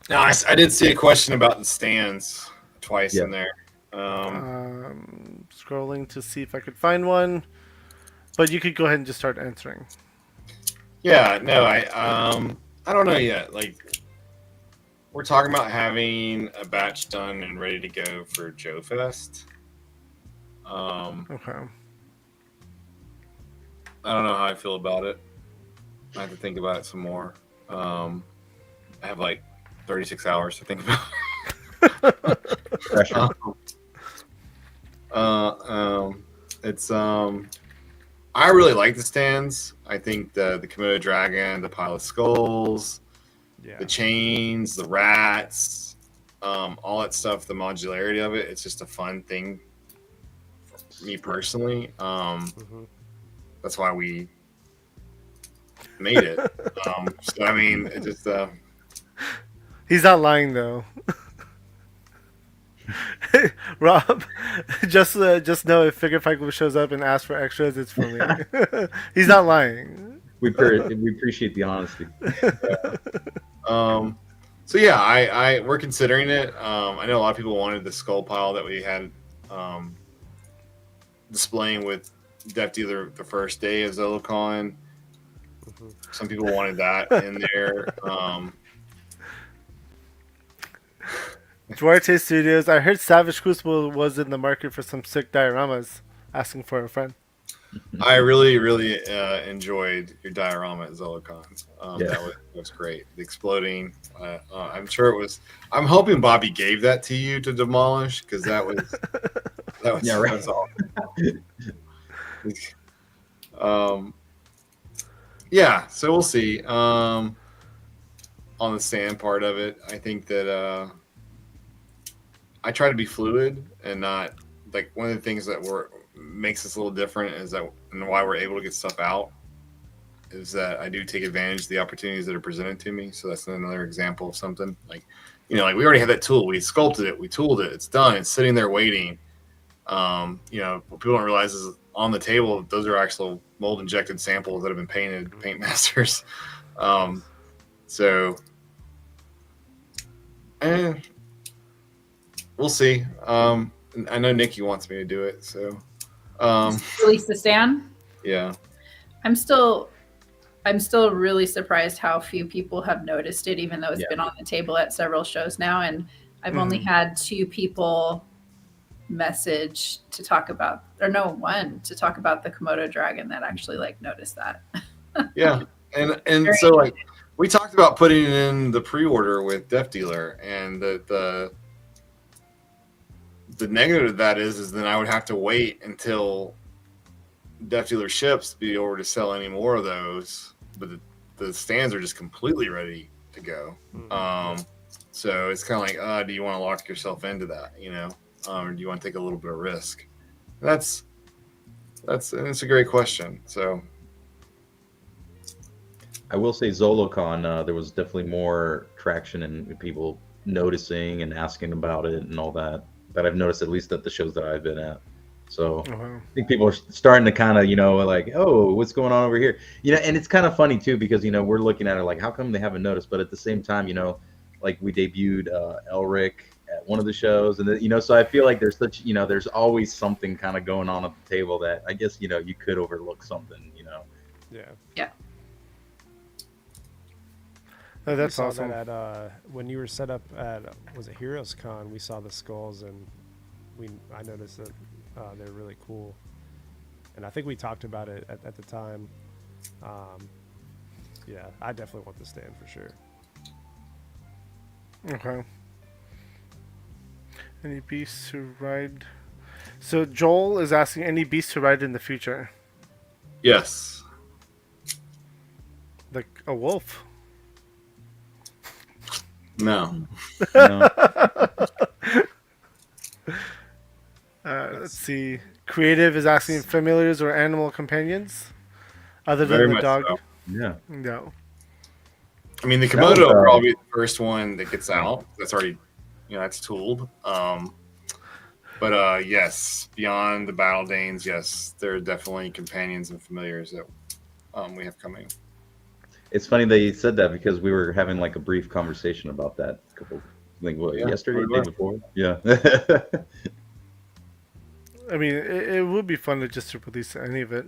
Now, I did see a question about the stands twice in there. Scrolling to see if I could find one, but you could go ahead and just start answering. Yeah, no, I don't know yet. Like, we're talking about having a batch done and ready to go for Joe Fest. Okay. I don't know how I feel about it. I have to think about it some more. I have like 36 hours to think about it. It's I really like the stands. I think the Komodo dragon, the pile of skulls, the chains, the rats, all that stuff, the modularity of it, it's just a fun thing for me personally. That's why we made it. So I mean, it just He's not lying though. Rob, just know if Figure Fight shows up and asks for extras, it's for me. He's not lying. We appreciate the honesty. So yeah, we're considering it. I know a lot of people wanted the skull pile that we had displaying with Def Dealer the first day of ZoloCon. Some people wanted that in there. Duarte Studios. I heard Savage Crucible was in the market for some sick dioramas. Asking for a friend. I really, really enjoyed your diorama at ZoloCon. That was great. The exploding. I'm sure it was. I'm hoping Bobby gave that to you to demolish because that was Yeah, right. That was all. Yeah, so we'll see. On the sand part of it, I think that I try to be fluid and not like one of the things that makes us a little different is that, and why we're able to get stuff out, is that I do take advantage of the opportunities that are presented to me. So that's another example of something like, like we already have that tool. We sculpted it, we tooled it, it's done, it's sitting there waiting. What people don't realize is on the table, those are actual mold injected samples that have been painted, paint masters. We'll see. I know Nikki wants me to do it, so Release the stand. yeah. I'm still really surprised how few people have noticed it, even though it's been on the table at several shows now. And I've only had 2 people message to talk about, or no, 1 to talk about the Komodo dragon that actually like noticed that. Yeah. And so like we talked about putting it in the pre-order with Def Dealer, and the negative of that is then I would have to wait until Def Dealer ships to be able to sell any more of those, but the stands are just completely ready to go. So it's kind of like, do you want to lock yourself into that, or do you want to take a little bit of risk? That's a great question. So I will say ZoloCon, there was definitely more traction and people noticing and asking about it and all that I've noticed, at least at the shows that I've been at. So I think people are starting to kind of, like, oh, what's going on over here? And it's kind of funny too, because, we're looking at it like, how come they haven't noticed? But at the same time, like we debuted Elric at one of the shows, and so I feel like there's such, there's always something kind of going on at the table that I guess, you could overlook something, Yeah. Oh, that's we saw awesome. that at, when you were set up at, was it Heroes Con, we saw the skulls, and I noticed that they're really cool. And I think we talked about it at the time. Yeah, I definitely want the stand for sure. Okay. Any beasts to ride? So Joel is asking, any beasts to ride in the future? yes. Like a wolf? No. Let's see. Creative is asking familiars or animal companions other than Very the much dog. so. Yeah. No. I mean, the Komodo will probably be the first one that gets out. That's already, that's tooled. But yes, beyond the Battle Danes, yes, there are definitely companions and familiars that we have coming. It's funny they said that because we were having like a brief conversation about that yesterday, the day before. Yeah. I mean, it would be fun to just to release any of it.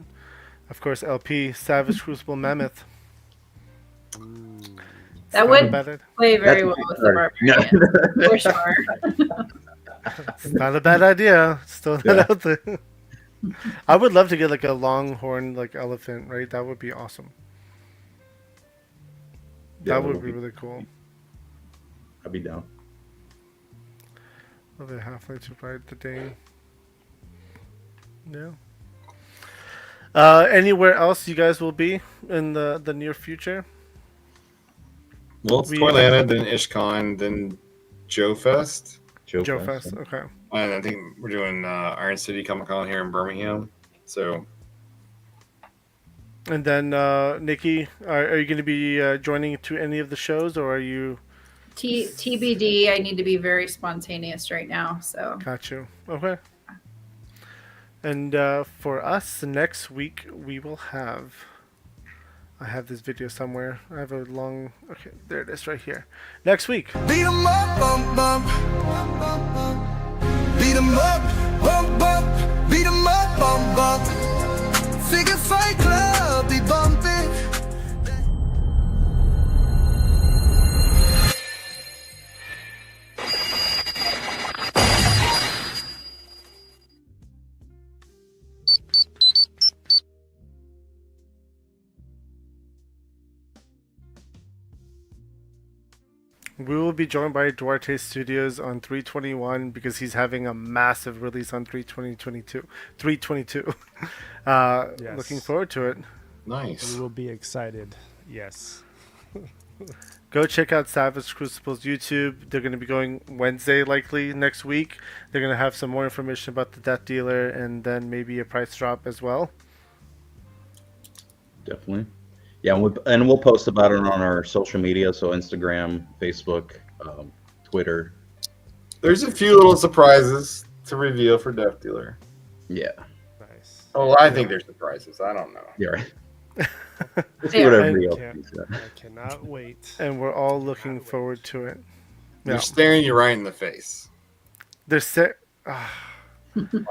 Of course, LP, Savage Crucible Mammoth. That would play very well with the barbarian, for sure. It's not a bad idea. Still not out there. I would love to get like a longhorn like elephant, right? That would be awesome. That would be really cool. I'd be down. Well, they're halfway to ride the day. Yeah. Anywhere else you guys will be in the near future? Well, it's Toylanta, then IshCon, then Joe Fest. Joe Fest, okay. And I think we're doing Iron City Comic Con here in Birmingham. So. And then, Nikki, are you going to be joining to any of the shows, or are you? TBD. I need to be very spontaneous right now. So. Got you. Okay. And for us, next week we will have. I have this video somewhere. I have a long. Okay, there it is, right here. Next week. Beat 'em up, bump, bump. Beat 'em up, bump, bump. Beat 'em up, bump, bump. We will be joined by Duarte Studios on 321 because he's having a massive release on 322. Yes. Looking forward to it. Nice. We will be excited. Yes. Go check out Savage Crucible's YouTube. They're going to be going Wednesday, likely next week. They're going to have some more information about the Death Dealer and then maybe a price drop as well. Definitely. Yeah, and we'll post about it on our social media, so Instagram, Facebook, Twitter. There's a few little surprises to reveal for Death Dealer. Yeah. Nice. Oh, I think there's surprises. I don't know. Yeah, right. We'll see Yeah. what And everybody else thinks. I cannot wait. And we're all looking forward to it. They're Yeah. staring you right in the face. They're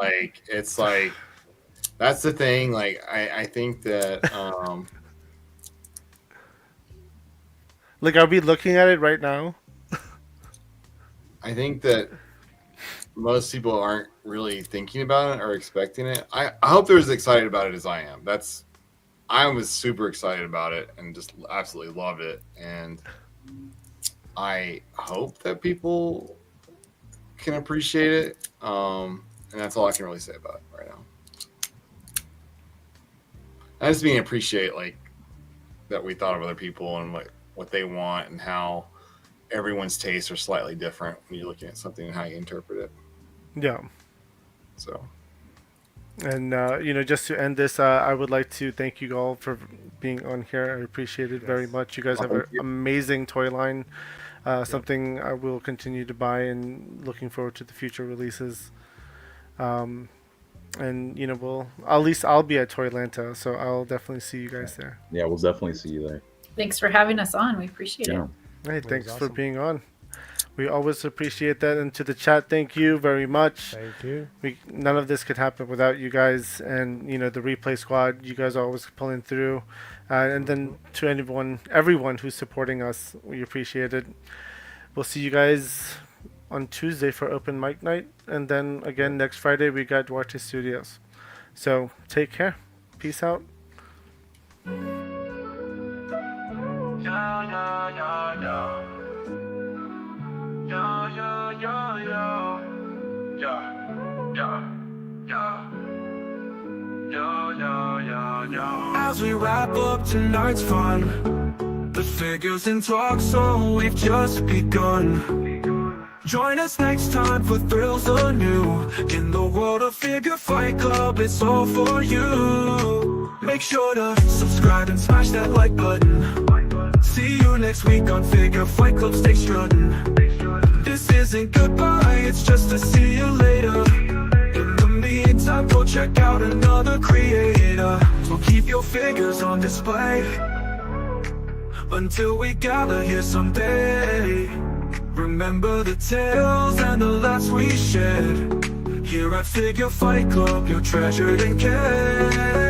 Like, it's like, that's the thing. Like, I think that, like, are we looking at it right now? I think that most people aren't really thinking about it or expecting it. I hope they're as excited about it as I am. I was super excited about it and just absolutely loved it. And I hope that people can appreciate it. And that's all I can really say about it right now. I just mean appreciate, like, that we thought of other people and what they want and how everyone's tastes are slightly different when you're looking at something and how you interpret it. Yeah. So, And, just to end this, I would like to thank you all for being on here. I appreciate it very much. You guys have an amazing toy line, something I will continue to buy and looking forward to the future releases. And, at least I'll be at Toylanta, so I'll definitely see you guys there. Yeah, we'll definitely see you there. Thanks for having us on. We appreciate Yeah. it. Hey, thanks for awesome. being on. We always appreciate that. And to the chat, thank you very much. Thank you. None of this could happen without you guys and the replay squad. You guys are always pulling through, and then to everyone who's supporting us, we appreciate it. We'll see you guys on Tuesday for open mic night, and then again next Friday we got Duarte Studios. So take care. Peace out. As we wrap up tonight's fun, the figures in talk, so we've just begun. Join us next time for thrills anew. In the world of Figure Fight Club, it's all for you. Make sure to subscribe and smash that like button. See you next week on Figure Fight Club, stay strutting. This isn't goodbye, it's just a see you later. In the meantime, go check out another creator. So keep your figures on display until we gather here someday. Remember the tales and the laughs we shared. Here at Figure Fight Club, you're treasured and cared.